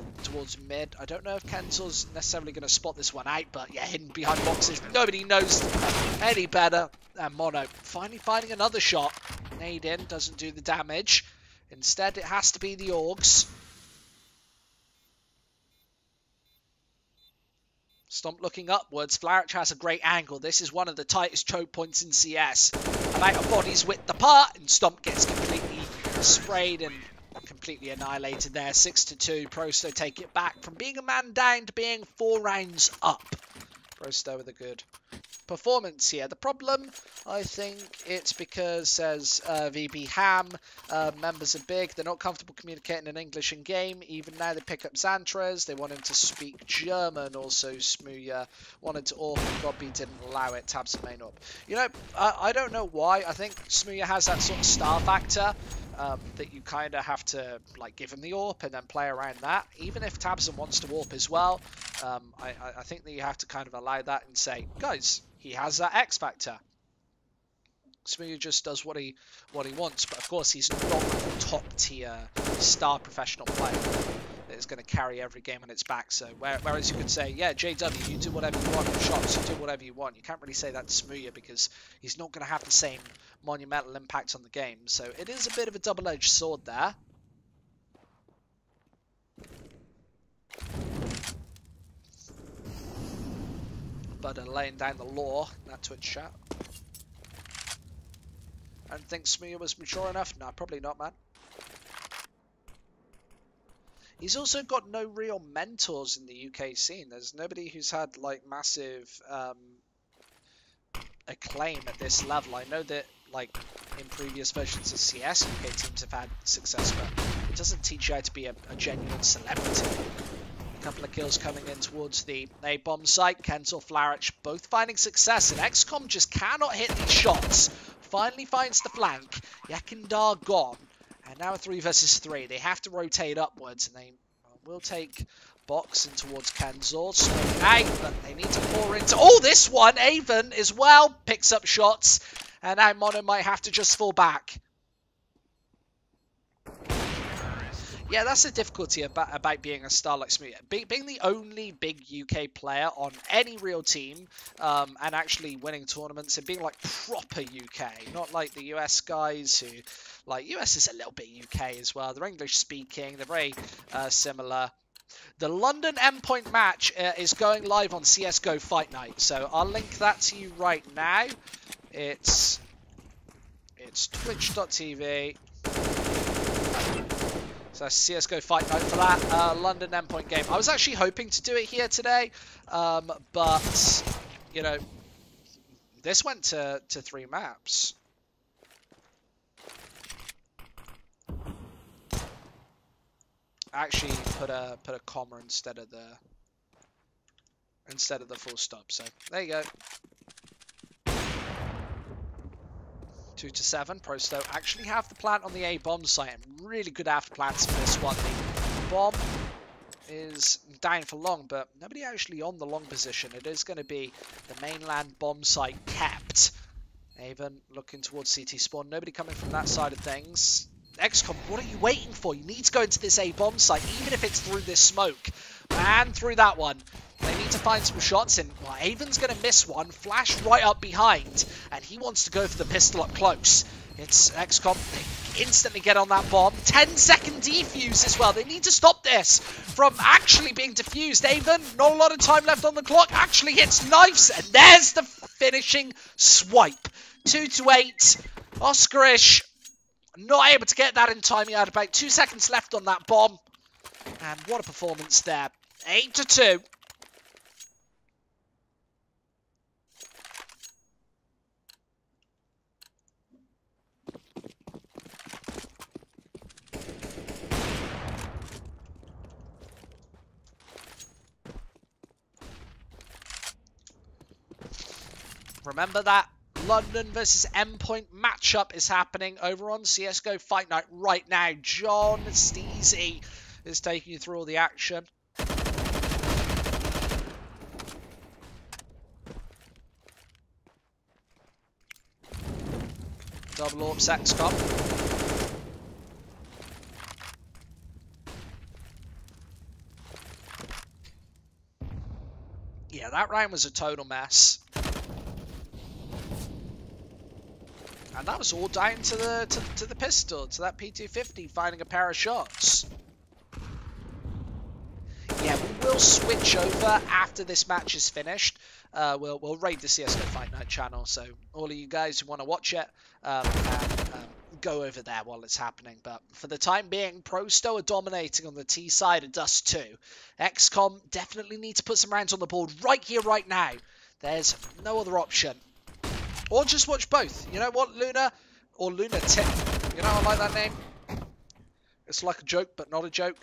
mid. I don't know if Kenzel's necessarily going to spot this one out, but yeah, hidden behind boxes. Nobody knows any better than Mono. Finally finding another shot. Nade in, doesn't do the damage. Instead, it has to be the Augs. Stomp looking upwards. Flourish has a great angle. This is one of the tightest choke points in CS. Amount of bodies width apart, and Stomp gets completely sprayed and completely annihilated there. 6-2. Prosto take it back from being a man down to being 4 rounds up. Prosto with a good performance here. The problem, I think, it's because, says VB Ham, members are big. They're not comfortable communicating in English in game. Even now they pick up Xantres. They want him to speak German. Also, Smuya wanted to orb, and Bobby didn't allow it. Tabs main up. You know, I don't know why. I think Smuya has that sort of star factor. That you kind of have to like give him the AWP and then play around that. Even if Tabson wants to AWP as well, I think that you have to kind of allow that and say, guys, he has that X factor. Smuya just does what he wants, but of course he's not a top tier star professional player that is going to carry every game on its back. So whereas you could say, yeah, JW, you do whatever you want, shots, you do whatever you want. You can't really say that to Smuya because he's not going to have the same monumental impact on the game. So it is a bit of a double-edged sword there. But laying down the law in that Twitch chat. I don't think Smuya was mature enough. No, probably not, man. He's also got no real mentors in the UK scene. There's nobody who's had like massive acclaim at this level. I know that like in previous versions of CS, UK teams have had success, but it doesn't teach you how to be a genuine celebrity. A couple of kills coming in towards the A-bomb site. Kenzel, Flourish both finding success, and x-kom just cannot hit these shots. Finally finds the flank. Yakundar gone. And now a 3 versus 3. They have to rotate upwards, and they will take box in towards Kenzel. Smoke out, but they need to pour into... Oh, this one! Avon as well picks up shots. And now Mono might have to just fall back. Yeah, that's the difficulty about being a star like Smuya. Being the only big UK player on any real team and actually winning tournaments and being like proper UK. Not like the US guys who... Like, US is a little bit UK as well. They're English speaking. They're very similar. The London Endpoint match is going live on CSGO Fight Night. So I'll link that to you right now. It's twitch.tv. So CSGO Fight Night for that London endpoint game. I was actually hoping to do it here today, but, you know, this went to 3 maps. I actually put a comma instead of the full stop. So there you go. 2-7. Prosto actually have the plant on the A bomb site and really good after plants for this one. The bomb is down for long, but nobody actually on the long position. It is going to be the mainland bomb site kept. Haven looking towards CT spawn. Nobody coming from that side of things. x-kom, what are you waiting for? You need to go into this A bomb site, even if it's through this smoke. And through that one. They need to find some shots in. Well, Haven's going to miss one. Flash right up behind. And he wants to go for the pistol up close. It's x-kom. They instantly get on that bomb. 10-second defuse as well. They need to stop this from actually being defused. Haven, not a lot of time left on the clock. Actually hits knives. And there's the finishing swipe. 2-8. Oscarish not able to get that in time. He had about 2 seconds left on that bomb. And what a performance there. 8-2. Remember that London versus endpoint matchup is happening over on CSGO Fight Night right now. John Steezy is taking you through all the action. Double AWP x-kom. Yeah, that round was a total mess. And that was all down to the pistol, to that P250 finding a pair of shots. Yeah, we will switch over after this match is finished. We'll raid the CSGO Fight Night channel, so all of you guys who want to watch it can go over there while it's happening. But for the time being, Prosto are dominating on the T side of Dust 2. x-kom definitely need to put some rounds on the board right here, right now. There's no other option. Or just watch both. You know what, Luna? Or Lunatic. You know, I like that name. It's like a joke, but not a joke.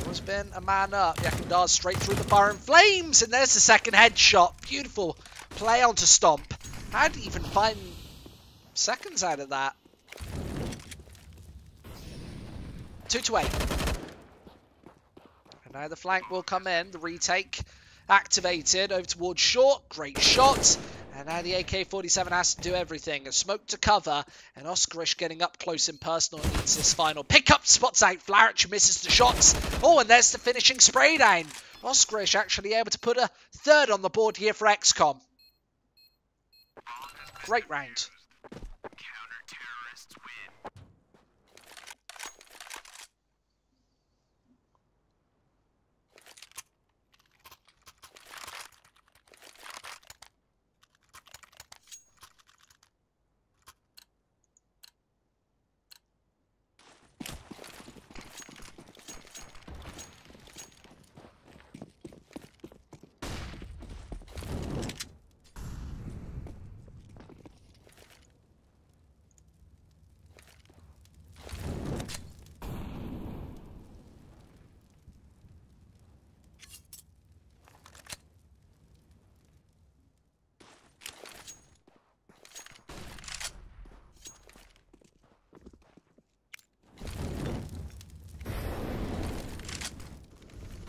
There's been a man up. Yakundar straight through the fire and flames. And there's the second headshot. Beautiful play onto Stomp. How'd he even find seconds out of that? 2-8. And now the flank will come in. The retake activated over towards short. Great shot. And now the AK-47 has to do everything. A smoke to cover. And Oscarish getting up close and personal needs this final pickup. Spots out Flarich, misses the shots. Oh, and there's the finishing spray down. Oscarish actually able to put a third on the board here for x-kom. Great round.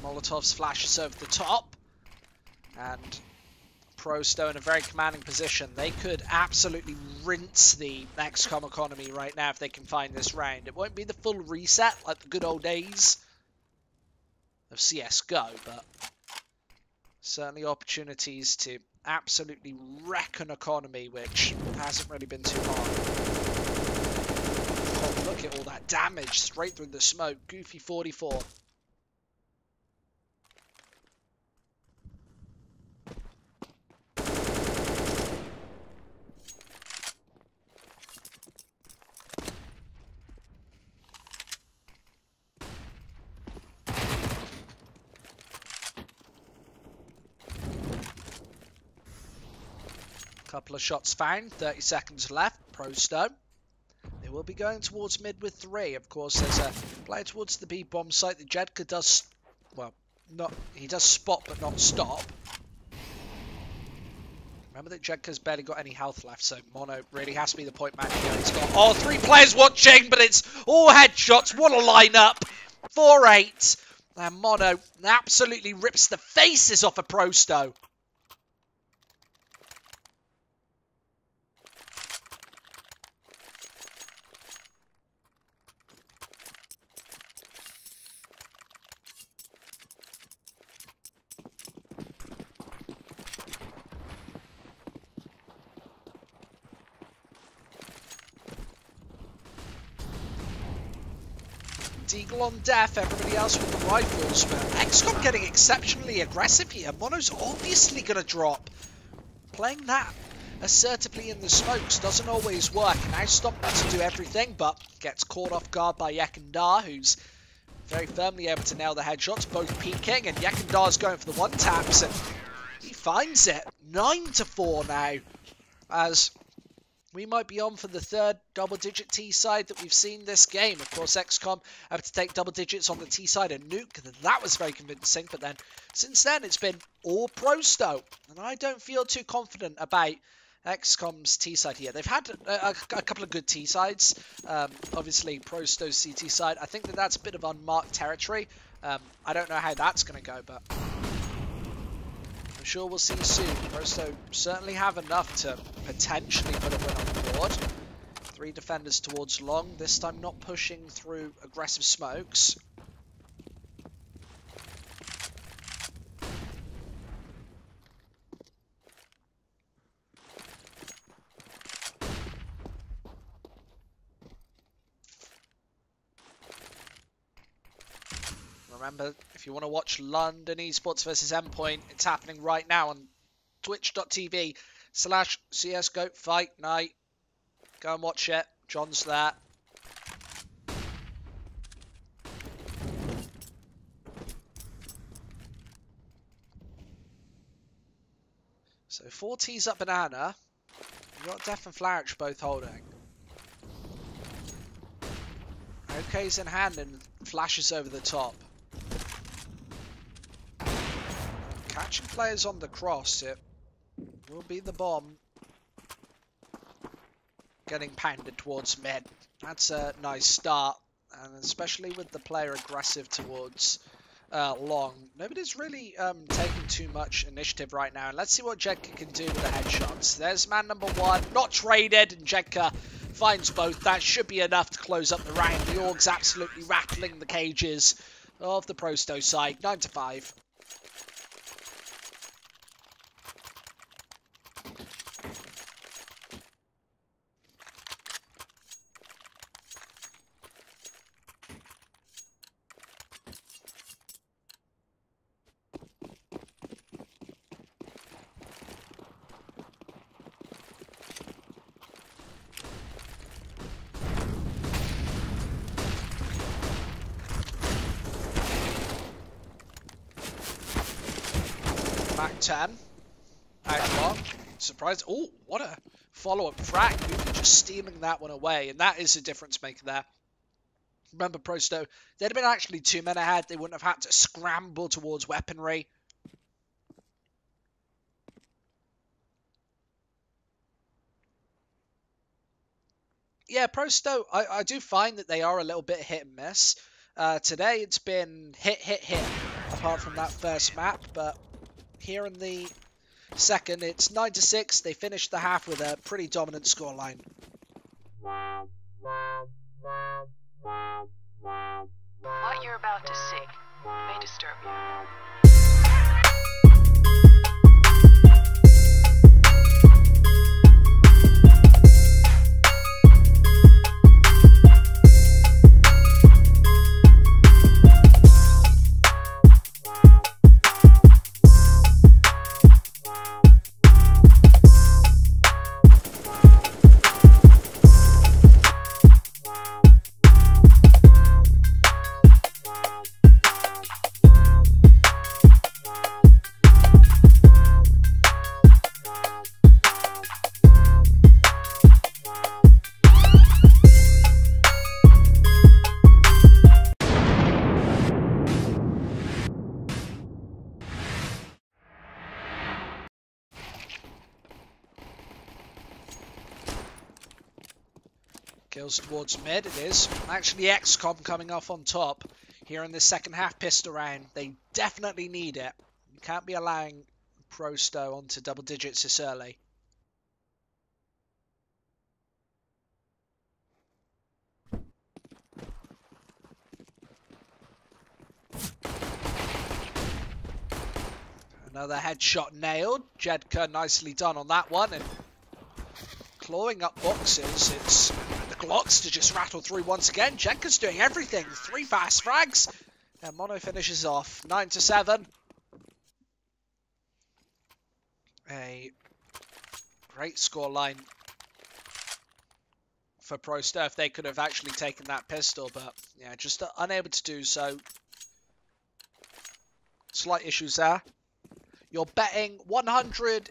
Molotov's flashes over the top. And Prosto in a very commanding position. They could absolutely rinse the x-kom economy right now if they can find this round. It won't be the full reset like the good old days of CSGO, but certainly opportunities to absolutely wreck an economy, which hasn't really been too hard. Oh, look at all that damage straight through the smoke. Goofy 44. Couple of shots found. 30 seconds left. Prosto. They will be going towards mid with 3. Of course, there's a player towards the B bomb site. The Jedka does, well, he does spot but not stop. Remember that Jedka's barely got any health left, so Mono really has to be the point man here. He's got 3 players watching, but it's all headshots. What a lineup! 4-8, and Mono absolutely rips the faces off of Prosto. Deagle on death, everybody else with the rifles, but x-kom getting exceptionally aggressive here. Mono's obviously going to drop. Playing that assertively in the smokes doesn't always work. Now stopping to do everything, but gets caught off guard by Yekindar, who's very firmly able to nail the headshots, both peeking, and Yekindar's going for the one-taps, and he finds it. 9-4 now, as we might be on for the 3rd double-digit T side that we've seen this game. Of course, x-kom have to take double digits on the T side and Nuke. That was very convincing, but then since then it's been all Prosto, and I don't feel too confident about x-kom's T side here. They've had a couple of good T sides. Obviously, Prosto's CT side. I think that's a bit of unmarked territory. I don't know how that's going to go, but I'm sure we'll see soon. Prosto certainly have enough to potentially put a win on the board. 3 defenders towards long, this time not pushing through aggressive smokes. Remember, if you want to watch London Esports versus Endpoint, it's happening right now on twitch.tv/CSGO Fight Night. Go and watch it. John's there. So 4 T's up Banana. You've got Def and Flourish both holding. OK's in hand and flashes over the top. Catching players on the cross, it will be the bomb getting pounded towards mid. That's a nice start, and especially with the player aggressive towards long. Nobody's really taking too much initiative right now, and let's see what Jedka can do with the headshots. There's man number 1, not traded, and Jedka finds both. That should be enough to close up the round. The Org's absolutely rattling the cages of the Prosto side. 9-5. Back 10. Outlaw. Surprised. Oh, what a follow-up frag. Nuke just stealing that one away. And that is a difference maker there. Remember, Prosto, they'd have been actually 2 men ahead. They wouldn't have had to scramble towards weaponry. Yeah, Prosto, I do find that they are a little bit hit and miss. Today it's been hit, apart from that first map, but here in the second, it's 9-6. They finished the half with a pretty dominant scoreline. What you're about to see may disturb you. Kills towards mid, it is. Actually, x-kom coming off on top here in the second half pistol round. They definitely need it. You can't be allowing Prosto onto double digits this early. Another headshot nailed. Jedka nicely done on that one. And clawing up boxes. It's the Glocks to just rattle through once again. Jedka's doing everything. 3 fast frags. And Mono finishes off. 9-7. A great scoreline for Prosto if they could have actually taken that pistol. But yeah, just unable to do so. Slight issues there. You're betting €100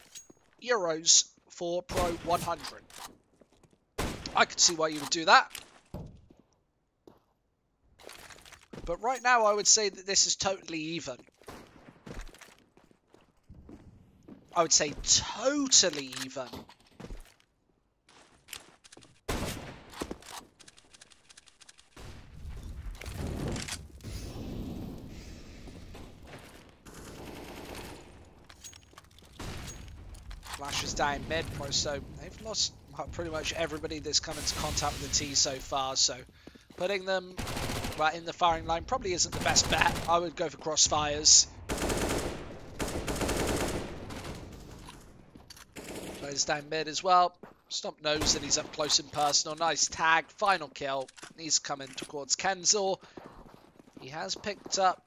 for pro100. I could see why you would do that. But right now I would say that this is totally even. I would say totally even. Flashes down mid, so they've lost pretty much everybody that's come into contact with the T so far, so putting them right in the firing line probably isn't the best bet. I would go for crossfires. Plays down mid as well. Stomp knows that he's up close and personal. Nice tag, final kill. He's coming towards Kenzel. He has picked up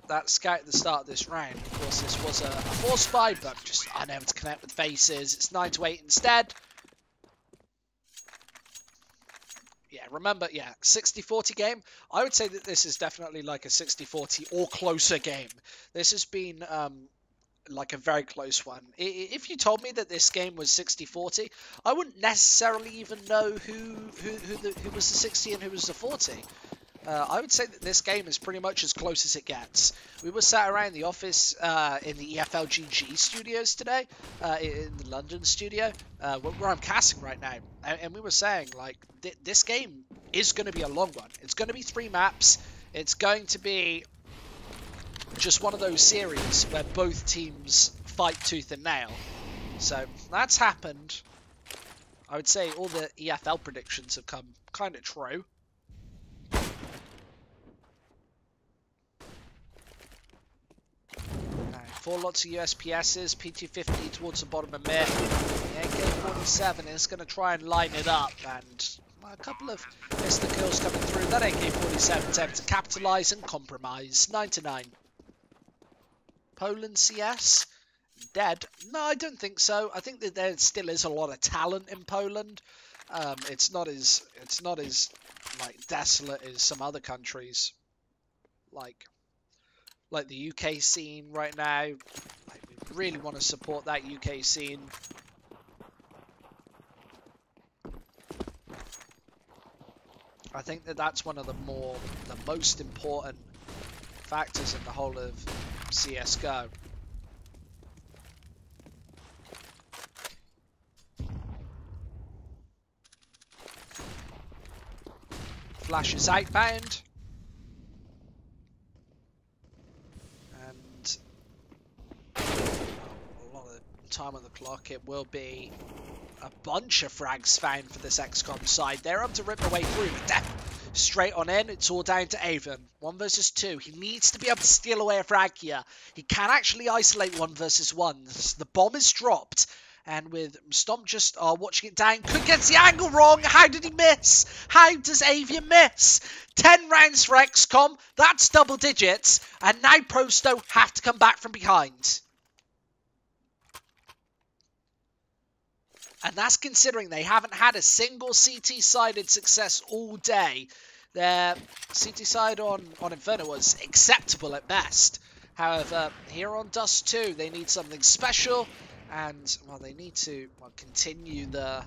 that scout at the start of this round. Of course, this was a force spy, but just unable to connect with faces. It's 9-8 instead. Yeah, remember, yeah, 60-40 game. I would say that this is definitely like a 60-40 or closer game. This has been like a very close one. If you told me that this game was 60-40, I wouldn't necessarily even know who was the 60 and who was the 40. I would say that this game is pretty much as close as it gets. We were sat around the office in the EFLGG studios today, in the London studio, where I'm casting right now, and we were saying, like, this game is going to be a long one. It's going to be 3 maps. It's going to be just one of those series where both teams fight tooth and nail. So that's happened. I would say all the EFL predictions have come kind of true. Four lots of USPSs, PT50 towards the bottom of mid. The AK-47 is going to try and line it up, and a couple of missed the kills coming through. That AK-47 is able to capitalise and compromise. 9-9. Poland CS? Dead? No, I don't think so. I think that there still is a lot of talent in Poland. It's not as like desolate as some other countries, like the UK scene right now. Like, we really want to support that UK scene. I think that that's one of the most important factors in the whole of CSGO. Flash is outbound. And a lot of time on the clock. It will be a bunch of frags found for this x-kom side. They're up to rip their way through. Straight on in, it's all down to Avon. 1 versus 2. He needs to be able to steal away a frag here. He can actually isolate 1 versus 1. The bomb is dropped. And with Stomp just watching it down, could get the angle wrong. How did he miss? How does Avian miss? 10 rounds for x-kom. That's double digits. And now Prosto have to come back from behind. And that's considering they haven't had a single CT-sided success all day. Their CT side on Inferno was acceptable at best. However, here on Dust 2, they need something special. And, well, they need to continue the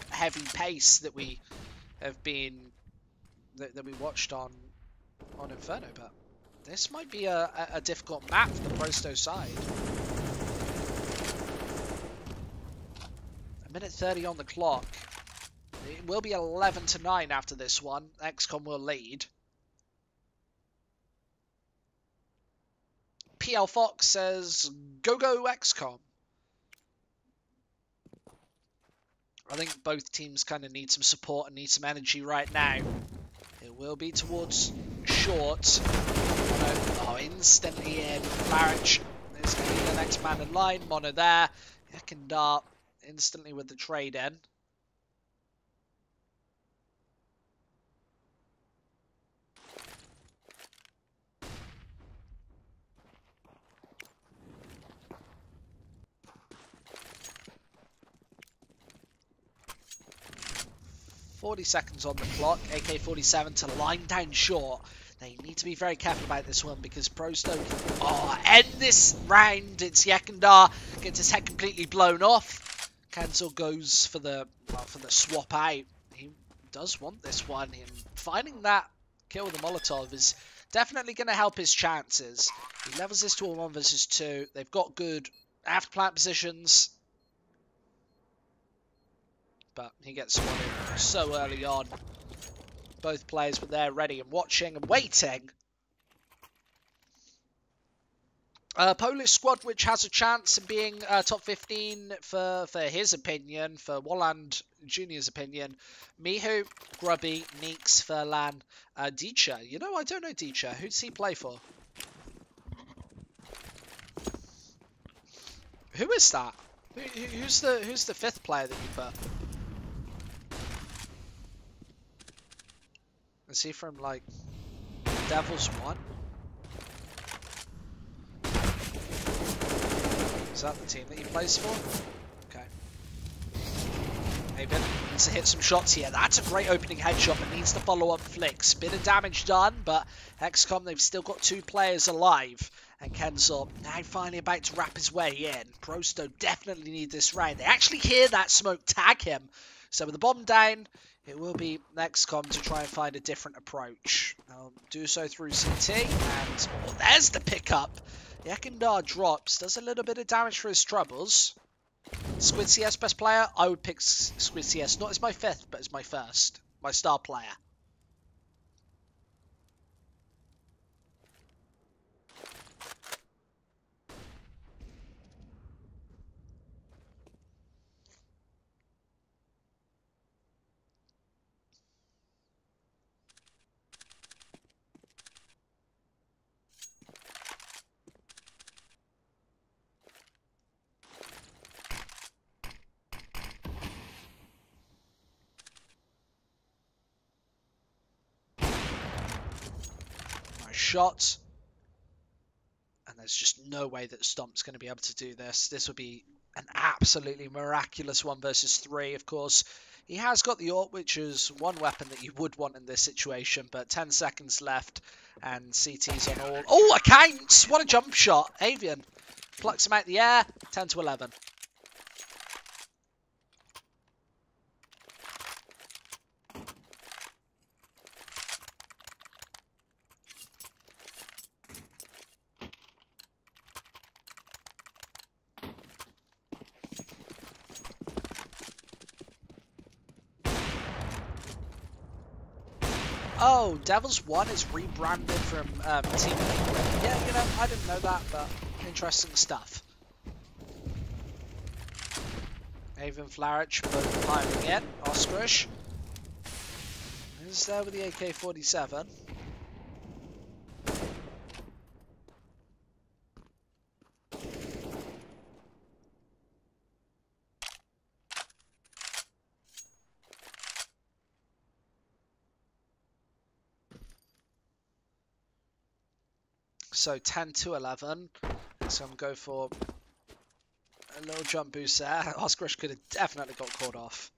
heavy pace that we have been that we watched on Inferno. But this might be a difficult map for the Prosto side. 1:30 on the clock. It will be 11-9 after this one. x-kom will lead. PL Fox says, go x-kom. I think both teams kind of need some support and need some energy right now. It will be towards short. Oh, instantly in. Larich is going to be the next man in line. Mono there. Ekandar instantly with the trade in. .40 on the clock. AK-47 to line down short. They need to be very careful about this one because Prosto end this round. It's Ekandar gets his head completely blown off. Cancel goes for the swap out. He does want this one. And finding that kill with the Molotov is definitely going to help his chances. He levels this to a 1 versus 2. They've got good after plant positions. But he gets spotted so early on. Both players were there ready and watching and waiting. Polish squad which has a chance of being top 15 for his opinion, for Walland Jr.'s opinion. Mihu, Grubby, Neeks, Furlan, Dicha. You know, I don't know Dicha. Who does he play for? Who is that? Who's the 5th player that you put? Is he from, like, Devils 1? Is that the team that he plays for? Okay. Maybe needs to hit some shots here. That's a great opening headshot, but needs to follow up flicks. Bit of damage done, but x-kom, they've still got 2 players alive. And Kenzel now finally about to wrap his way in. Prosto definitely need this round. They actually hear that smoke tag him. So with the bomb down, it will be x-kom to try and find a different approach. They'll do so through CT, and there's the pickup. Ekandar drops, does a little bit of damage for his troubles. Squid CS best player? I would pick Squid CS, not as my 5th, but as my 1st. My star player. Shot, and there's just no way that Stomp's going to be able to do this. This would be an absolutely miraculous 1 versus 3. Of course, he has got the AWP, which is one weapon that you would want in this situation, but 10 seconds left, and CT's on all. Oh, accounts! What a jump shot! Avian plucks him out the air, 10-11. Oh, Devils 1 is rebranded from Team League. Yeah, you know, I didn't know that, but interesting stuff. Avon Flarich both piling in. Oskarish is there with the AK-47. So 10-11. So I'm going to go for a little jump boost there. Oskarish could have definitely got caught off.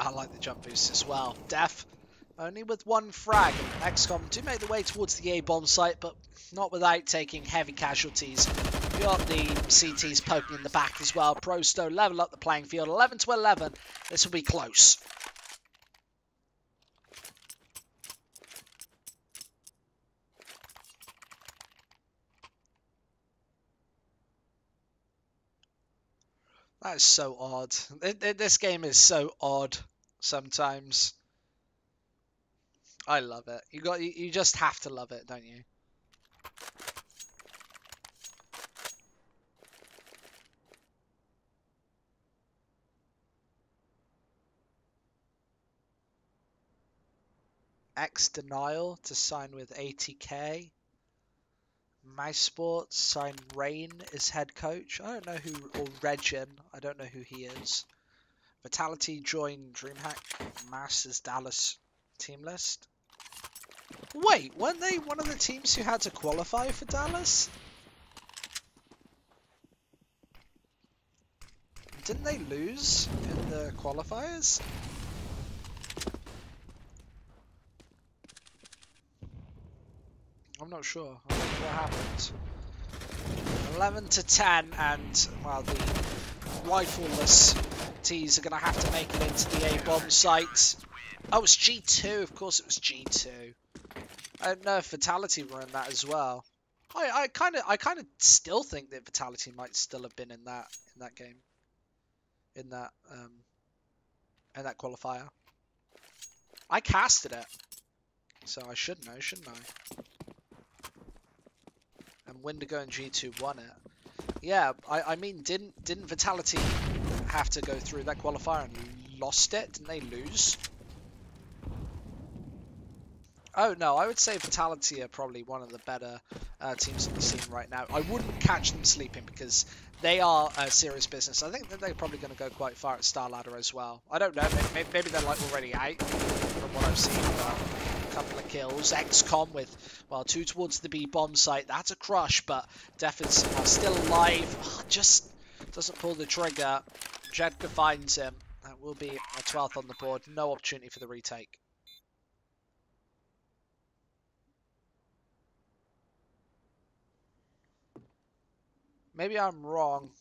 I like the jump boost as well. Def, only with one frag. x-kom do make the way towards the A-bomb site, but not without taking heavy casualties. You've got the CTs poking in the back as well. Prosto level up the playing field. 11 to 11. This will be close. That is so odd. This game is so odd sometimes. I love it. You just have to love it, don't you? X Denial to sign with 80k. My Sports signed Rain as head coach. I don't know who, or Regin. I don't know who he is. Vitality joined DreamHack Masters Dallas team list. Wait, weren't they one of the teams who had to qualify for Dallas? Didn't they lose in the qualifiers? I'm not sure. I don't know what happened. 11 to 10, and well, the rifleless T's are going to have to make it into the A-bomb site. Oh, it's G2. Of course, it was G2. I don't know if Vitality were in that as well. I kind of still think that Vitality might still have been in that game, in that qualifier. I casted it, so I should know, shouldn't I? And Wendigo and G2 won it. Yeah, I mean, didn't Vitality have to go through that qualifier and lost it? Didn't they lose? Oh no, I would say Vitality are probably one of the better teams on the scene right now. I wouldn't catch them sleeping because they are a serious business. I think that they're probably going to go quite far at Star Ladder as well. I don't know, maybe they're like already out from what I've seen. But couple of kills. x-kom with, well, 2 towards the B-bomb site. That's a crush, but Def is still alive. Just doesn't pull the trigger. Jedka finds him. That will be a 12th on the board. No opportunity for the retake. Maybe I'm wrong.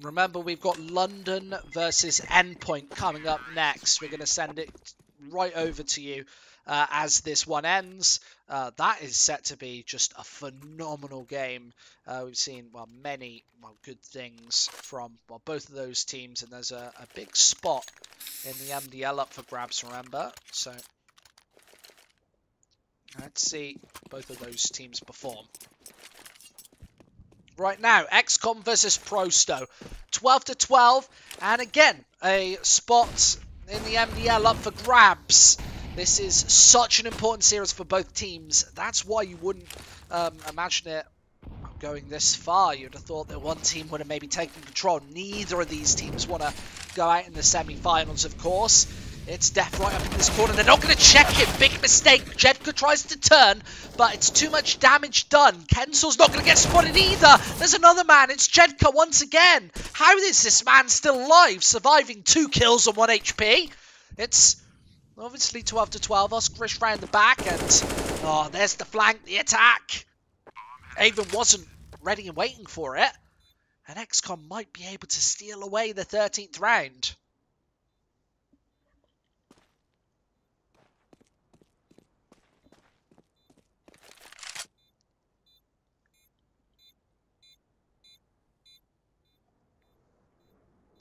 Remember, we've got London versus Endpoint coming up next. We're going to send it right over to you as this one ends. That is set to be just a phenomenal game. We've seen, well, many good things from both of those teams, and there's a big spot in the MDL up for grabs, remember. So let's see both of those teams perform. Right now, x-kom versus Prosto, 12 to 12, and again, a spot in the MDL up for grabs. This is such an important series for both teams. That's why you wouldn't imagine it going this far. You'd have thought that one team would have maybe taken control. Neither of these teams want to go out in the semi-finals, of course. It's Def right up in this corner. They're not going to check him. Big mistake. Jedka tries to turn, but it's too much damage done. Kensel's not going to get spotted either. There's another man. It's Jedka once again. How is this man still alive, surviving 2 kills on 1 HP? It's obviously 12 to 12. Oscarish round the back, and oh, there's the flank, the attack. Avon wasn't ready and waiting for it, and x-kom might be able to steal away the 13th round.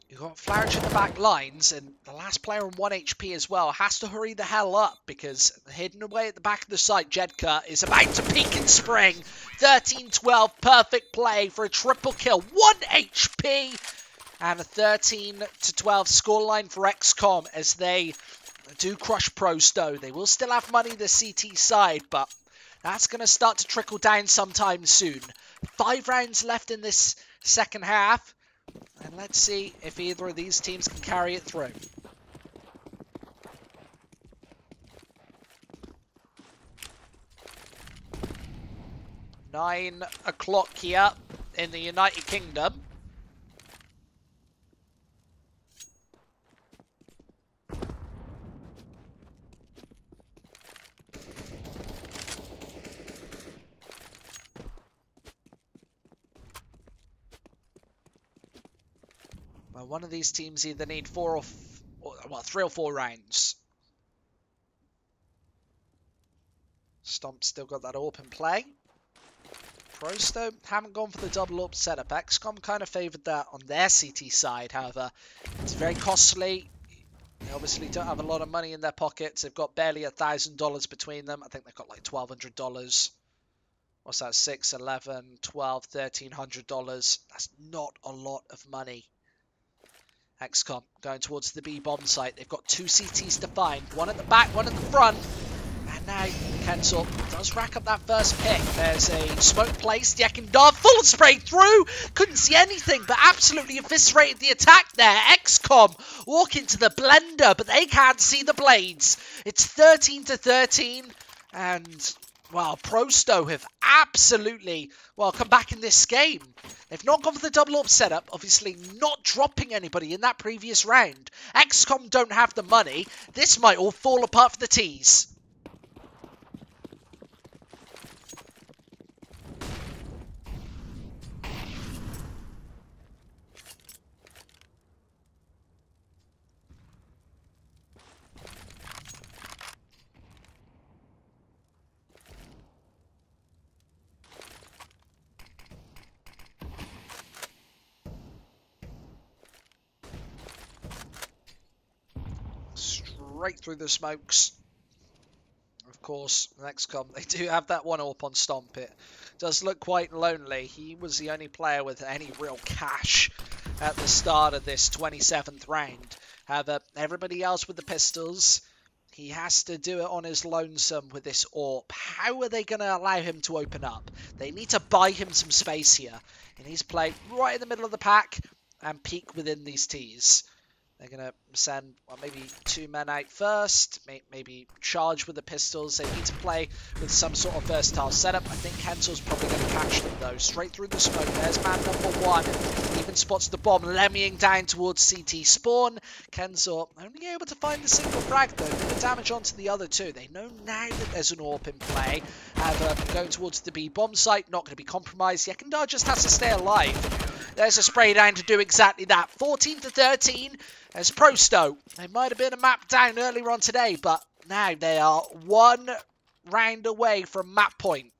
You've got Flourish in the back lines, and the last player on 1 HP as well has to hurry the hell up, because hidden away at the back of the site, Jedka is about to peak and spring. 13-12, perfect play for a triple kill. 1 HP, and a 13 to 12 scoreline for x-kom as they do crush Pro-Sto. They will still have money the CT side, but that's going to start to trickle down sometime soon. 5 rounds left in this second half. And let's see if either of these teams can carry it through. Nine o'clock here in the United Kingdom. Well, one of these teams either need 3 or 4 rounds. Stomp's still got that open play. Pro-Sto haven't gone for the double up setup. x-kom kind of favoured that on their CT side, however. It's very costly. They obviously don't have a lot of money in their pockets. They've got barely $1,000 between them. I think they've got like $1,200. What's that? 6, 11, 12, $1,300. That's not a lot of money. x-kom going towards the B bomb site. They've got 2 CTs to find. One at the back, one at the front. And now Kenzel does rack up that first pick. There's a smoke placed. Yekindar full spray through. Couldn't see anything, but absolutely eviscerated the attack there. x-kom walk into the blender, but they can't see the blades. It's 13-13. And, well, Pro-Sto have absolutely, well, come back in this game. They've not gone for the double up setup, obviously not dropping anybody in that previous round. x-kom don't have the money. This might all fall apart for the T's. Right through the smokes. Of course, x-kom, they do have that one up on Stomp. It does look quite lonely. He was the only player with any real cash at the start of this 27th round. However, everybody else with the pistols, he has to do it on his lonesome with this AWP. How are they going to allow him to open up? They need to buy him some space here. And he's played right in the middle of the pack and peek within these T's. They're going to send maybe 2 men out first, maybe charge with the pistols. They need to play with some sort of versatile setup. I think Kenzel's probably going to catch them, though. Straight through the smoke. There's man number 1. Even spots the bomb, lemmying down towards CT spawn. Kenzel only able to find the single frag, though. Bit of damage onto the other 2. They know now that there's an AWP in play. However, going towards the B bomb site, not going to be compromised. Yekindar just has to stay alive. There's a spray down to do exactly that. 14-13. As Pro-Sto, they might have been a map down earlier on today, but now they are 1 round away from map point.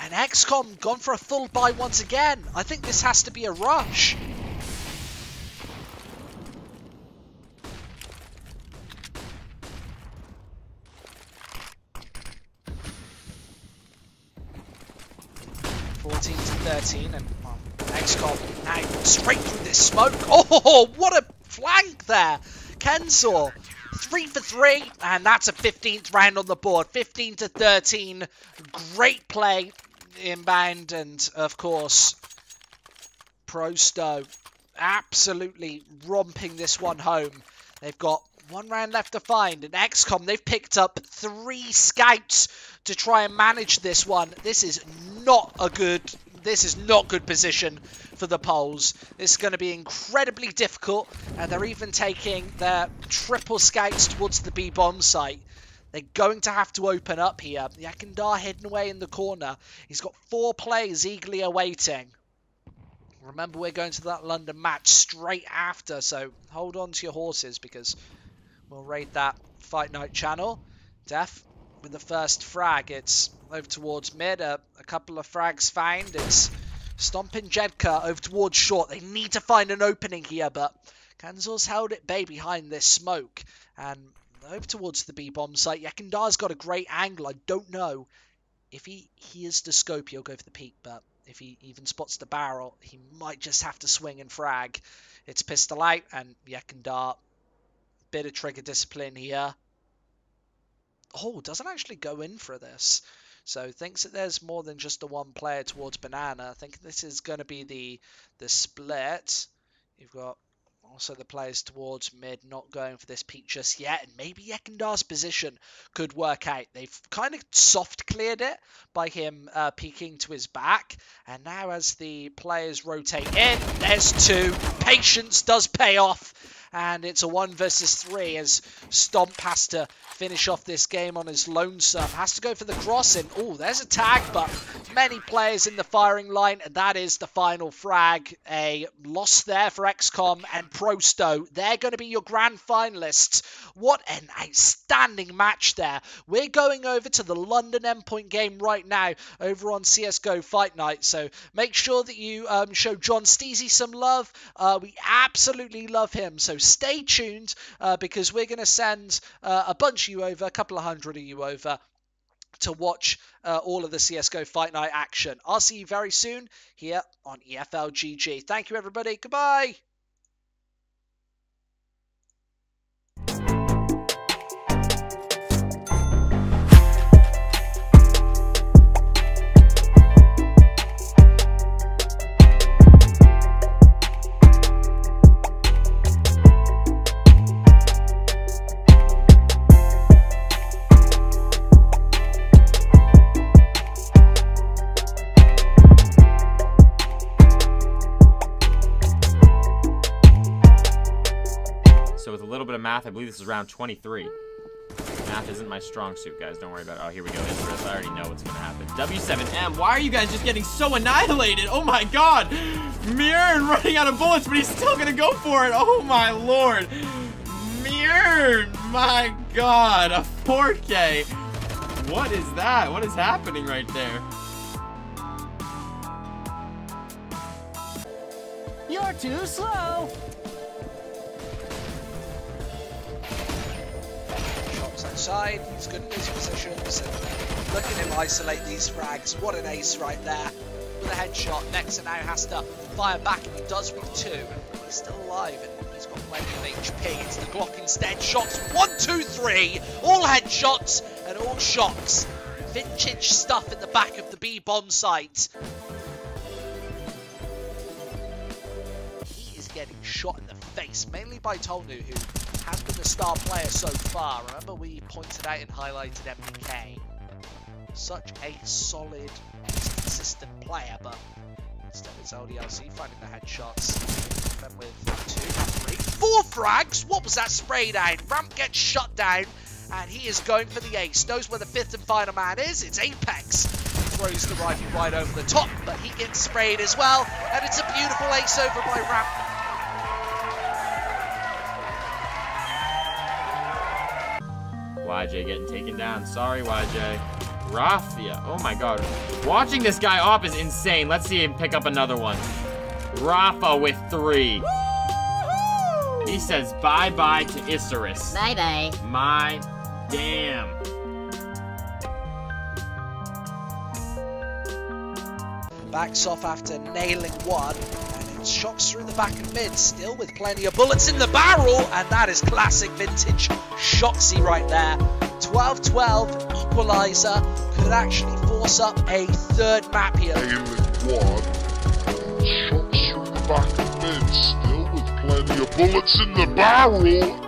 And x-kom gone for a full buy once again. I think this has to be a rush. And well, x-kom now straight through this smoke. Oh, what a flank there. Kenzel 3 for 3, and that's a 15th round on the board. 15-13. Great play inbound, and of course, Pro-Sto absolutely romping this one home. They've got 1 round left to find, and x-kom, they've picked up 3 scouts to try and manage this one. This is not good position for the Poles. This is going to be incredibly difficult, and they're even taking their triple scouts towards the B bomb site. They're going to have to open up here. Yekindar hidden away in the corner. He's got 4 players eagerly awaiting. Remember, we're going to that London match straight after, so hold on to your horses because we'll raid that Fight Night channel. Def with the first frag. It's over towards mid. A couple of frags found. It's stomping Jedka over towards short. They need to find an opening here, but Kenzel's held it bay behind this smoke. And over towards the B-bomb site. Yekundar's got a great angle. I don't know if he hears the scope, he'll go for the peak, but if he even spots the barrel, he might just have to swing and frag. It's pistol out, and Yekundar, bit of trigger discipline here. Oh, doesn't actually go in for this. So thinks that there's more than just the one player towards Banana. I think this is going to be the split. You've got also the players towards mid not going for this peak just yet, and maybe Yekundar's position could work out. They've kind of soft cleared it by him peeking to his back, and now as the players rotate in, there's two. Patience does pay off, and it's a 1 versus 3 as Stomp has to finish off this game on his lonesome. Has to go for the crossing. Oh, there's a tag, but many players in the firing line, and that is the final frag. A loss there for x-kom and Prosto. They're going to be your grand finalists. What an outstanding match there. We're going over to the London Endpoint game right now over on CSGO Fight Night, so make sure that you show John Steezy some love. We absolutely love him, so stay tuned because we're going to send a bunch of you over, a couple of hundred of you over to watch all of the CSGO Fight Night action. I'll see you very soon here on EFLGG. Thank you, everybody. Goodbye. So with a little bit of math, I believe this is round 23. Math isn't my strong suit, guys. Don't worry about it. Oh, here we go. Interest. I already know what's going to happen. W7M. Why are you guys just getting so annihilated? Oh, my God. Mirror running out of bullets, but he's still going to go for it. Oh, my Lord. Mirror. My God. A 4K. What is that? What is happening right there? You're too slow. Outside, he's good in his positions, and look at him isolate these frags. What an ace right there with a headshot. Nexa now has to fire back, and he does with 2. He's still alive, and he's got plenty of HP. It's the Glock instead. Shots 1, 2, 3, all headshots and all shots. Vintage stuff at the back of the B-bomb site. He is getting shot in the face, mainly by Tolnu, who has been the star player so far. Remember, we pointed out and highlighted MDK. Such a solid, consistent player, but instead it's LDLC finding the headshots. Then with 2, 3, 4 frags. What was that spray down? Ramp gets shut down, and he is going for the ace. Knows where the 5th and final man is. It's Apex. Throws the rifle right over the top, but he gets sprayed as well, and it's a beautiful ace over by Ramp. YJ getting taken down. Sorry, YJ. Raffia. Oh my God. Watching this guy op is insane. Let's see him pick up another one. Rafa with 3. He says bye-bye to Isurus. Bye-bye. My damn. Backs off after nailing 1. Shocks through the back and mid, still with plenty of bullets in the barrel, and that is classic vintage Shoxy right there. 12-12 equalizer could actually force up a 3rd map here. In the quad, shocks through the back and mid, still with plenty of bullets in the barrel.